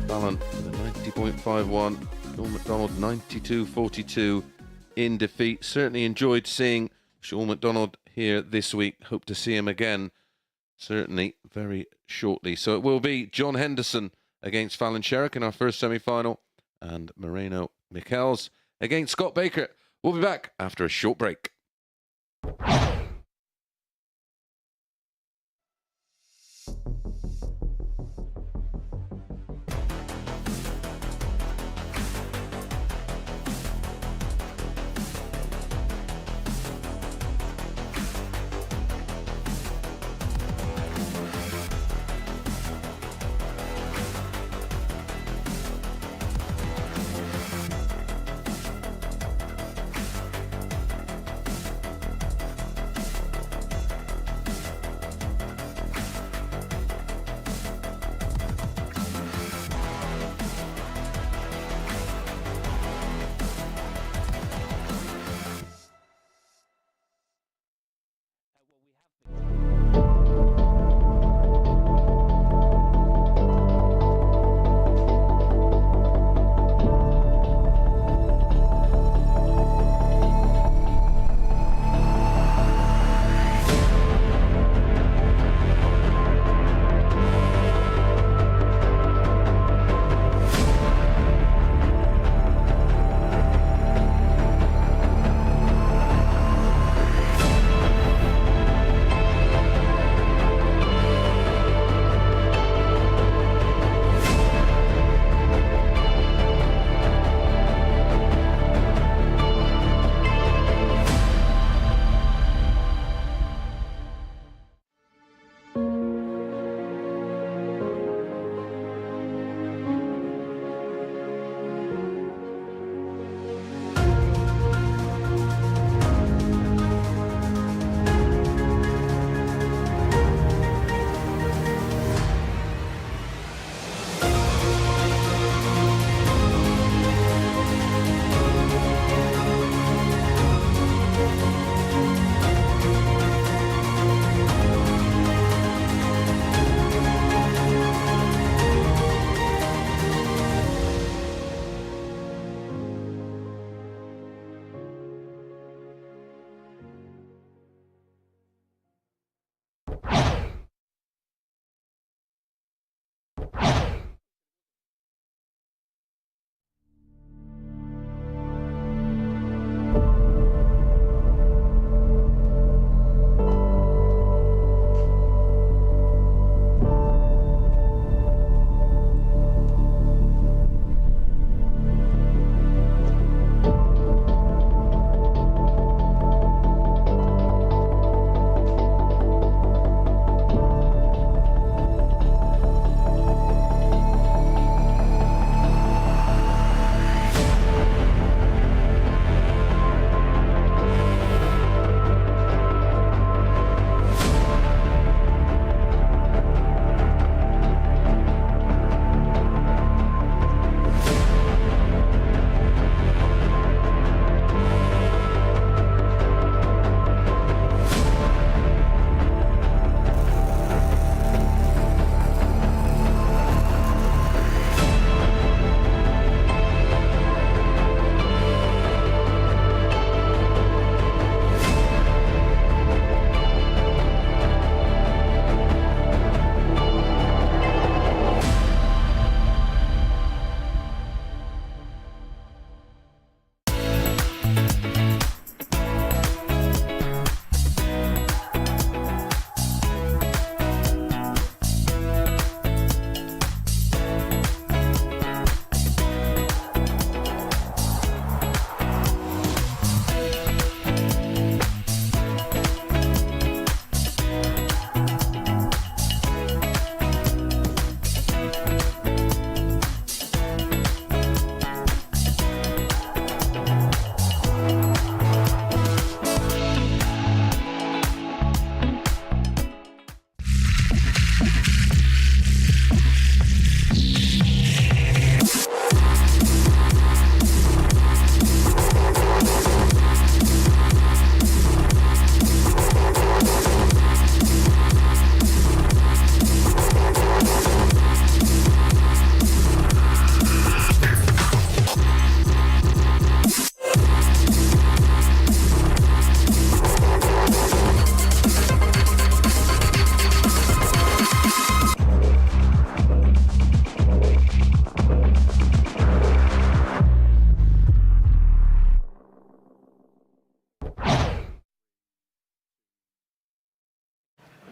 Fallon with a 90.51. Shaun McDonald 92.42 in defeat. Certainly enjoyed seeing Shaun McDonald here this week. Hope to see him again, certainly very shortly. So it will be John Henderson against Fallon Sherrock in our first semi-final, and Mareno Michels against Scott Baker. We'll be back after a short break.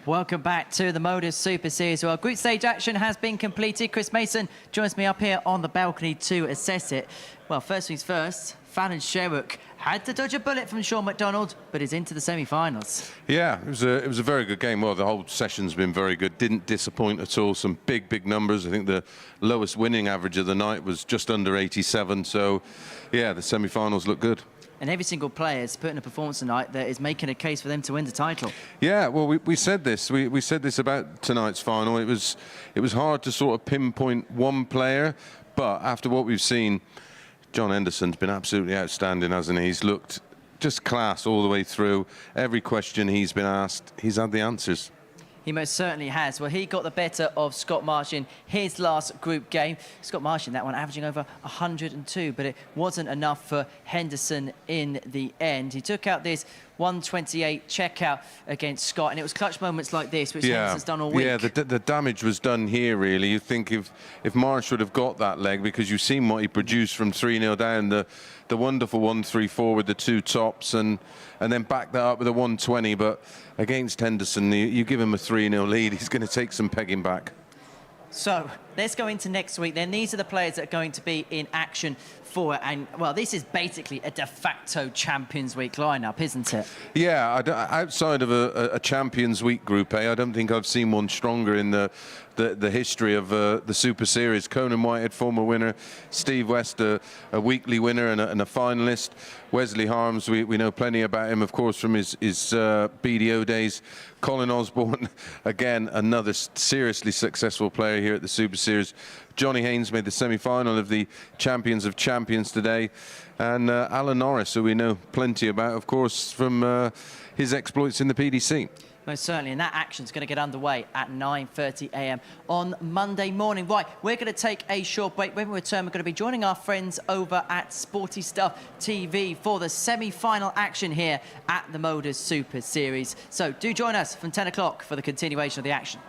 Welcome back to the MODUS Super Series. Well, group stage action has been completed. Chris Mason joins me up here on the balcony to assess it. Well, first things first, Fallon Sherrock had to dodge a bullet from Shaun McDonald, but is into the semi-finals. Yeah, it was a very good game. Well, the whole session's been very good. Didn't disappoint at all. Some big numbers. I think the lowest winning average of the night was just under 87. So, yeah, the semi-finals look good. And every single player is putting a performance tonight that is making a case for them to win the title. Yeah, well, we said this. We said this about tonight's final. It was hard to sort of pinpoint one player, but after what we've seen, John Henderson's been absolutely outstanding, hasn't he? He's looked just class all the way through. Every question he's been asked, he's had the answers. He most certainly has. Well, he got the better of Scott Marsh in his last group game. Scott Marsh in that one averaging over 102, but it wasn't enough for Henderson in the end. He took out this 128 checkout against Scott, and it was clutch moments like this, which Henderson's done all week. Yeah, the damage was done here, really. You think if Marsh would have got that leg, because you've seen what he produced from 3-0 down, the wonderful 1-3-4 with the two tops, and then back that up with a 120. But against Henderson, you give him a 3-0 lead, he's going to take some pegging back. So let's go into next week then. These are the players that are going to be in action for it. And, well, this is basically a de facto Champions Week lineup, isn't it? Yeah, outside of a Champions Week Group A, I don't think I've seen one stronger in the history of the Super Series. Conan Whitehead, former winner. Steve West, a weekly winner and a finalist. Wesley Harms, we know plenty about him, of course, from his BDO days. Colin Osborne, again, another seriously successful player here at the Super Series. Johnny Haynes made the semi-final of the Champions of Champions today. And Alan Norris, who we know plenty about, of course, from his exploits in the PDC. Most certainly, and that action's going to get underway at 9:30 a.m. on Monday morning. Right, we're going to take a short break. When we return, we're going to be joining our friends over at Sporty Stuff TV for the semi-final action here at the MODUS Super Series. So do join us from 10 o'clock for the continuation of the action.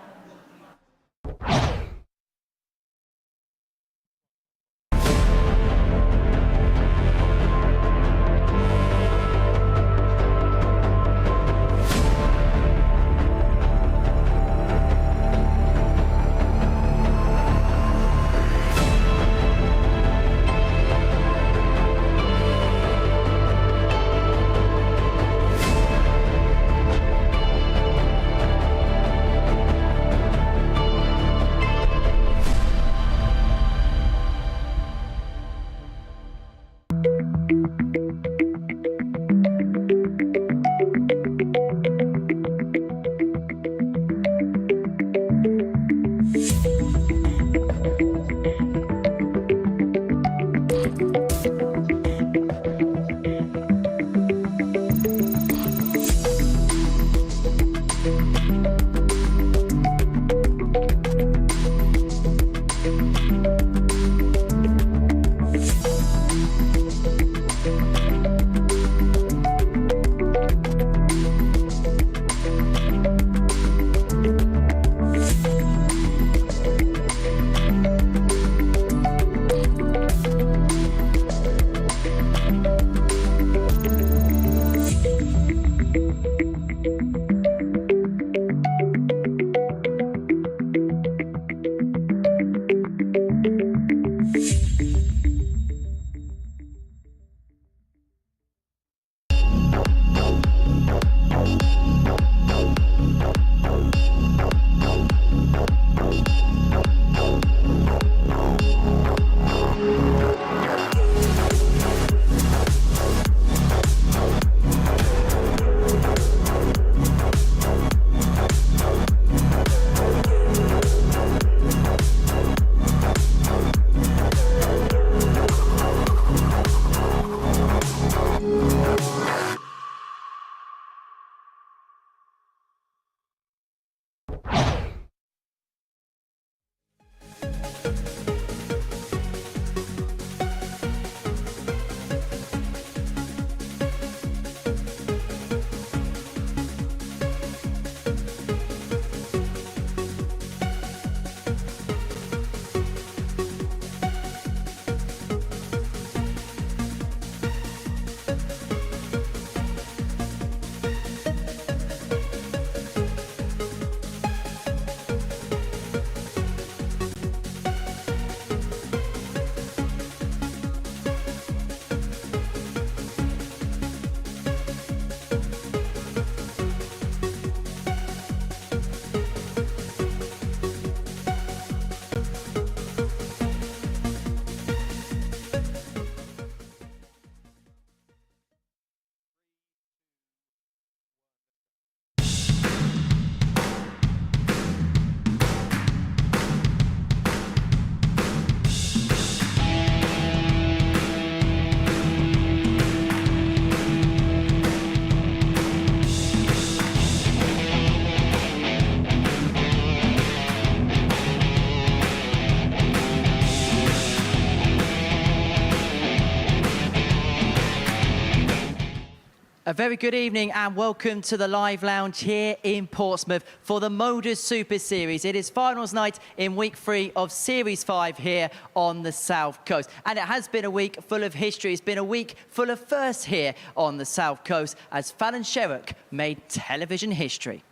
A very good evening and welcome to the live lounge here in Portsmouth for the MODUS Super Series. It is finals night in week 3 of Series 5 here on the South Coast. And it has been a week full of history. It's been a week full of firsts here on the South Coast as Fallon Sherrock made television history.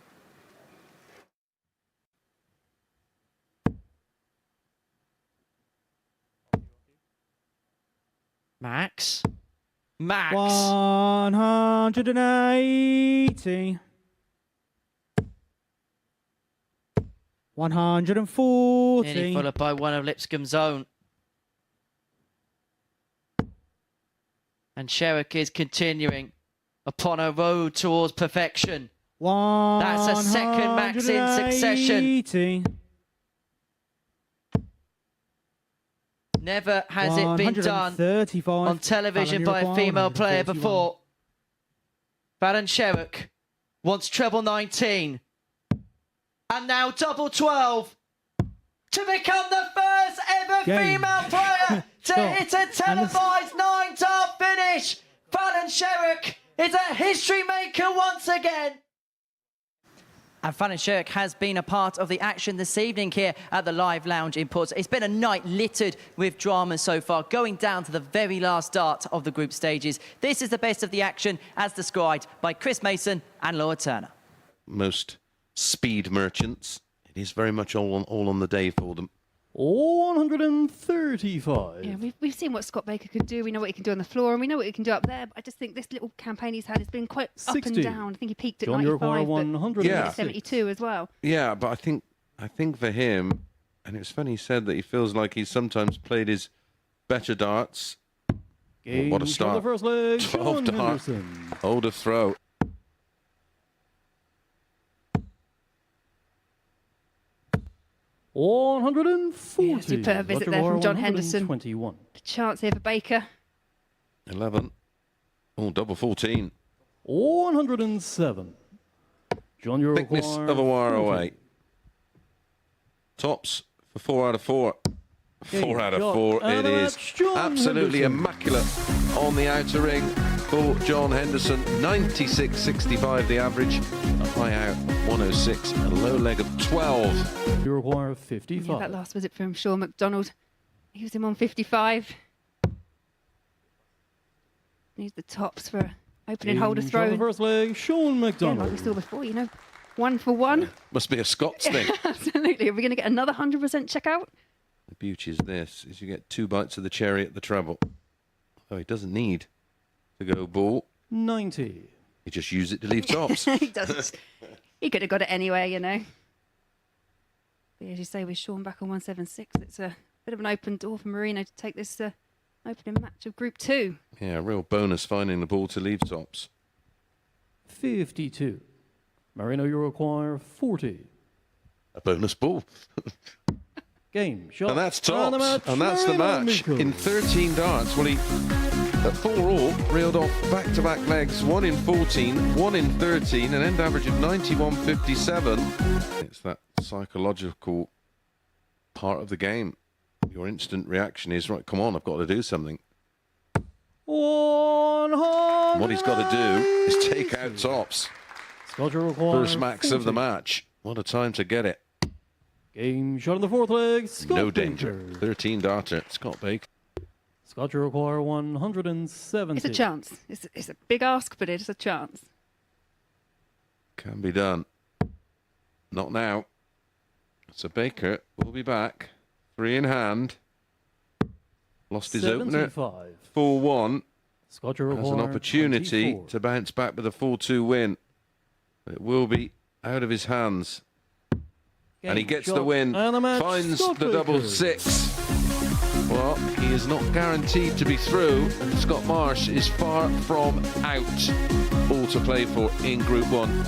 Max. 180. 140. Nearly followed by one of Lipscomb's own. And Sherrock is continuing upon her road towards perfection. That's a second max in succession. Never has it been done on television by a female player before. Fallon Sherrock wants treble 19. And now double 12 to become the first ever female player to hit a televised 9-dart finish. Fallon Sherrock is a history maker once again. And Fallon Sherrock has been a part of the action this evening here at the Live Lounge in Portsmouth. It's been a night littered with drama so far, going down to the very last dart of the group stages. This is the best of the action as described by Chris Mason and Laura Turner. Most speed merchants, it is very much all on the day for them. 135. Yeah, we've seen what Scott Baker could do. We know what he can do on the floor, and we know what he can do up there. But I just think this little campaign he's had has been quite 60. up and down. I think he peaked at John 95, but Yeah. 72 as well. Yeah, but I think for him, and it was funny he said that he feels like he's sometimes played his better darts. Game What a from start. the first leg, 12 Shaun dart. Henderson. Hold a throw. Yeah, 140. superb visit there from John Henderson. 121. The chance here for Baker. 11. Oh, double 14. 107. John, you're Thickness of a wire away. Tops for 4 out of 4. 4 out of 4 it is. Absolutely immaculate on the outer ring for John Henderson. 96.65 the average. A high out 106. A low leg of 12. You require 55. Yeah, that last visit from Shaun McDonald. He was him on 55. Needs the tops for opening holder throw. The first leg, Shaun Yeah, McDonald. like we saw before, you know. 1 for 1. Must be a Scots thing. Absolutely. Are we going to get another 100% checkout? The beauty is this, is you get 2 bites of the cherry at the treble. Oh, he doesn't need to go ball. 90. He just use it to leave tops. He doesn't. He could have got it anyway, you know. But as you say, with Shaun back on 176, it's a bit of an open door for Mareno to take this opening match of Group 2. Yeah, a real bonus finding the ball to leave tops. 52. Mareno, you require 40. A bonus ball. Game, shot. And that's tops. And the match, And that's the Mareno match. Michels. In 13 darts, well, he, at 4 all, reeled off back-to-back legs, 1 in 14, 1 in 13, an end average of 91.57. It's that psychological part of the game. Your instant reaction is, right, come on, I've got to do something. 100. What he's got to do is take out tops. First max of the match. What a time to get it. Game shot in the fourth leg. Scott No Baker. danger. 13 darter. Scott Baker. Scott, you require 170. It's a chance. It's a big ask, but it's a chance. Can be done. Not now. So Baker will be back. 3 in hand. Lost his opener. 75. 4-1. Scott, you Has an require opportunity 24. to bounce back with a 4-2 win. But it will be out of his hands. And he gets the shot. win. And the match, Finds Scott the double Baker. 6. Well, he is not guaranteed to be through. And Scott Marsh is far from out. All to play for in Group 1.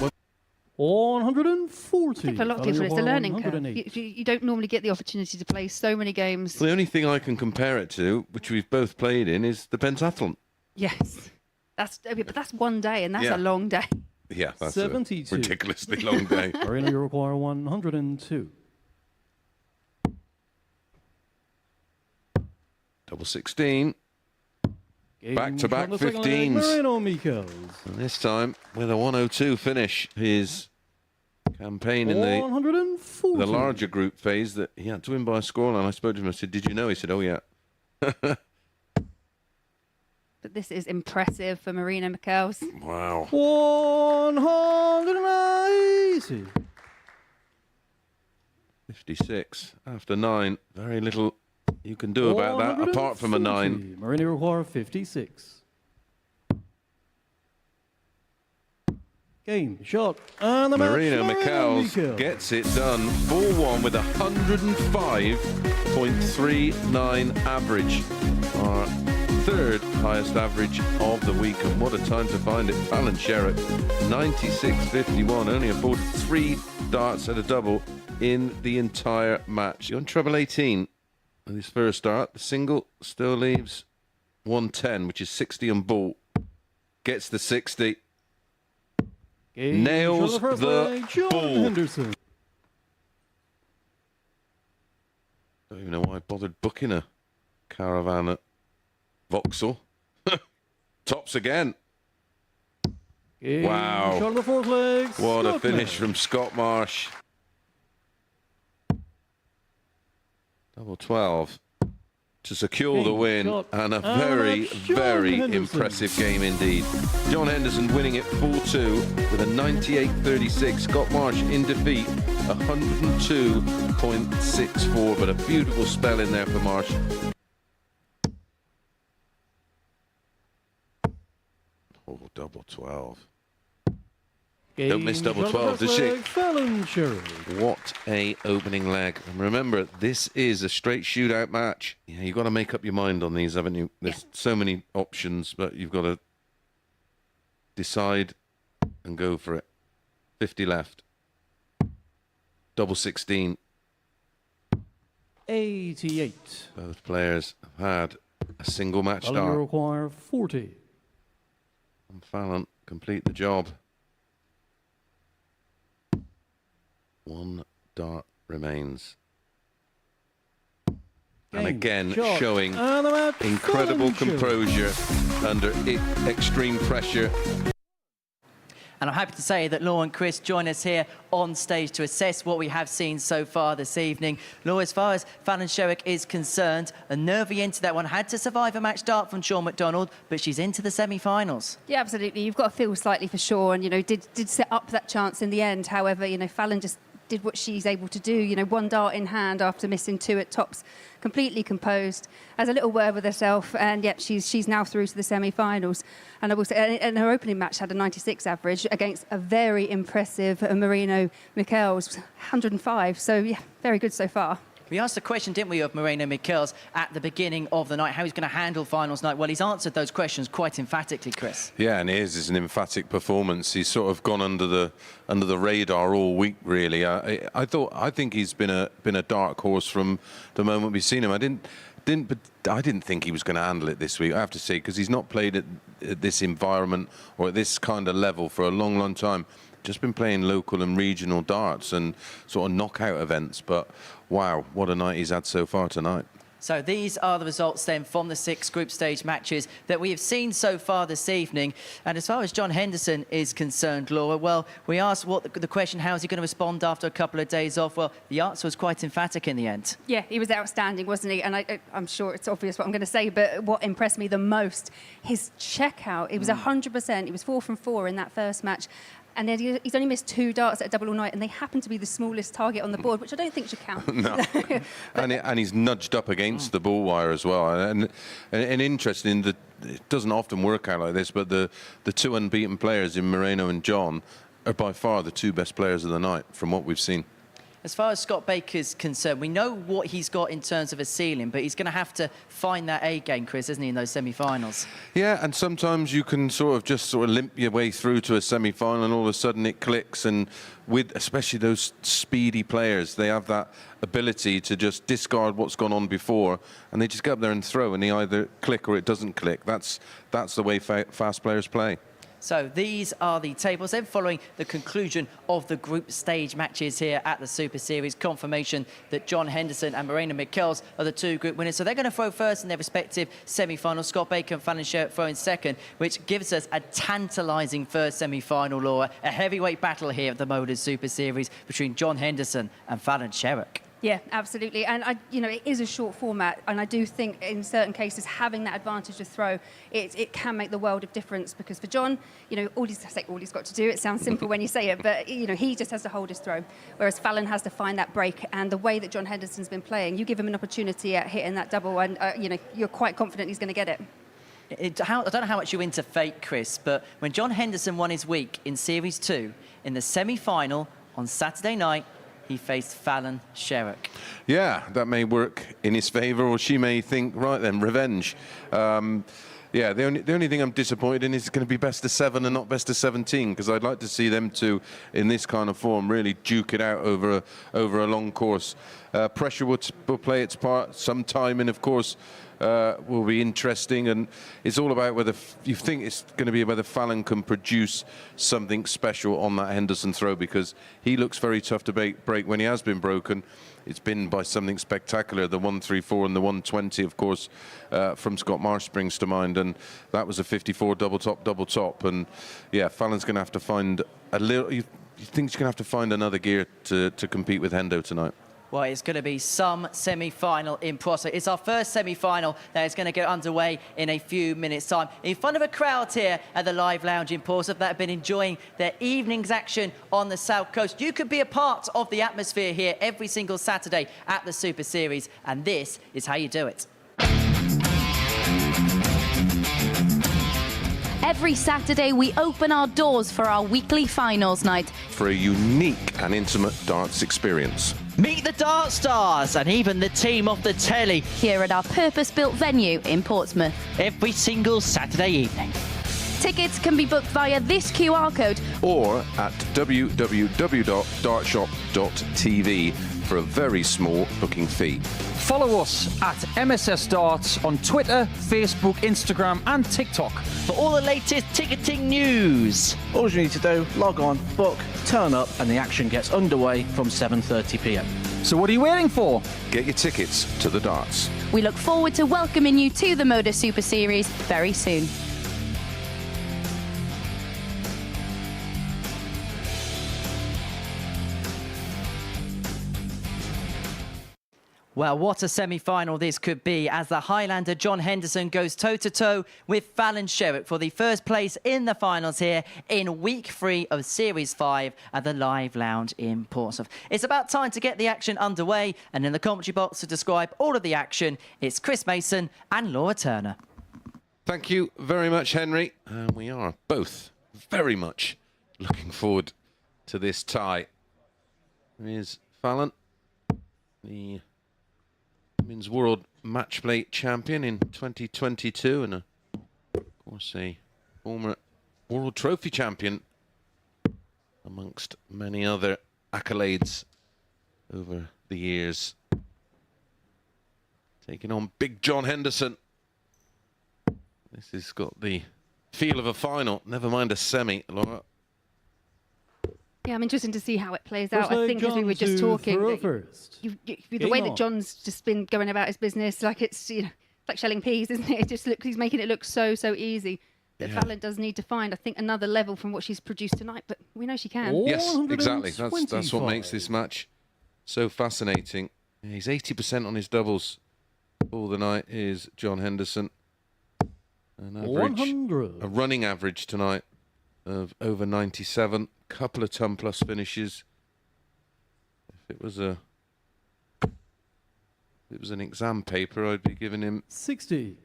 140. I think for a lot of people, it's a learning curve. You don't normally get the opportunity to play so many games. The only thing I can compare it to, which we've both played in, is the pentathlon. Yes. But that's one day, and that's Yeah. a long day. Yeah, that's 72. a ridiculously long day. Mareno, you require 102. Double 16. Game Back-to-back shot in the second leg, 15s. Mareno Michels. And this time with a 102 finish. His campaign in the 140. larger group phase that he had to win by a scoreline. I spoke to him. I said, "Did you know?" He said, "Oh yeah." But this is impressive for Mareno Michels. Wow. 180. 56 after 9. Very little you can do about that apart from a 9. 140. Mareno require 56. Game shot. And the Mareno match, Michels Michels. gets it done. 4-1 with 105.39 average. Our third highest average of the week. And what a time to find it. Fallon Sherrock, 96.51. Only afforded 3 darts at a double in the entire match. On treble 18 with his first start. The single still leaves 110, which is 60 on ball. Gets the 60. nails the ball. Henderson. Don't even know why I bothered booking a caravan at Vauxhall. Tops again. Wow. Shot of the fourth leg. What a Scott finish Marsh. from Scott Marsh. Double 12 to secure the win, shot. and a And very, that's Shaun very Henderson. impressive game indeed. John Henderson winning it 4-2 with a 98.36. Scott Marsh in defeat, 102.64, but a beautiful spell in there for Marsh. Oh, double 12. Don't miss double 12, does she? Fallon Sherrock. What a opening leg. And remember, this is a straight shootout match. Yeah, you've got to make up your mind on these, haven't you? There's so many options, but you've got to decide and go for it. 50 left. Double 16. 88. Both players have had a single match Fallon, you start. require 40. And Fallon complete the job. One dart remains. And again, shot. showing And the match, incredible Fallon composure under extreme pressure. And I'm happy to say that Law and Chris join us here on stage to assess what we have seen so far this evening. Law, as far as Fallon Sherrock is concerned, a nervy end to that one. Had to survive a match start from Shaun McDonald, but she's into the semi-finals. Yeah, absolutely. You've got to feel slightly for Shaun. Did set up that chance in the end. However, Fallon just did what she's able to do. One dart in hand after missing two at tops, completely composed, has a little word with herself, and yep, she's now through to the semi-finals. And I will say, and her opening match had a 96 average against a very impressive Mareno Michels, 105. So yeah, very good so far. We asked the question, didn't we, of Mareno Michels at the beginning of the night, how he's going to handle finals night. Well, he's answered those questions quite emphatically, Chris. Yeah, and his is an emphatic performance. He's sort of gone under the radar all week, really. I think he's been a dark horse from the moment we've seen him. I didn't think he was going to handle it this week, I have to say, because he's not played at this environment or at this kind of level for a long, long time. Just been playing local and regional darts and sort of knockout events, but wow, what a night he's had so far tonight. So these are the results then from the 6 group stage matches that we have seen so far this evening. And as far as John Henderson is concerned, Laura, well, we asked what the question, how is he going to respond after a couple of days off? Well, the answer was quite emphatic in the end. Yeah, he was outstanding, wasn't he? And I'm sure it's obvious what I'm going to say, but what impressed me the most, his checkout. It was 100%. He was 4 from 4 in that first match. And then he's only missed 2 darts at a double all night, and they happen to be the smallest target on the board, which I don't think should count. No, and he's nudged up against the ball wire as well. And interesting that it doesn't often work out like this, but the 2 unbeaten players in Mareno and John are by far the 2 best players of the night from what we've seen. As far as Scott Baker's concerned, we know what he's got in terms of a ceiling, but he's going to have to find that A game, Chris, isn't he, in those semi-finals? Yeah, and sometimes you can sort of limp your way through to a semi-final and all of a sudden it clicks, and with especially those speedy players, they have that ability to just discard what's gone on before and they just get up there and throw, and they either click or it doesn't click. That's the way fast players play. So these are the tables. Then following the conclusion of the group stage matches here at the Super Series, confirmation that John Henderson and Mareno Michels are the 2 group winners. So they're going to throw first in their respective semi-finals. Scott Baker and Fallon Sherrock throwing second, which gives us a tantalising first semi-final, Laura. A heavyweight battle here at the MODUS Super Series between John Henderson and Fallon Sherrock. Yeah, absolutely. And, it is a short format, and I do think in certain cases having that advantage to throw, it can make the world of difference, because for John, all he's got to do, it sounds simple when you say it, but, he just has to hold his throw, whereas Fallon has to find that break. And the way that John Henderson's been playing, you give him an opportunity at hitting that double and, you're quite confident he's going to get it. I don't know how much you're into fate, Chris, but when John Henderson won his week in Series 2, in the semi-final on Saturday night, he faced Fallon Sherrock. Yeah, that may work in his favour, or she may think, right then, revenge. Yeah, the only thing I'm disappointed in is it's going to be best of 7 and not best of 17, because I'd like to see them 2 in this kind of form really duke it out over a long course. Pressure will play its part some time, and of course will be interesting, and it's all about whether you think it's going to be whether Fallon can produce something special on that Henderson throw, because he looks very tough to break. When he has been broken, it's been by something spectacular. The 134 and the 120, of course, from Scott Marsh springs to mind, and that was a 54 double top. And yeah, Fallon's going to have to find a little. You think she's going to have to find another gear to compete with Hendo tonight? Well, it's going to be some semi-final in Prosser. It's our first semi-final that is going to get underway in a few minutes' time. In front of a crowd here at the Live Lounge in Portsmouth that have been enjoying their evening's action on the South Coast. You could be a part of the atmosphere here every single Saturday at the Super Series, and this is how you do it. Every Saturday, we open our doors for our weekly finals night. For a unique and intimate darts experience. Meet the Dart Stars and even the team off the telly Here at our purpose-built venue in Portsmouth. every single Saturday evening. Tickets can be booked via this QR code Or at www.dartshop.tv for a very small booking fee. Follow us at MSS Darts on Twitter, Facebook, Instagram and TikTok. For all the latest ticketing news. All you need to do, log on, book, turn up, and the action gets underway from 7:30 p.m. So what are you waiting for? Get your tickets to the darts. We look forward to welcoming you to the MODUS Super Series very soon. Well, what a semi-final this could be as the Highlander John Henderson goes toe-to-toe with Fallon Sherrock for the first place in the finals here in week 3 of Series 5 at the Live Lounge in Portsmouth. It's about time to get the action underway, and in the commentary box to describe all of the action, it's Chris Mason and Laura Turner. Thank you very much, Henry. And we are both very much looking forward to this tie. Here's Fallon, the Women's World Match Play Champion in 2022 and, of course, a former World Trophy Champion amongst many other accolades over the years. Taking on Big John Henderson. This has got the feel of a final, never mind a semi, Laura. Yeah, I'm interested to see how it plays out. I think as we were just talking, the way that John's just been going about his business, like it's like shelling peas, isn't it? It just he's making it look so easy. That Fallon does need to find, I think, another level from what she's produced tonight, but we know she can. Yes, exactly. That's what makes this match so fascinating. He's 80% on his doubles all the night is John Henderson. An average, 100. a running average tonight of over 97. Couple of ton plus finishes. If it was an exam paper, I'd be giving him 60.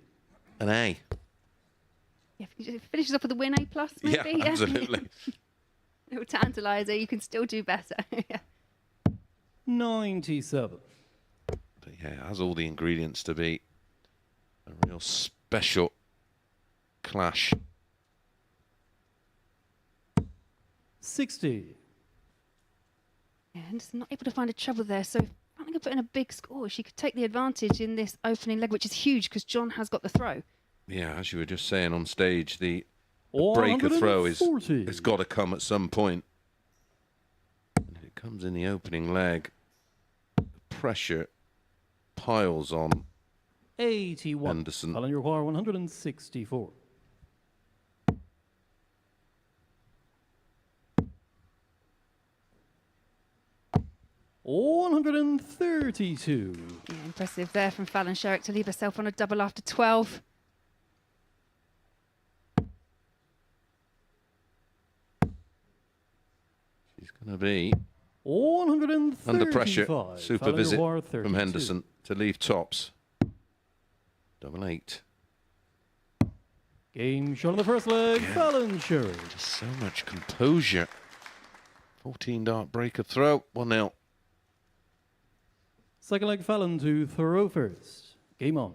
An A. Yeah, if he finishes off with a win A+, maybe. Yeah, absolutely. Little tantaliser, you can still do better. 97. But yeah, it has all the ingredients to be a real special clash. 60. Yeah, Henderson not able to find a trouble there, so I think I put in a big score. She could take the advantage in this opening leg, which is huge because John has got the throw. Yeah, as you were just saying on stage, the breaker throw has got to come at some point. And if it comes in the opening leg, the pressure piles on 81. Henderson. Fallon, you require 164. $132. Yeah, impressive there from Fallon Sherrock to leave herself on a double after 12. She's going to be 135. under pressure. Super Fallon, visit you are from 32. Henderson to leave tops. Double 8. Game shot on the first leg. Fallon Sherrock. Just so much composure. 14 dart breaker throw. 1-0. Second leg, Fallon to throw first. Game on.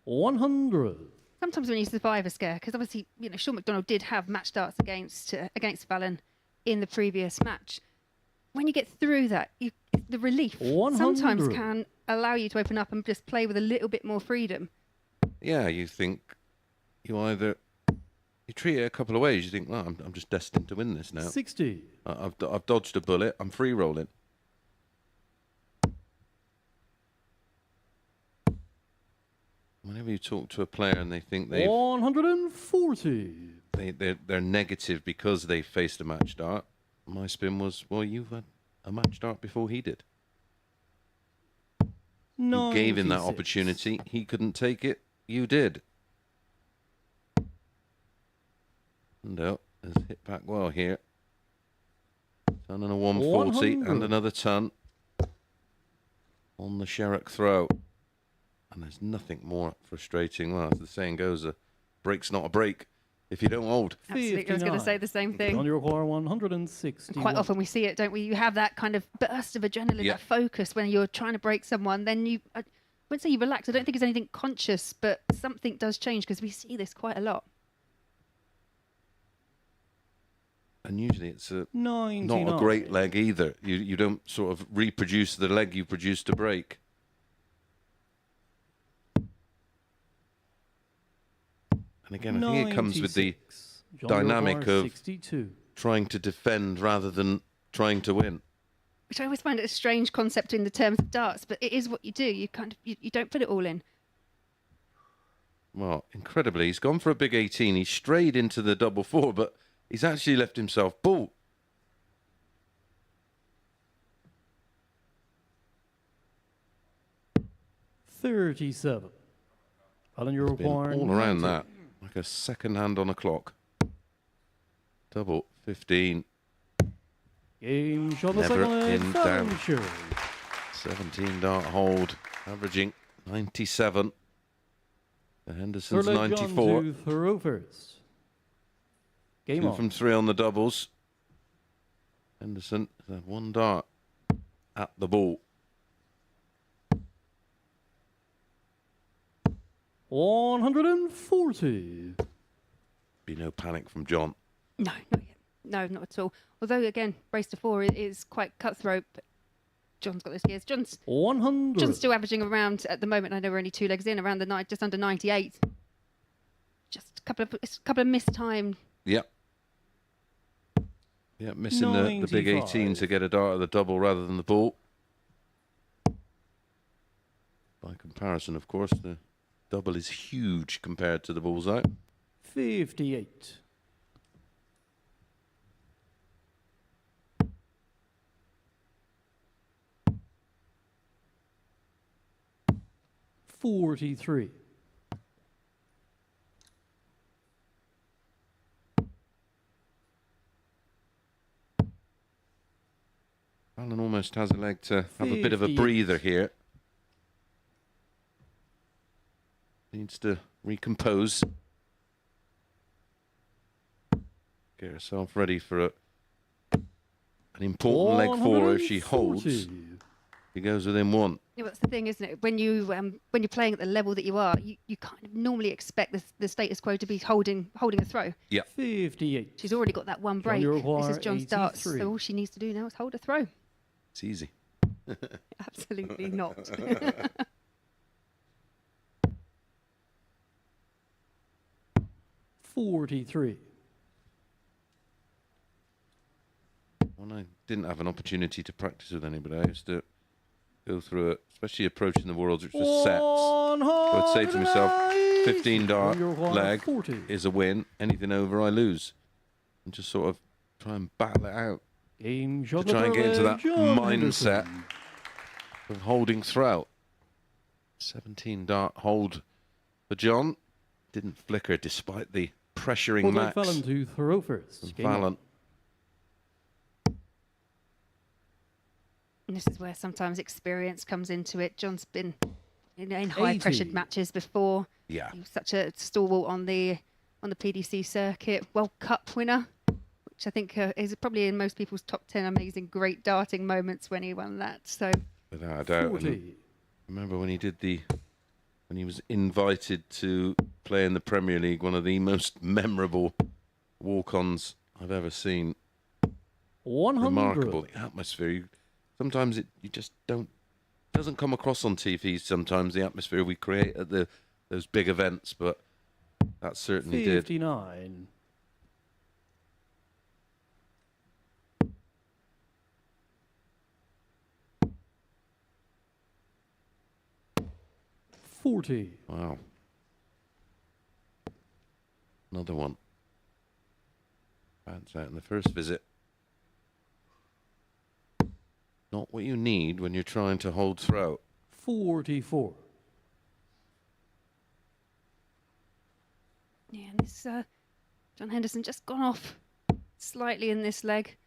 $100. Sometimes when you survive a scare, because obviously, Shaun McDonald did have match darts against Fallon in the previous match. When you get through that, the relief 100. sometimes can allow you to open up and just play with a little bit more freedom. Yeah, you think you treat it a couple of ways. You think, well, I'm just destined to win this now. 60. I've dodged a bullet. I'm free rolling. Whenever you talk to a player and they think 140. they're negative because they faced a match start, my spin was, well, you've had a match start before he did. You gave him that 96. opportunity. He couldn't take it. You did. And has hit back well here. Ton and a 140 and 100. another ton on the Sherrock throw. And there's nothing more frustrating. Well, as the saying goes, a break's not a break if you don't hold. Absolutely, I was going to say the same thing. On your require 160. Quite often we see it, don't we? You have that kind of burst of adrenaline, Yeah. that focus when you're trying to break someone. Then I wouldn't say you relax. I don't think it's anything conscious, but something does change because we see this quite a lot. And usually it's not 99. a great leg either. You don't sort of reproduce the leg you produce to break. And again, I think it comes with the 96. John dynamic York, of 62. trying to defend rather than trying to win. Which I always find it a strange concept in the terms of darts, but it is what you do. You you don't put it all in. Well, incredibly, he's gone for a big 18. He strayed into the double four, but he's actually left himself ball. $37. Fallon, you Been require all around 90. that, like a second hand on a clock. Double 15. Game shot the Never second leg. in Fallon doubt. Sherrock. 17 dart hold, averaging 97. The Henderson's Third leg, John 94. to throw first. Game 2 on. from 3 on the doubles. Henderson has had 1 dart at the ball. 140. Be no panic from John. No, not yet. No, not at all. Although, again, race to 4 is quite cutthroat, but John's got those gears. John's 100. still averaging around, at the moment, I know we're only 2 legs in, around the just under 98. Just a couple of missed time. Yep. Yeah, missing the big 18 to get a dart at the double rather than the ball. By comparison, of course, the double is huge compared to the bullseye. 58. $43. Fallon almost has a leg to have a bit of a 58. breather here. Needs to recompose. Get herself ready for an important leg for her. If she holds, 140. she goes within 1. Yeah, that's the thing, isn't it? When you're playing at the level that you are, you kind of normally expect the status quo to be holding a throw. Yeah. 58. She's already got that 1 break. Uruguay, This is John's darts. 83. So all she needs to do now is hold a throw. It's easy. Absolutely not. 43. When I didn't have an opportunity to practice with anybody, I used to go through it, especially approaching the Worlds, which was sets. So I'd say to myself, 15 dart leg 40. is a win. Anything over, I lose. And just sort of try and battle it out. Game To shot try and get into that John mindset Henderson. of holding throughout. 17 dart hold for John. Didn't flicker despite the pressuring Fourth leg, max Fallon to throw first. from Game on. Fallon. And this is where sometimes experience comes into it. John's been in high-pressured 80. matches before. Yeah. He was such a stalwart on the PDC circuit. World Cup winner, which I think is probably in most people's top 10 amazing, great darting moments when he won that. So Without a doubt. 40. And remember when he did when he was invited to play in the Premier League, one of the most memorable walk-ons I've ever seen. remarkable. The atmosphere. Sometimes you just doesn't come across on TV. Sometimes the atmosphere we create at those big events, but that certainly 59. Wow. Another one. Bounce out in the first visit. Not what you need when you're trying to hold throat. 44. Yeah, and this John Henderson just gone off slightly in this leg.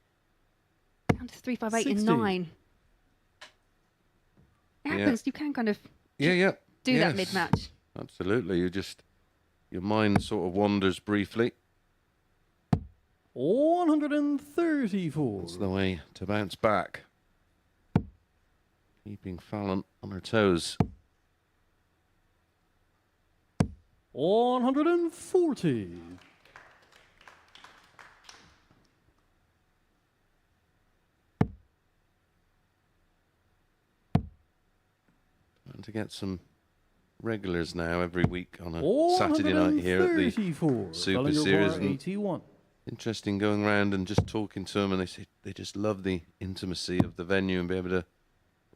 Down to 358 and 9. It happens. You can kind of do that mid-match. Absolutely. Your mind sort of wanders briefly. 134. That's the way to bounce back. Keeping Fallon on her toes. 140. Trying to get some regulars now every week on a Saturday night here at the Super Series. And interesting going around and just talking to them, and they say they just love the intimacy of the venue and be able to,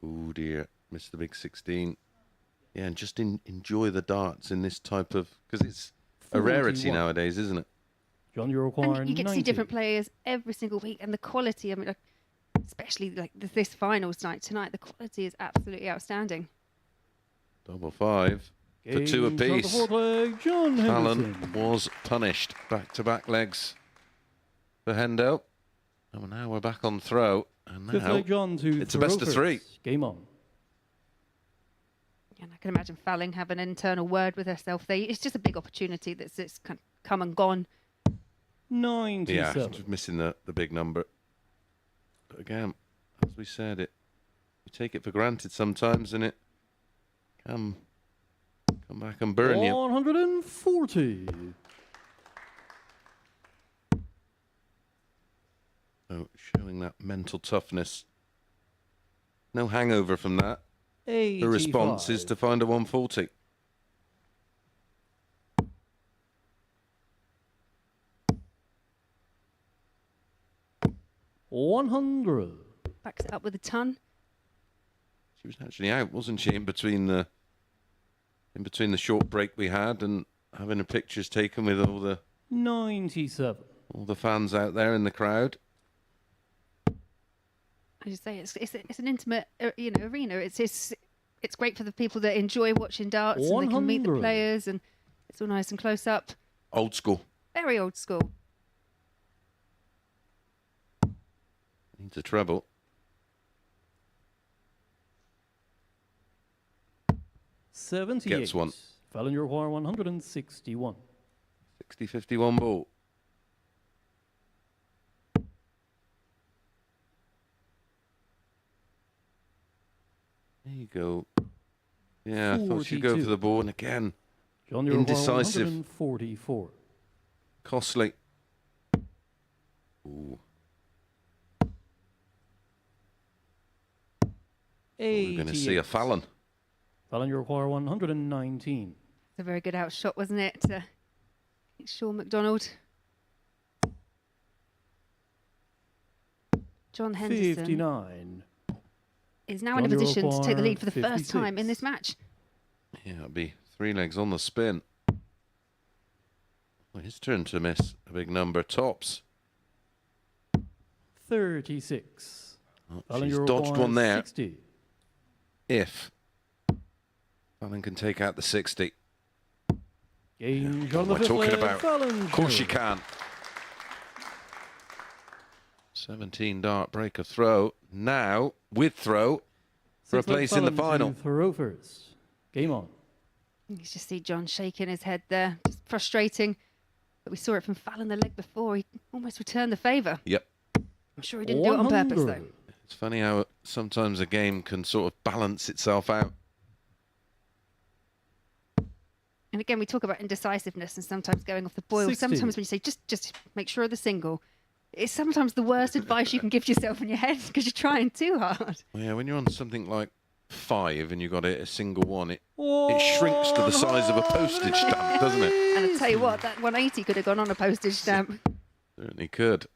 oh dear, missed the big 16. Yeah, and just enjoy the darts in this type of, because it's a rarity nowadays, isn't it? John, you require And you get to see different players every single week, and the quality, I mean, like, especially like this finals night tonight, the quality is absolutely outstanding. Double five for two apiece. Fallon was punished. Back-to-back legs for Hendo. And now we're back on throw. And now it's a best of three. Game on. And I can imagine Fallon have an internal word with herself there. It's just a big opportunity that's kind of come and gone. 97. Yeah, just missing the big number. But again, as we said, you take it for granted sometimes, and it come back and burn you. 140. So showing that mental toughness. No hangover from that. 85. The response is to find a 140. $100. Backs it up with a ton. She was actually out, wasn't she, in between the short break we had and having her pictures taken with all the 97. All the fans out there in the crowd. As you say, it's an intimate arena. It's great for the people that enjoy watching darts and they can meet the players, and it's all nice and close up. Old school. Very old school. Needs a treble. Gets one. Fallon, you require 161. 60-51 ball. There you go. Yeah, I thought she'd go for the ball, and again, John, indecisive. 144. Costly. Ooh. We're going to see a Fallon. Fallon, you require 119. It's a very good outshot, wasn't it? Shaun McDonald. John Henderson 59. is now in a position to take the lead for the first time in this match. Yeah, it'll be three legs on the spin. Well, his turn to miss a big number. Tops. 36. Oh, she's dodged one there. 60. If Fallon can take out the 60. Game what am I talking about? Of course you can. 17 dart break of throw. Now, with throw, for a place in the final. Throw first. Game on. You can just see John shaking his head there. Just frustrating. But we saw it from Fallon the leg before. He almost returned the favour. Yep. I'm sure he didn't do it on purpose, though. It's funny how sometimes a game can sort of balance itself out. And again, we talk about indecisiveness and sometimes going off the boil. 60. Sometimes when you say just make sure of the single, it's sometimes the worst advice you can give yourself in your head because you're trying too hard. Yeah, when you're on something like 5 and you've got a single one, it shrinks to the size of a postage stamp, doesn't it? And I tell you what, that 180 could have gone on a postage stamp. Certainly could.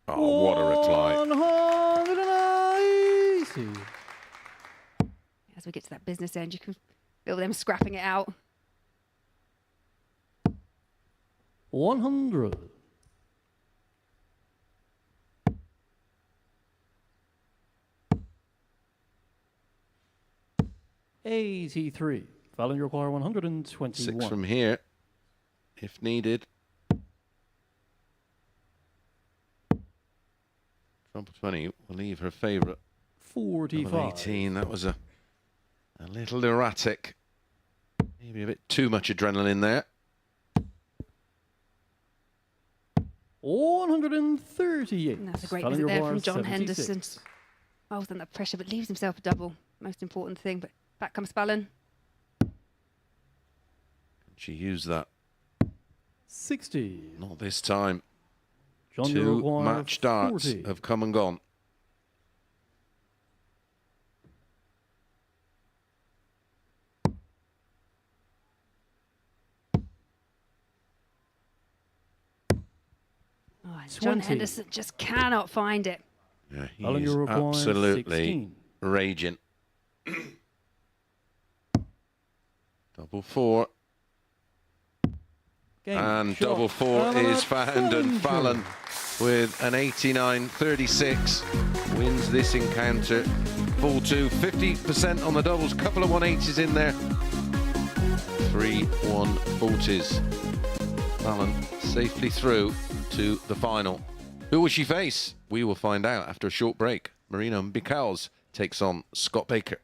Oh, what a reply. 180. As we get to that business end, you can feel them scrapping it out. 100. $83. Fallon, you require 121. 6 from here, if needed. Trouble 20 will leave her favourite. 45. 18, that was a little erratic. Maybe a bit too much adrenaline there. 138. And that's a great Fallon, visit you there from require John 76. Henderson. Oh, under that pressure, but leaves himself a double. Most important thing. But back comes Fallon. She used that. 60. Not this time. John, you 2 require match darts 40. have come and gone. Oh, and John 20. Henderson just cannot find it. Yeah, Fallon, he's you require absolutely 16. raging. Double 4. Game And shot. double 4 Fallon is at found, and Fallon with an 89.36 wins this encounter. Full 2, 50% on the doubles, couple of 180s in there. 3 140s. Fallon safely through to the final. Who will she face? We will find out after a short break. Mareno Michels takes on Scott Baker.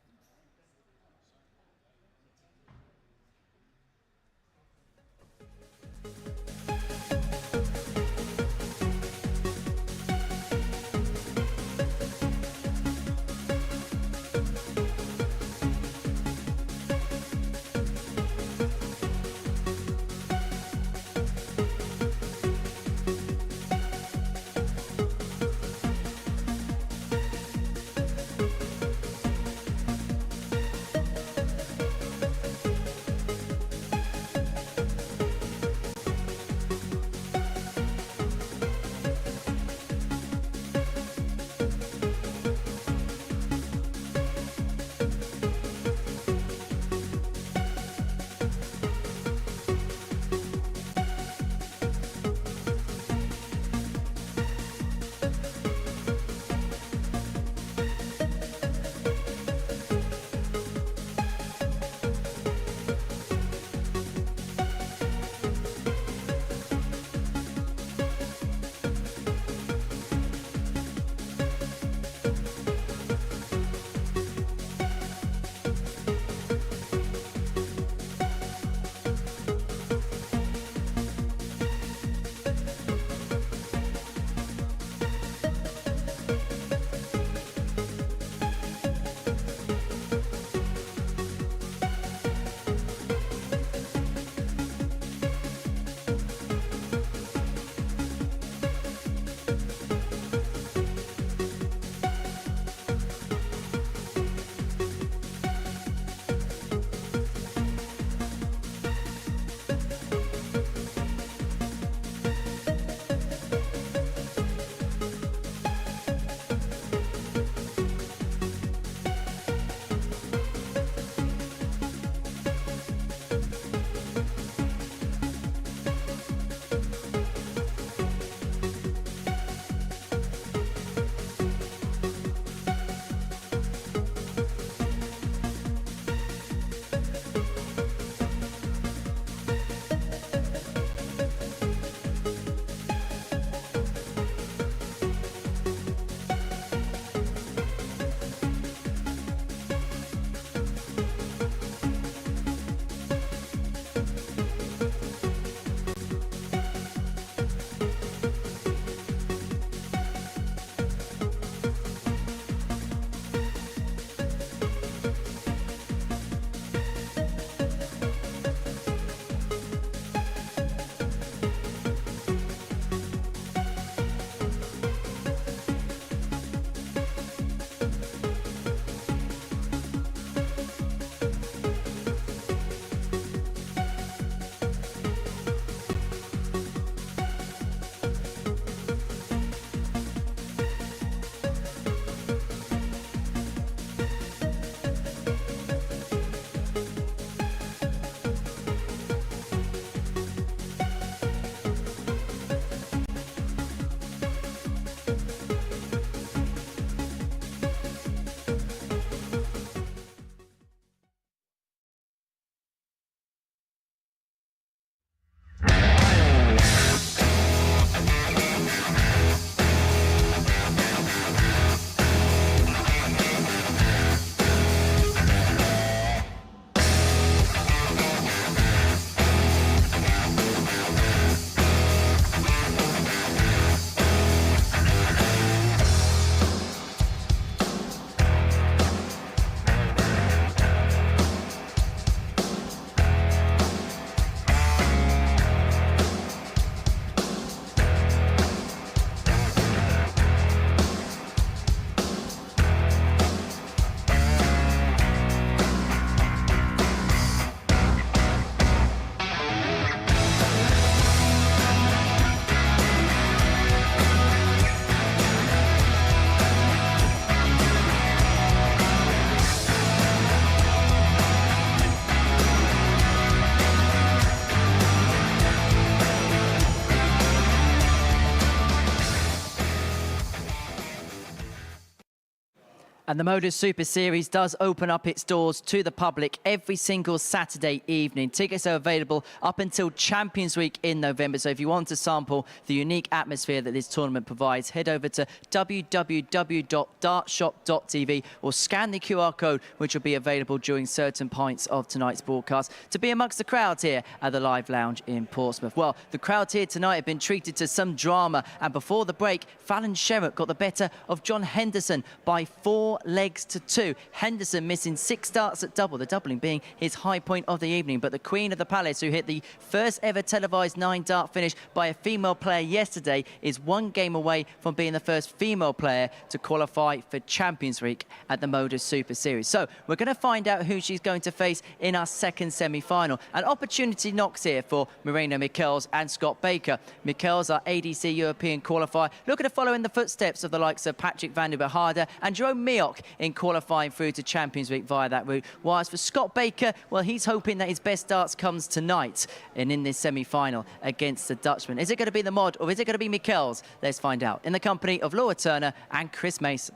And the MODUS Super Series does open up its doors to the public every single Saturday evening. Tickets are available up until Champions Week in November. So if you want to sample the unique atmosphere that this tournament provides, head over to www.dartshop.tv or scan the QR code, which will be available during certain points of tonight's broadcast, to be amongst the crowds here at the Live Lounge in Portsmouth. Well, the crowds here tonight have been treated to some drama. And before the break, Fallon Sherrock got the better of John Henderson by 4 legs to 2. Henderson missing 6 darts at double, the doubling being his high point of the evening. But the Queen of the Palace, who hit the first ever televised 9-dart finish by a female player yesterday, is 1 game away from being the first female player to qualify for Champions Week at the MODUS Super Series. So we're going to find out who she's going to face in our second semi-final. An opportunity knocks here for Mareno Michels and Scott Baker. Michels, our ADC European qualifier, looking to follow in the footsteps of the likes of Patrick van der Beharde and Jerome Mioch in qualifying through to Champions Week via that route. Whilst for Scott Baker, well, he's hoping that his best darts comes tonight and in this semi-final against the Dutchman. Is it going to be the Mod or is it going to be Michels? Let's find out in the company of Laura Turner and Chris Mason.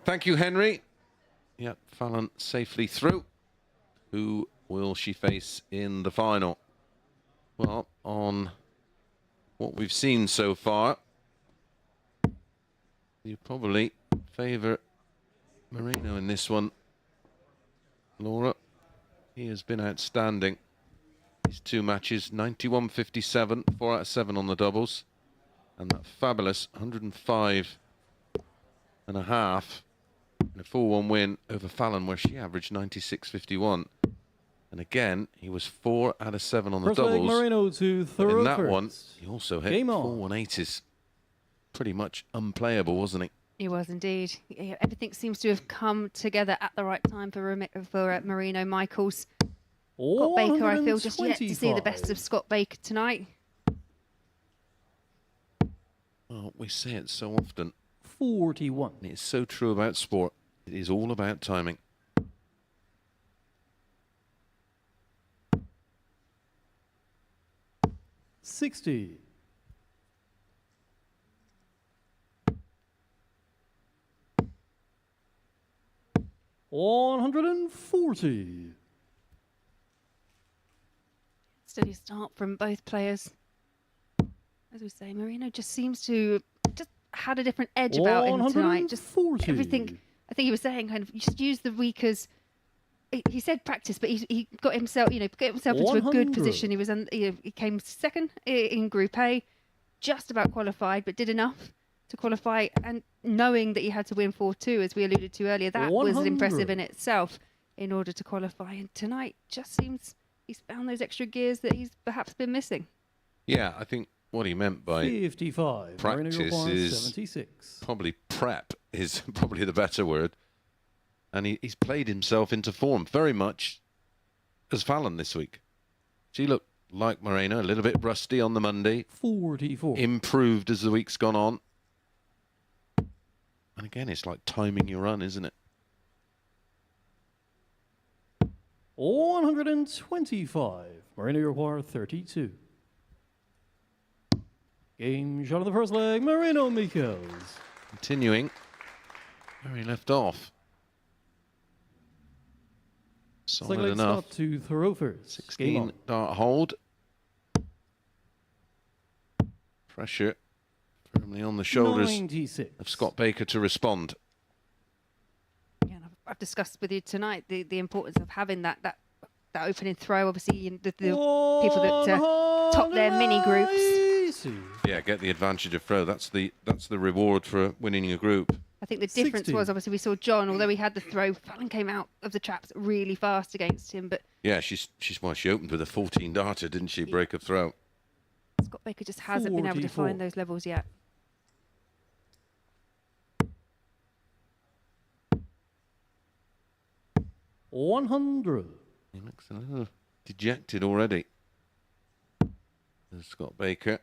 Thank you, Henry. Yep, Fallon safely through. Who will she face in the final? Well, on what we've seen so far, you probably favour Mareno in this one. Laura, he has been outstanding. These 2 matches, 91.57, 4 out of 7 on the doubles. And that fabulous 105 and a half in a 4-1 win over Fallon, where she averaged 96.51. And again, he was 4 out of 7 on the doubles. Mareno to throw in that first. one, he also hit 4 180s. Pretty much unplayable, wasn't he? He was indeed. Yeah, everything seems to have come together at the right time for Mareno Michels. Scott Baker, I feel, just yet to see the best of Scott Baker tonight. Well, we say it so often. 41. And it's so true about sport. It is all about timing. $60. 140. Steady start from both players. As we say, Mareno just seems to just had a different edge about him tonight. Just everything. I think he was saying, kind of, just use the week as he said practice, but he got himself, get himself into a good position. He was, he came second in Group A, just about qualified, but did enough to qualify. And knowing that he had to win 4-2, as we alluded to earlier, that was impressive in itself in order to qualify. And tonight just seems he's found those extra gears that he's perhaps been missing. Yeah, I think what he meant by 55. practice is 76. probably prep is probably the better word. And he's played himself into form very much as Fallon this week. She looked like Mareno, a little bit rusty on the Monday. 44. Improved as the week's gone on. And again, it's like timing your run, isn't it? 125. Mareno require 32. Game shot of the first leg, Mareno Michels. Continuing where he left off. Solid enough. To throw first. 16 dart hold. Pressure firmly on the shoulders 96. of Scott Baker to respond. Yeah, and I've discussed with you tonight the importance of having that opening throw. Obviously, the people that top their mini groups. Yeah, get the advantage of throw. That's the reward for winning a group. I think the difference was, obviously, we saw John, although he had the throw, Fallon came out of the traps really fast against him. But yeah, she opened with a 14 darter, didn't she? Break of throw. Scott Baker just hasn't been able to find those levels yet. $100. He looks a little dejected already. There's Scott Baker.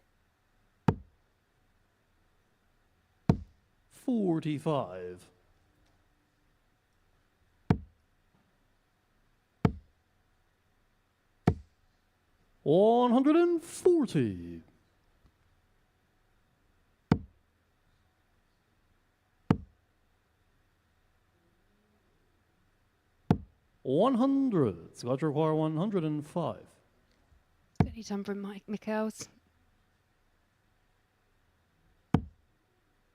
45. $140. 100. Scott require 105. Anytime from Michels.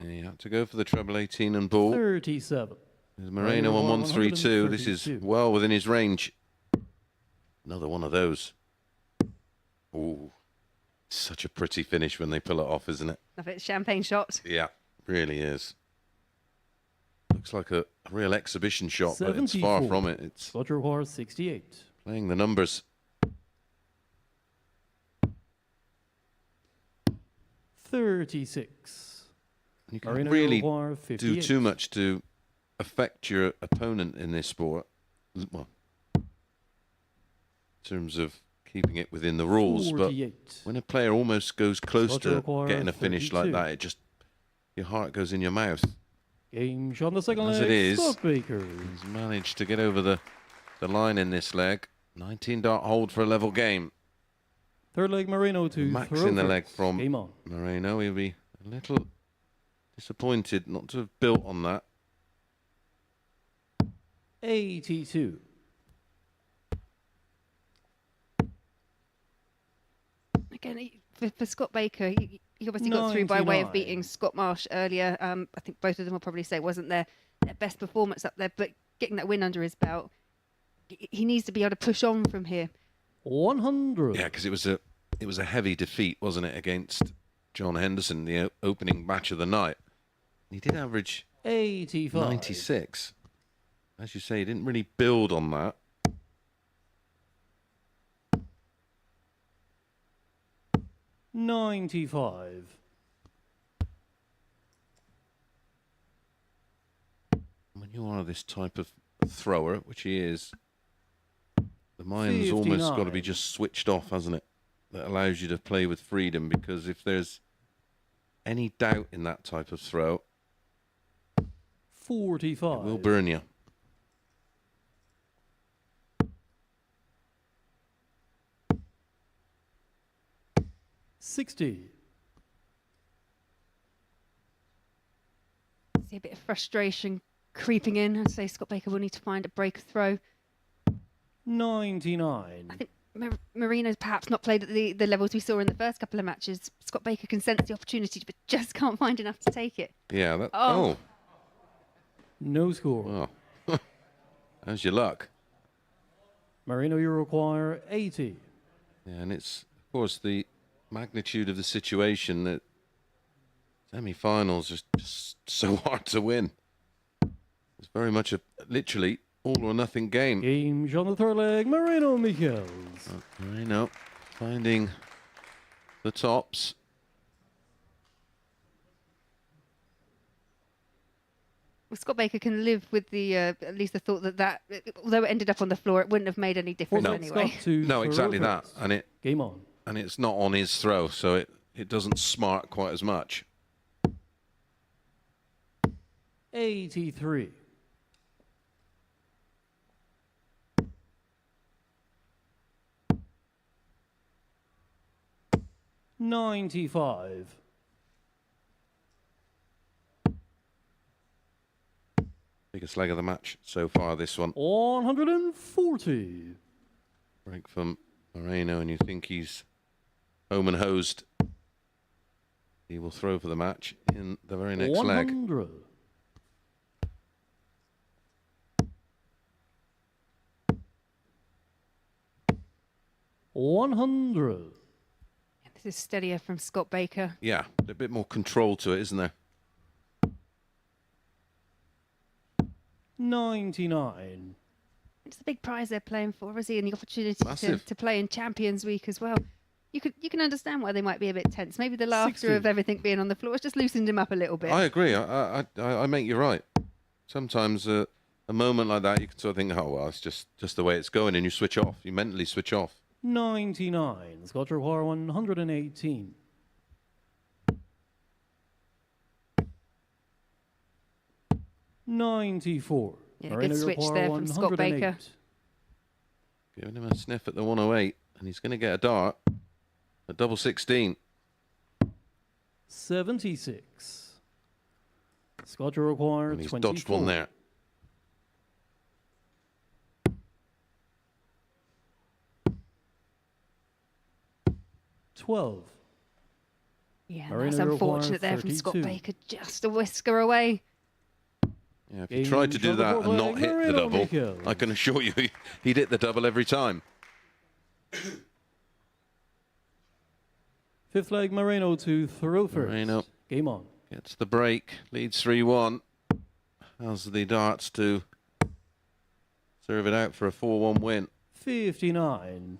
And he had to go for the treble 18 and ball. 37. There's Mareno on 132. This is well within his range. Another one of those. Ooh, such a pretty finish when they pull it off, isn't it? Love it. Champagne shot. Yeah, really is. Looks like a real exhibition shot, but it's 74. far from it. It's Scott require 68. playing the numbers. 36. You can't Mareno really require do 58. too much to affect your opponent in this sport. Well, in terms of keeping it within the rules, 48. but when a player almost goes close Scott to require getting a finish like 32. that, it just, your heart goes in your mouth. Game shot on the second As leg. it is, Scott Baker. he's managed to get over the line in this leg. 19-dart hold for a level game. Third leg, Mareno to Max throw in the first. leg from Game on. Mareno. He'll be a little disappointed not to have built on that. 82. Again, for Scott Baker, he obviously got through by way of 99. beating Scott Marsh earlier. I think both of them will probably say it wasn't their best performance up there, but getting that win under his belt, he needs to be able to push on from here. 100. Yeah, because it was a heavy defeat, wasn't it, against John Henderson, the opening match of the night. He did average 85. 96. As you say, he didn't really build on that. $95. When you are this type of thrower, which he is, the mind's almost got to be 59. just switched off, hasn't it? That allows you to play with freedom, because if there's any doubt in that type of throw, 45. it will burn you. $60. See a bit of frustration creeping in. I'd say Scott Baker will need to find a break of throw. 99. I think Marino's perhaps not played at the levels we saw in the first couple of matches. Scott Baker can sense the opportunity, but just can't find enough to take it. Yeah. That, Oh. No score. Oh. How's your luck? Mareno, you require 80. Yeah, and it's, of course, the magnitude of the situation that semi-finals are just so hard to win. It's very much a literally all or nothing game. Game shot on the third leg. Mareno Michels. Mareno finding the tops. Well, Scott Baker can live with the at least the thought that although it ended up on the floor, it wouldn't have made any difference No. anyway. No, exactly that. And it Game on. and it's not on his throw, so it doesn't smart quite as much. 83. $95. Biggest leg of the match so far, this one. 140. Break from Mareno, and you think he's home and hosed. He will throw for the match in the very next leg. 100. $100. This is steadier from Scott Baker. Yeah, a bit more control to it, isn't there? 99. It's the big prize they're playing for, obviously, and the opportunity Massive. to play in Champions Week as well. You can understand why they might be a bit tense. Maybe the laughter 60. of everything being on the floor has just loosened him up a little bit. I agree. I make you right. Sometimes a moment like that, you can sort of think, oh, well, it's just the way it's going, and you switch off. You mentally switch off. 99. Scott require 118. $94. Yeah, good Mareno switch require there from Scott Baker. 108. Giving him a sniff at the 108, and he's going to get a dart at double 16. 76. Scott require And he's 24. dodged one there. 12. Yeah, Marino that's unfortunate there from 32. Scott Baker, just a whisker away. Yeah, if he tried to do that and not hit the double, Michels. I can assure you he'd hit the double every time. Fifth leg, Mareno to throw first. Mareno Game on. gets the break, leads 3-1. How's the darts to serve it out for a 4-1 win? 59.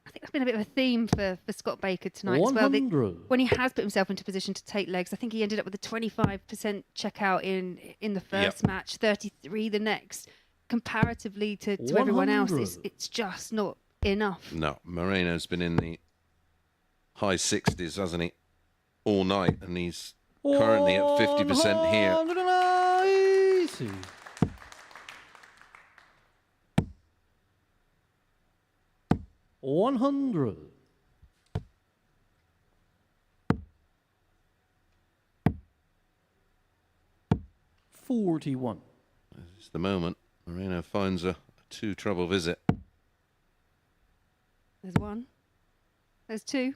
I think that's been a bit of a theme for Scott Baker tonight as well. 100. When he has put himself into position to take legs, I think he ended up with a 25% checkout in the first match, 33 the next. Comparatively to everyone else, it's just not enough. No, Moreno's been in the high 60s, hasn't he, all night, and he's currently at 50% here. 180. $100. $41. It's the moment. Mareno finds a two-trouble visit. There's one. There's two.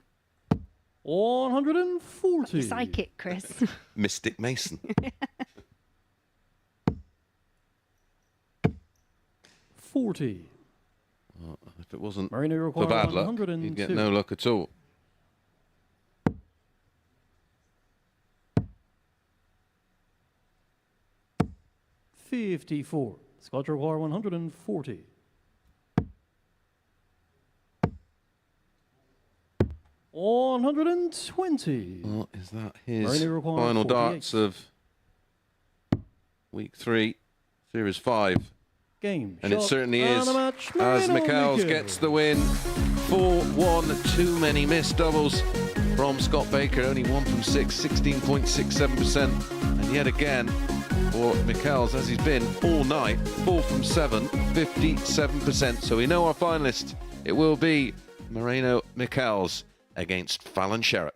140. Psychic, Chris. Mystic Mason. 40. Well, if it wasn't Marino for bad luck, you'd get no luck at all. $54. Scott require 140. $120. Well, is that his Marino require final 48. darts of week 3, series 5? Game. And it shot, certainly and is, a match. as Mareno Michels Michels. gets the win. 4-1, too many missed doubles from Scott Baker, only 1 from 6, 16.67%. And yet again, for Michels, as he's been all night, 4 from 7, 57%. So we know our finalist. It will be Mareno Michels against Fallon Sherrock.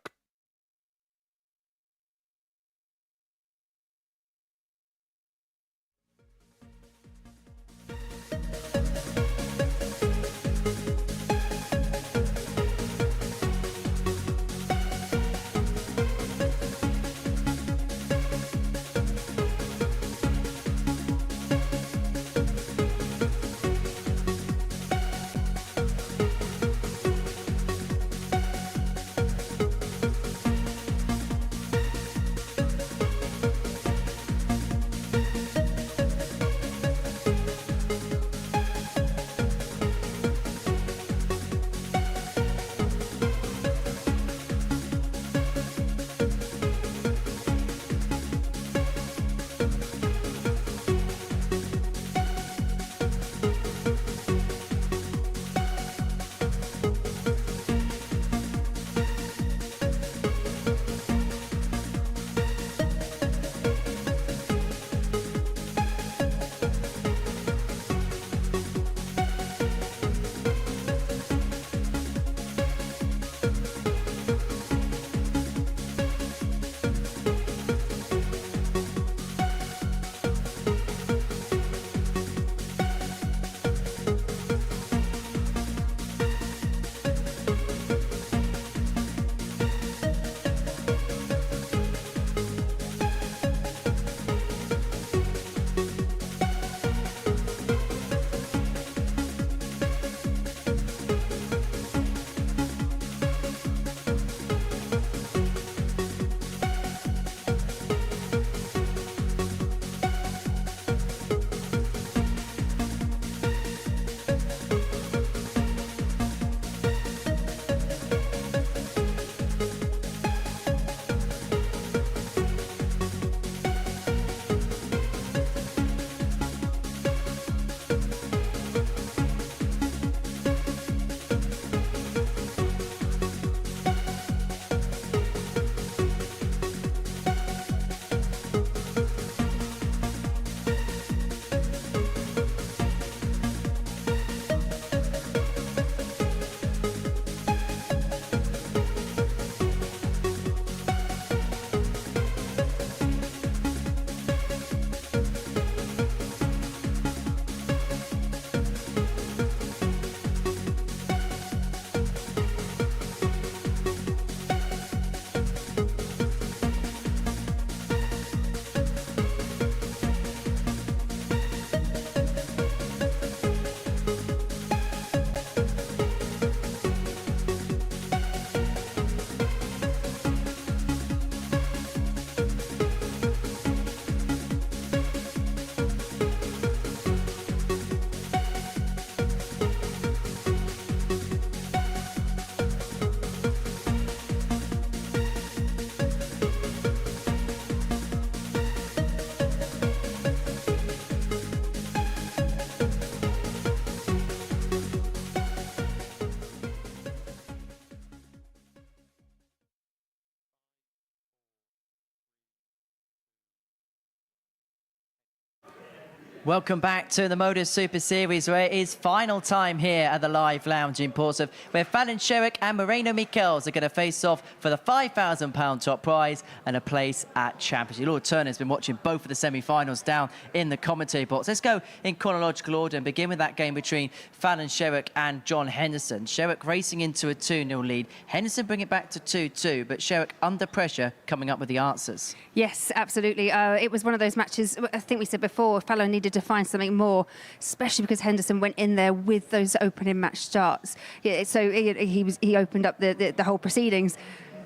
Welcome back to the MODUS Super Series, where it is final time here at the Live Lounge in Portsmouth, where Fallon Sherrock and Mareno Michels are going to face off for the £5,000 top prize and a place at Championship. Lord Turner's been watching both of the semi-finals down in the commentary box. Let's go in chronological order and begin with that game between Fallon Sherrock and John Henderson. Sherrock racing into a 2-0 lead. Henderson bring it back to 2-2, but Sherrock under pressure coming up with the answers. Yes, absolutely. It was one of those matches, I think we said before, Fallon needed to find something more, especially because Henderson went in there with those opening match starts. Yeah, so he opened up the whole proceedings.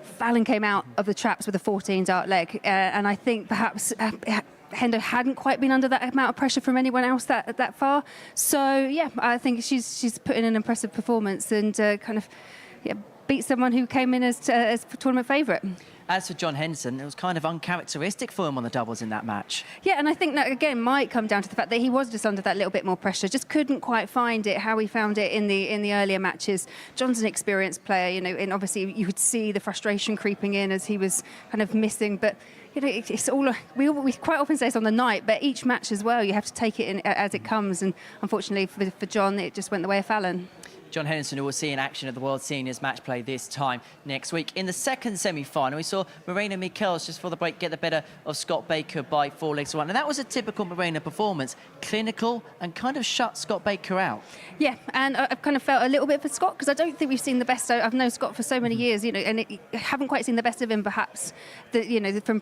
Fallon came out of the traps with a 14-dart leg, and I think perhaps Hendo hadn't quite been under that amount of pressure from anyone else that far. So yeah, I think she's put in an impressive performance and beat someone who came in as tournament favourite. As for John Henderson, it was kind of uncharacteristic for him on the doubles in that match. Yeah, and I think that, again, might come down to the fact that he was just under that little bit more pressure, just couldn't quite find it, how he found it in the earlier matches. John's an experienced player, and obviously you could see the frustration creeping in as he was kind of missing, but it's all, we quite often say it's on the night, but each match as well, you have to take it in as it comes, and unfortunately for John, it just went the way of Fallon. John Henderson, who will see in action at the World Seniors match play this time next week. In the second semi-final, we saw Mareno Michels, just for the break, get the better of Scott Baker by 4 legs to 1. And that was a typical Mareno performance, clinical and kind of shut Scott Baker out. Yeah, and I've kind of felt a little bit for Scott, because I don't think we've seen the best. I've known Scott for so many years, and haven't quite seen the best of him, perhaps,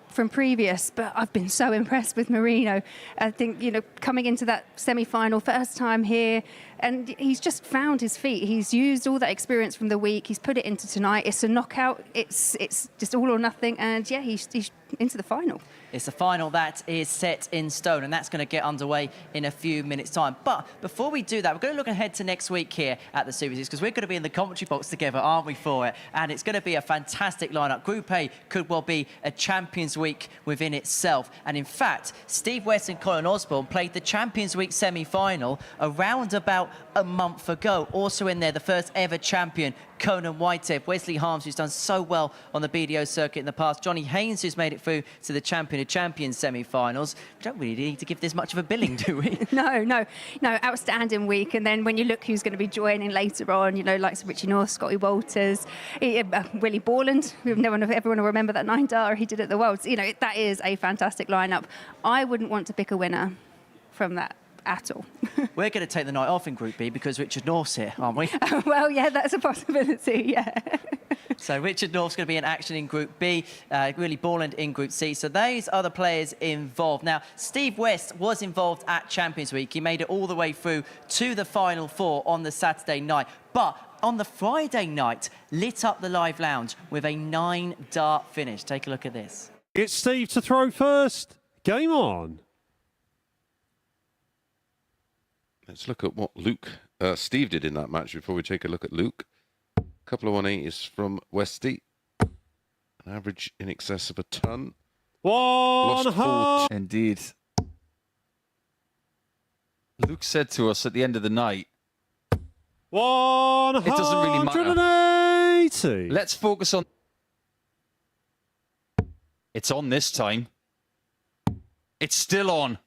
from previous. But I've been so impressed with Mareno. I think, coming into that semi-final, first time here, and he's just found his feet. He's used all that experience from the week. He's put it into tonight. It's a knockout. It's just all or nothing. And yeah, he's into the final. It's the final that is set in stone, and that's going to get underway in a few minutes' time. But before we do that, we're going to look ahead to next week here at the Super Series, because we're going to be in the commentary box together, aren't we, for it? And it's going to be a fantastic lineup. Group A could well be a Champions Week within itself. And in fact, Steve West and Colin Osborne played the Champions Week semi-final around about a month ago. Also in there, the first ever champion, Conan Whitehead, Wesley Harms, who's done so well on the BDO circuit in the past, Johnny Haynes, who's made it through to the Champion of Champions semi-finals. We don't really need to give this much of a billing, do we? No, outstanding week. And then when you look who's going to be joining later on, like Richie North, Scotty Walters, Willie Borland, everyone will remember that 9-darter he did at the Worlds. That is a fantastic lineup. I wouldn't want to pick a winner from that at all. We're going to take the night off in Group B because Richard North's here, aren't we? Well, yeah, that's a possibility, yeah. So Richard North's going to be in action in Group B, Willie Borland in Group C. So those are the players involved. Now, Steve West was involved at Champions Week. He made it all the way through to the Final Four on the Saturday night. But on the Friday night, lit up the Live Lounge with a 9-dart finish. Take a look at this. It's Steve to throw first. Game on. Let's look at what Steve did in that match before we take a look at Luke. A couple of 180s from Westy. An average in excess of a ton. Indeed. Luke said to us at the end of the night, it doesn't really matter. Let's focus on... It's on this time. It's still on.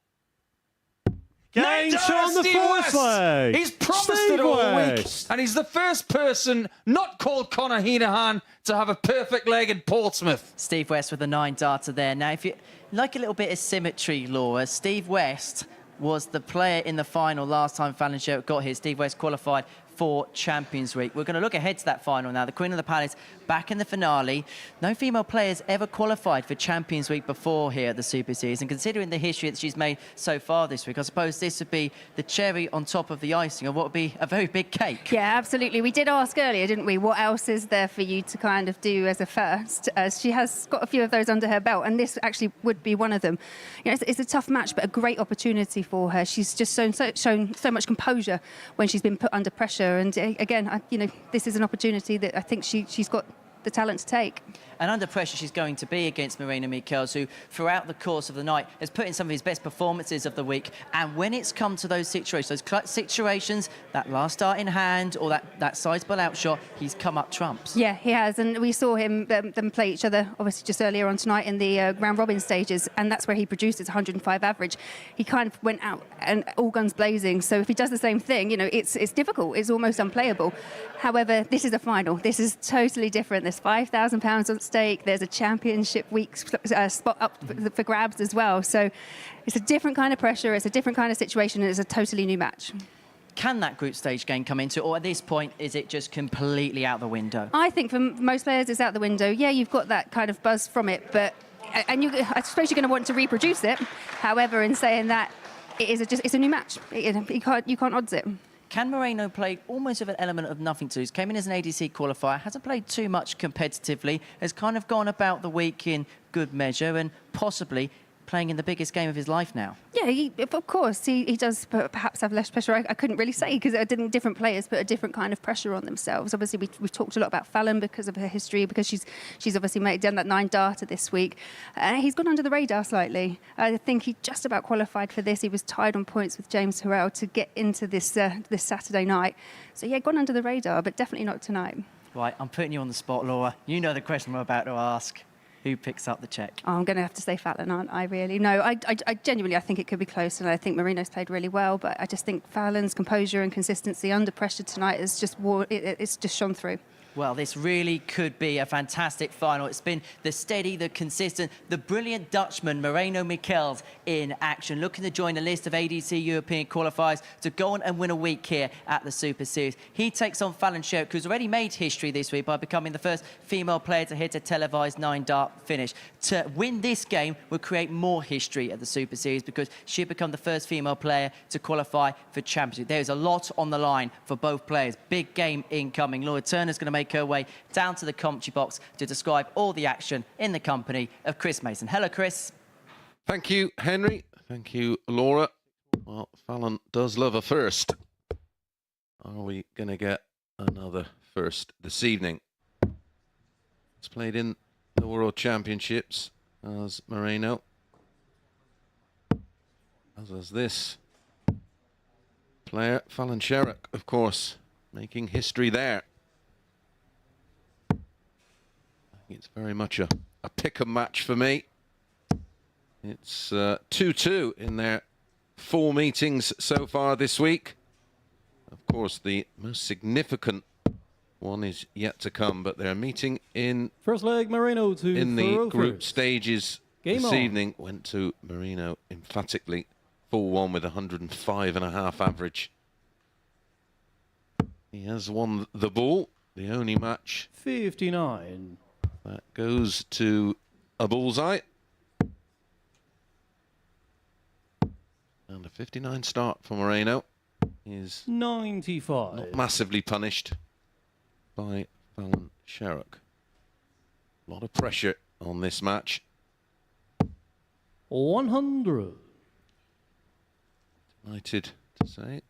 Game on the first leg. He's promised it all week, and he's the first person not called Conor Heenahan to have a perfect leg in Portsmouth. Steve West with a 9-darter there. Now, if you like a little bit of symmetry, Laura, Steve West was the player in the final last time Fallon Sherrock got here. Steve West qualified for Champions Week. We're going to look ahead to that final now. The Queen of the Palace back in the finale. No female players ever qualified for Champions Week before here at the Super Series, and considering the history that she's made so far this week, I suppose this would be the cherry on top of the icing of what would be a very big cake. Yeah, absolutely. We did ask earlier, didn't we, what else is there for you to kind of do as a first? She has got a few of those under her belt, and this actually would be one of them. It's a tough match, but a great opportunity for her. She's just shown so much composure when she's been put under pressure. And again, this is an opportunity that I think she's got the talent to take. And under pressure she's going to be against Mareno Michels, who throughout the course of the night has put in some of his best performances of the week. And when it's come to those situations, that last start in hand or that sizable outshot, he's come up trumps. Yeah, he has. And we saw him them play each other, obviously, just earlier on tonight in the round robin stages. And that's where he produced his 105 average. He kind of went out and all guns blazing. So if he does the same thing, you know, it's difficult. It's almost unplayable. However, this is a final. This is totally different. There's £5,000 on stake. There's a championship week spot up for grabs as well. So it's a different kind of pressure. It's a different kind of situation. And it's a totally new match. Can that group stage game come into it, or at this point, is it just completely out the window? I think for most players, it's out the window. Yeah, you've got that kind of buzz from it, but I suppose you're going to want to reproduce it. However, in saying that, it's a new match. You can't odds it. Can Mareno play almost with an element of nothing to lose? Came in as an ADC qualifier, hasn't played too much competitively, has kind of gone about the week in good measure and possibly playing in the biggest game of his life now. Yeah, of course, he does perhaps have less pressure. I couldn't really say because different players put a different kind of pressure on themselves. Obviously, we've talked a lot about Fallon because of her history, because she's obviously done that 9 darter this week. He's gone under the radar slightly. I think he just about qualified for this. He was tied on points with James Harrell to get into this Saturday night. So yeah, gone under the radar, but definitely not tonight. Right, I'm putting you on the spot, Laura. You know the question I'm about to ask. Who picks up the check? Oh, I'm going to have to say Fallon, aren't I, really? No, I genuinely, I think it could be close, and I think Mareno's played really well, but I just think Fallon's composure and consistency under pressure tonight is it's just shone through. Well, this really could be a fantastic final. It's been the steady, the consistent, the brilliant Dutchman, Mareno Michels, in action, looking to join a list of ADC European qualifiers to go on and win a week here at the Super Series. He takes on Fallon Sherrock, who's already made history this week by becoming the first female player to hit a televised 9-dart finish. To win this game would create more history at the Super Series because she'd become the first female player to qualify for championship. There's a lot on the line for both players. Big game incoming. Laura Turner's going to make her way down to the commentary box to describe all the action in the company of Chris Mason. Hello, Chris. Thank you, Henry. Thank you, Laura. Well, Fallon does love a first. Are we going to get another first this evening? It's played in the World Championships as Mareno. As is this player, Fallon Sherrock, of course, making history there. It's very much a pick-em match for me. It's 2-2 in their 4 meetings so far this week. Of course, the most significant one is yet to come, but they're meeting in first leg Mareno to in the group stages Game this on. evening. Went to Mareno emphatically 4-1 with 105.5 average. He has won the ball, the only match 59. That goes to a bullseye. And a 59 start for Mareno is 95. not massively punished by Fallon Sherrock. A lot of pressure on this match. 100. Delighted to say.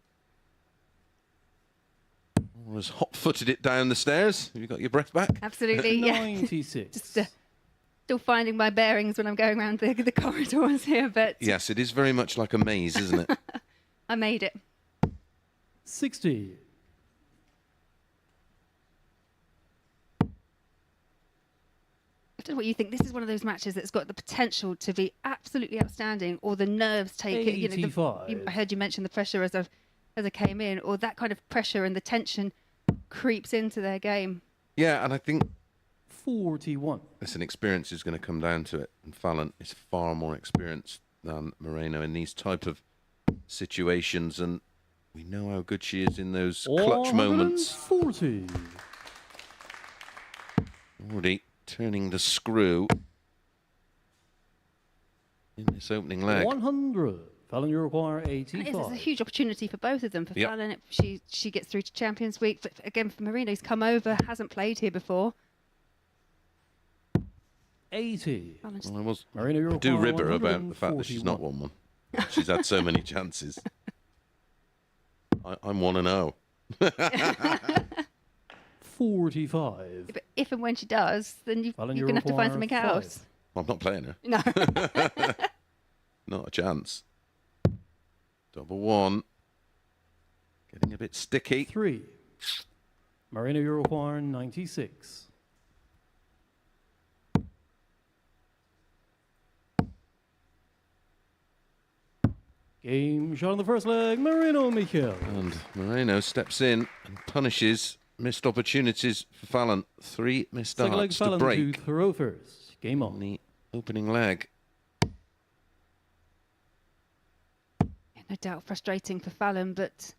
Laura's hot-footed it down the stairs. Have you got your breath back? Absolutely, yeah. 96. Just still finding my bearings when I'm going around the corridors here, but Yes, it is very much like a maze, isn't it? I made it. 60. I don't know what you think. This is one of those matches that's got the potential to be absolutely outstanding, or the nerves take it. You know, 85. I heard you mention the pressure as I came in, or that kind of pressure and the tension creeps into their game. Yeah, and I think 41. listen, experience is going to come down to it, and Fallon is far more experienced than Mareno in these type of situations, and we know how good she is in those clutch moments. 40. Already turning the screw in this opening leg. 100. Fallon, you require And it is, 85. it's a huge opportunity for both of them. For Yep. Fallon, she gets through to Champions Week, but again for Mareno, he's come over, hasn't played here before. 80. Fallon just- Well, Mareno, you I do require rib her about the fact that she's not 141. won one. She's had so many chances. I'm 1-0. 45. But if and when she does, then you're Fallon, going to have to find something require else. Well, I'm not playing her. No. Not a chance. Double one. Getting a bit sticky. 3. Mareno, you require 96. Game shot on the first leg, Mareno Michels. And Mareno steps in and punishes missed opportunities for Fallon. 3 missed Second leg, starts to Fallon break. to throw first. Game on. The opening leg. No doubt frustrating for Fallon, but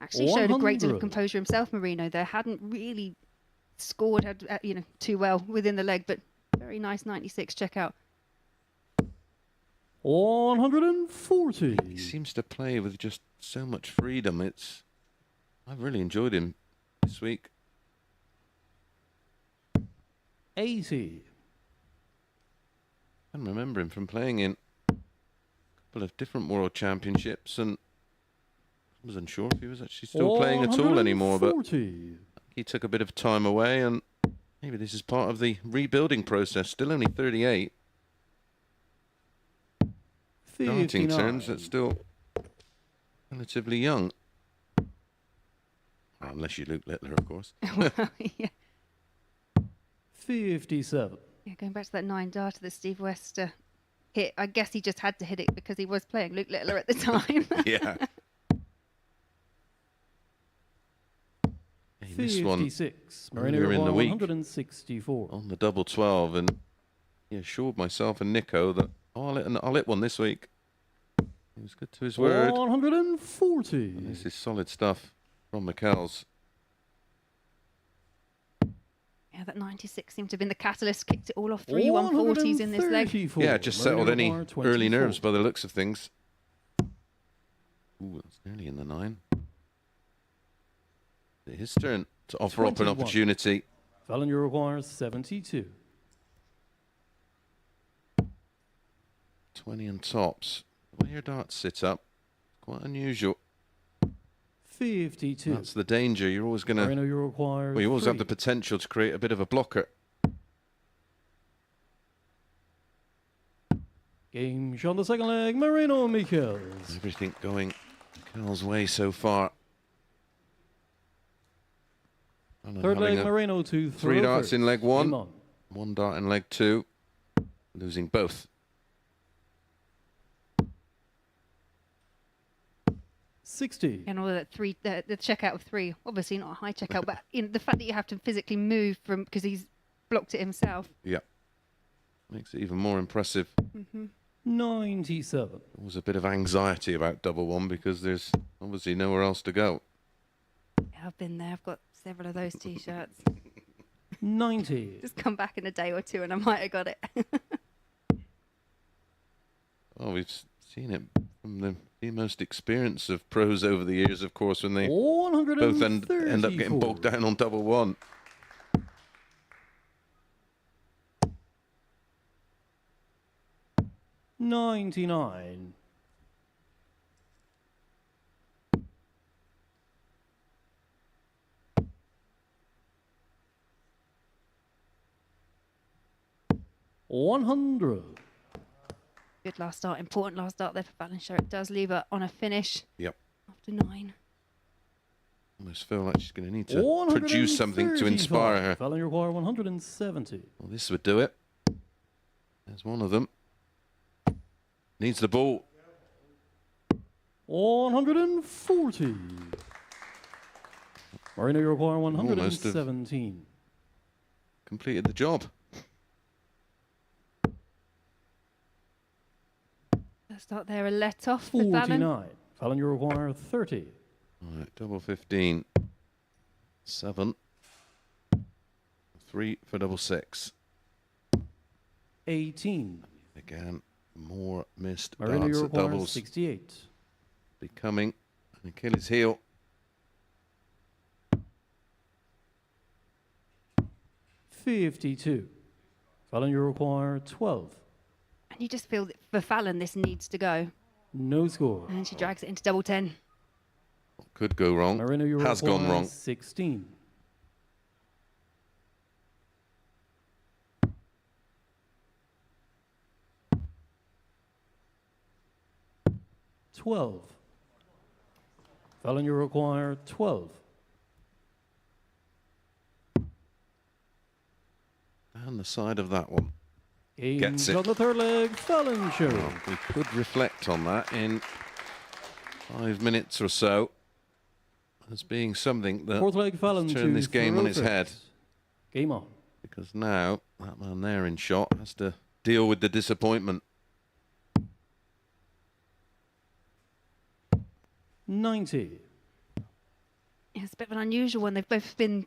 actually showed a great deal of 100. composure himself, Mareno. There hadn't really scored too well within the leg, but very nice 96 checkout. 140. He seems to play with just so much freedom. I've really enjoyed him this week. 80. I can remember him from playing in a couple of different World Championships, and I was unsure if he was actually still playing at all anymore, but he took a bit of time away, and maybe this is part of the rebuilding process. Still only 38. Darting terms, that's still relatively young. Well, unless you Luke Littler, of course. Yeah. 57. Yeah, going back to that 9 darter that Steve West hit, I guess he just had to hit it because he was playing Luke Littler at the time. Yeah. This one 56. earlier Mareno in the week 164. on the double 12, and assured myself and Nico that I'll hit one this week. He was good to his word. 140. And this is solid stuff from Michels. Yeah, that 96 seemed to have been the catalyst, kicked it all off. 3 140s in this leg. Yeah, just settled any early nerves by the looks of things. Ooh, that's nearly in the 9. His turn to offer up an 21. opportunity. Fallon, you require 72. 20 and tops. The way your darts sit up, quite unusual. 52. That's the danger. You're always going to... Mareno, you require Well, you always have 3. the potential to create a bit of a blocker. Game shot on the second leg, Mareno Michels. Everything going Michels' way so far. Third leg, Mareno to 3 darts in leg 1. Game on. 1 dart in leg 2. Losing both. 60. And all that the checkout of 3, obviously not a high checkout, but the fact that you have to physically move from because he's blocked it himself. Yeah. Makes it even more impressive. 97. There was a bit of anxiety about double 1 because there's obviously nowhere else to go. Yeah, I've been there. I've got several of those T-shirts. 90. Just come back in a day or two and I might have got it. Oh, we've seen it from the most experienced of pros over the years, of course, when they both end up getting bogged down on double 1. $99. $100. Good last start, important last start there for Fallon Sherrock. Does leave her on a finish. Yep. After 9. Almost feel like she's going to need to produce something to inspire her. Fallon, you require 170. Well, this would do it. There's one of them. Needs the ball. 140. Mareno, you require Almost have 117. completed the job. Let's start there, a let off for Fallon. 49. Fallon, you require 30. All right, double 15. 7. 3 for double 6. 18. Again, more missed Mareno, darts you at require doubles. 68. Becoming an Achilles heel. 52. Fallon, you require 12. And you just feel that for Fallon, this needs to go. No score. And she drags it into double 10. Could go wrong. Mareno, you Has gone require wrong. 16. 12. Fallon, you require 12. And the side of that one. Game Gets it. on the third leg, Fallon Sherrock. Well, we could reflect on that in 5 minutes or so as being something that Fourth leg, Fallon turn this game on its head. Game on. Because now that man there in shot has to deal with the disappointment. 90. Yeah, it's a bit of an unusual one. They've both been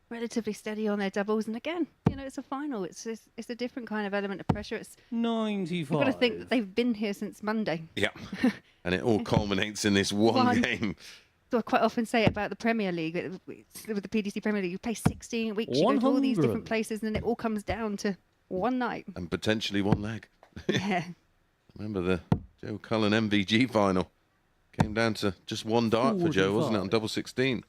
relatively steady on their doubles, and again, you know, it's a final. It's a different kind of element of pressure. It's 95. You've got to think that they've been here since Monday. Yeah. And it all culminates in this one game. So I quite often say about the Premier League, with the PDC Premier League, you play 16 weeks, you go to all these different places, and then it all comes down to one night. And potentially one leg. Yeah. Remember the Joe Cullen MVG final? Came down to just one dart for Joe, wasn't it, on double 16?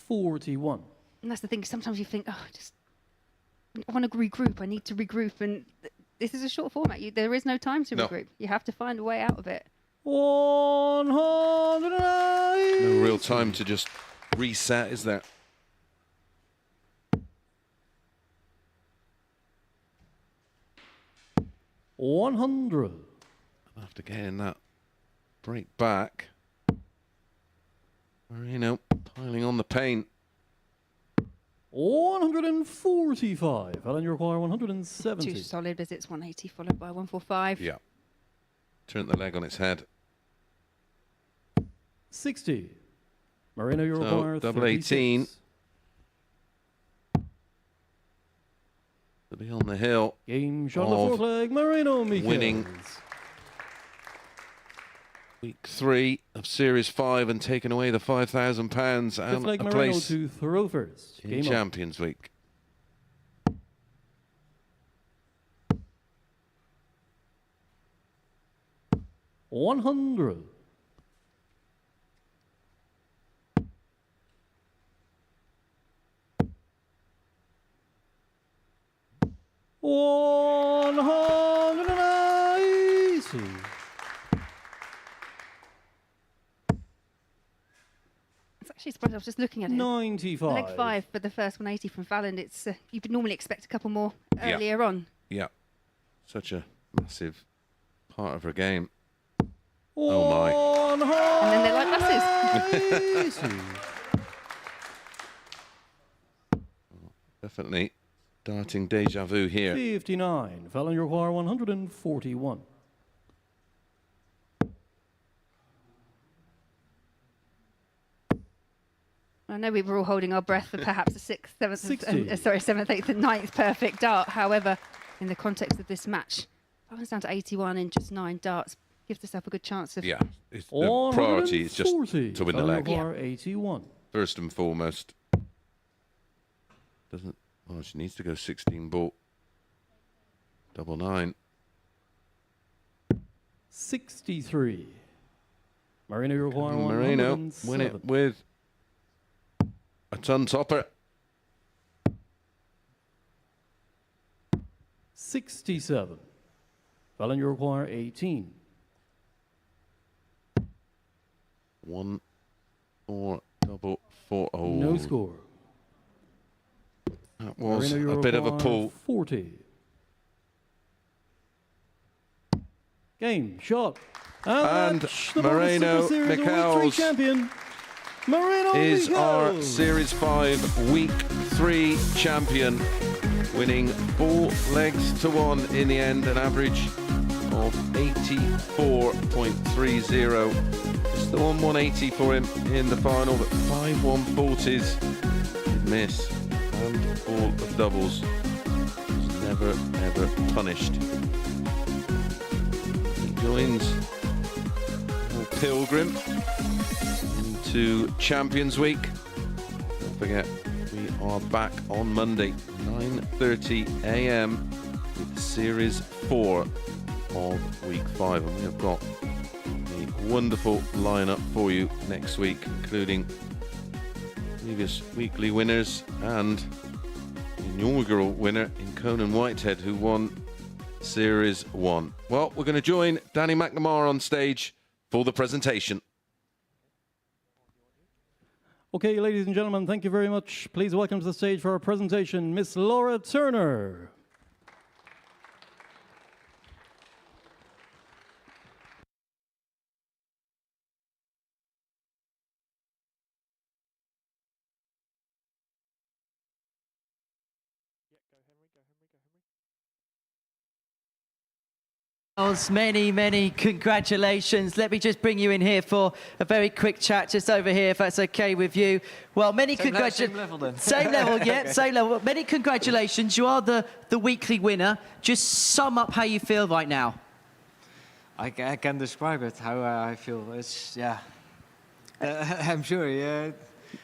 $41. And that's the thing. Sometimes you think, I want to regroup. I need to regroup. And this is a short format. There is no time to regroup. You have to find a way out of it. 109. No real time to just reset, is there? $100. After getting that break back, Mareno piling on the paint. 145. Fallon, you require 170. Two solid visits, 180 followed by 145. Yeah. Turned the leg on its head. 60. Mareno, you require double 36. 18. To be on the hill. Game shot on the fourth leg, Mareno Michels. Winning week 3 of Series 5 and taking away the £5,000 and leg, a Mareno place to throw first. in Game Champions Week. on. 100. It's actually surprising. I was just looking at it. 95. Leg 5 for the first 180 from Fallon. It's you'd normally expect a couple more earlier on. Yeah. Such a massive part of her game. Oh my. And then they're like buses. Definitely darting deja vu here. 59. Fallon, you require 141. I know we were all holding our breath for perhaps a 6th, 7th, 7th, 8th, and 9th perfect dart. However, in the context of this match, Fallon's down to 81 in just 9 darts. Gives herself a good chance of. Yeah, the priority is just to win the leg. 81. First and foremost. Doesn't. Oh, she needs to go 16 ball. Double 9. 63. Mareno, you require Mareno 107. win it with a ton topper. 67. Fallon, you require 18. 1 or double 4. Oh, No score. That was Mareno, a bit of a pull. 40. Game shot. And the Mareno MODUS Super Series Michels Week 3 champion. Mareno is Michels. our Series 5 Week 3 champion, winning 4 legs to 1 in the end, an average of 84.30. Still on 180 for him in the final, but 5 140s did miss, and all of doubles. Was never ever punished. He joins Pilgrim into Champions Week. Don't forget, we are back on Monday, 9:30 a.m. with Series 4 of Week 5, and we have got a wonderful lineup for you next week, including previous weekly winners, and the inaugural winner in Conan Whitehead, who won Series 1. Well, we're going to join Danny McNamara on stage for the presentation. Okay, ladies and gentlemen, thank you very much. Please welcome to the stage for our presentation, Miss Laura Turner. Many, many congratulations. Let me just bring you in here for a very quick chat just over here, if that's okay with you. Well, many congratulations. Same level then. Same level, yeah, okay. Same level. Many congratulations. You are the weekly winner. Just sum up how you feel right now. I can describe it, how I feel. It's, yeah. I'm sure, yeah.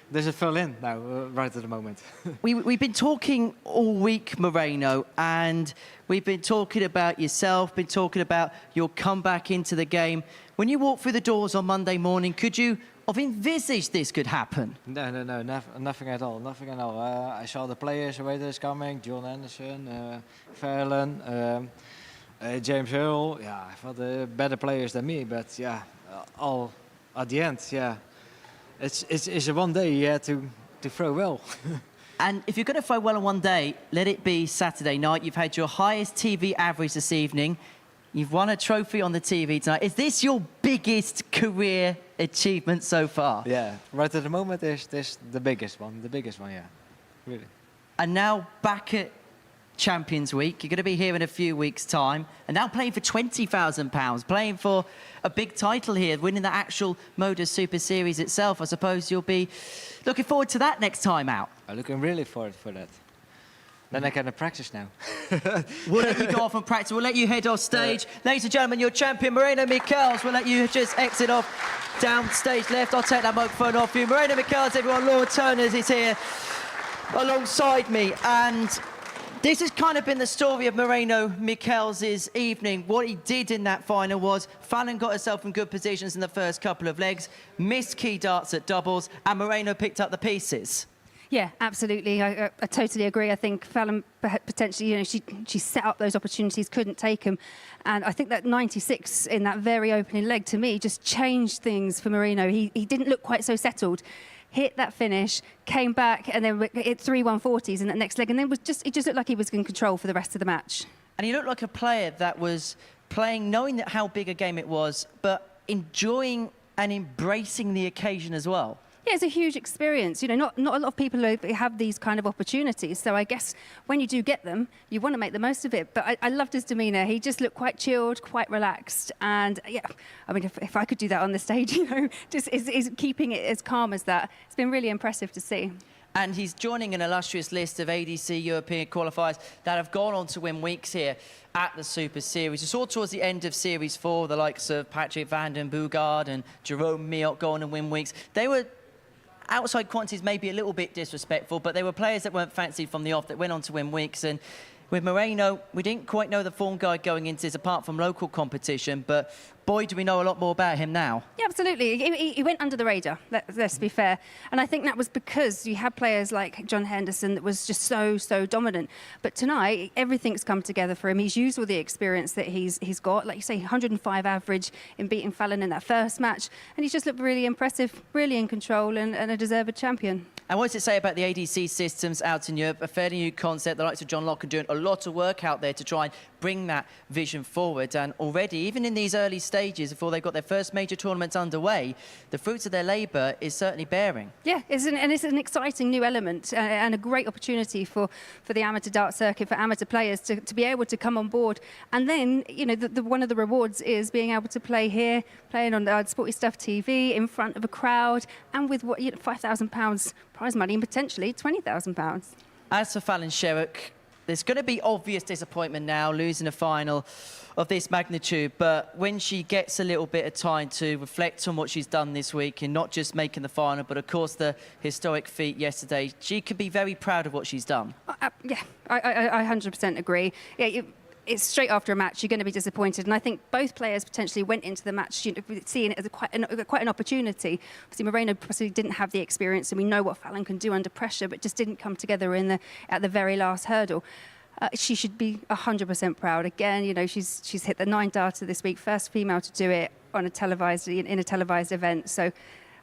There's a fill in now, right at the moment. We've been talking all week, Mareno, and we've been talking about yourself, been talking about your comeback into the game. When you walked through the doors on Monday morning, could you have envisaged this could happen? No, nothing at all, nothing at all. I saw the players, the way that's coming, John Henderson, Fallon, James Earl. Yeah, I thought they're better players than me, but yeah, all at the end, yeah. It's a one day you had to throw well. And if you're going to throw well on one day, let it be Saturday night. You've had your highest TV average this evening. You've won a trophy on the TV tonight. Is this your biggest career achievement so far? Yeah, right at the moment, this the biggest one, yeah, really. And now back at Champions Week. You're going to be here in a few weeks' time, and now playing for £20,000, playing for a big title here, winning the actual MODUS Super Series itself. I suppose you'll be looking forward to that next time out. I'm looking really forward for that. Then I can practice now. We'll let you go off and practice. We'll let you head off stage. Ladies and gentlemen, your champion, Mareno Michels. We'll let you just exit off down stage left. I'll take that microphone off you. Mareno Michels, everyone. Laura Turner is here alongside me, and this has kind of been the story of Mareno Michels' evening. What he did in that final was Fallon got herself in good positions in the first couple of legs, missed key darts at doubles, and Mareno picked up the pieces. Yeah, absolutely. I totally agree. I think Fallon potentially, she set up those opportunities, couldn't take them. And I think that 96 in that very opening leg, to me, just changed things for Mareno. He didn't look quite so settled. Hit that finish, came back, and then hit 3 140s in that next leg, and then it just looked like he was in control for the rest of the match. And he looked like a player that was playing, knowing that how big a game it was, but enjoying and embracing the occasion as well. Yeah, it's a huge experience. Not a lot of people have these kind of opportunities. So I guess when you do get them, you want to make the most of it. But I loved his demeanour. He just looked quite chilled, quite relaxed. And yeah, I mean, if I could do that on the stage, just is keeping it as calm as that. It's been really impressive to see. And he's joining an illustrious list of ADC European qualifiers that have gone on to win weeks here at the Super Series. We saw towards the end of Series 4 the likes of Patrick van den Boogaard and Jerome Miot go on and win weeks. They were outside quantities, maybe a little bit disrespectful, but they were players that weren't fancied from the off that went on to win weeks. And with Mareno, we didn't quite know the form guide going into this apart from local competition, but boy, do we know a lot more about him now. Yeah, absolutely. He went under the radar, let's be fair. And I think that was because you had players like John Henderson that was just so dominant. But tonight, everything's come together for him. He's used all the experience that he's got. Like you say, 105 average in beating Fallon in that first match. And he's just looked really impressive, really in control, and a deserved champion. And what does it say about the ADC systems out in Europe? A fairly new concept. The likes of John Locke are doing a lot of work out there to try and bring that vision forward. And already, even in these early stages, before they've got their first major tournaments underway, the fruits of their labour is certainly bearing. Yeah, it's an exciting new element and a great opportunity for the amateur dart circuit, for amateur players to be able to come on board. And then, one of the rewards is being able to play here, playing on Sporty Stuff TV in front of a crowd, and with £5,000 prize money and potentially £20,000. As for Fallon Sherrock, there's going to be obvious disappointment now, losing a final of this magnitude, but when she gets a little bit of time to reflect on what she's done this week and not just making the final, but of course the historic feat yesterday, she could be very proud of what she's done. Yeah, I 100% agree. Yeah, it's straight after a match, you're going to be disappointed. And I think both players potentially went into the match seeing it as quite an opportunity. Obviously, Mareno possibly didn't have the experience, and we know what Fallon can do under pressure, but just didn't come together at the very last hurdle. She should be 100% proud. Again, you know, she's hit the 9 darter this week, first female to do it on in a televised event. So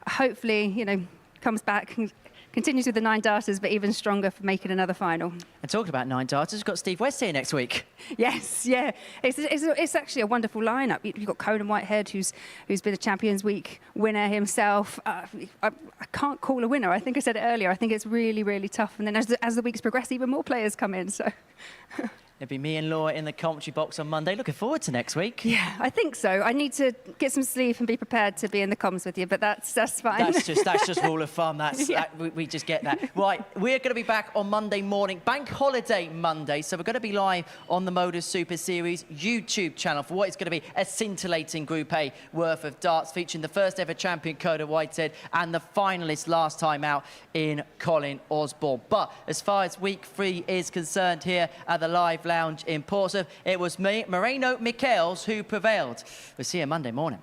hopefully, you know, comes back and continues with the 9 darters, but even stronger for making another final. And talking about 9 darters, we've got Steve West here next week. Yes, yeah. It's actually a wonderful lineup. You've got Conan Whitehead, who's been a Champions Week winner himself. I can't call a winner. I think I said it earlier. I think it's really, really tough. And then as the weeks progress, even more players come in. So. It'll be me and Laura in the commentary box on Monday. Looking forward to next week. Yeah, I think so. I need to get some sleep and be prepared to be in the comms with you, but that's fine. That's just rule of thumb. We just get that. Right, we're going to be back on Monday morning, Bank Holiday Monday. So we're going to be live on the MODUS Super Series YouTube channel for what is going to be a scintillating Group A worth of darts, featuring the first ever champion Conan Whitehead and the finalist last time out in Colin Osborne. But as far as week 3 is concerned here at the Live Lounge in Portsmouth, it was me, Mareno Michels, who prevailed. We'll see you Monday morning.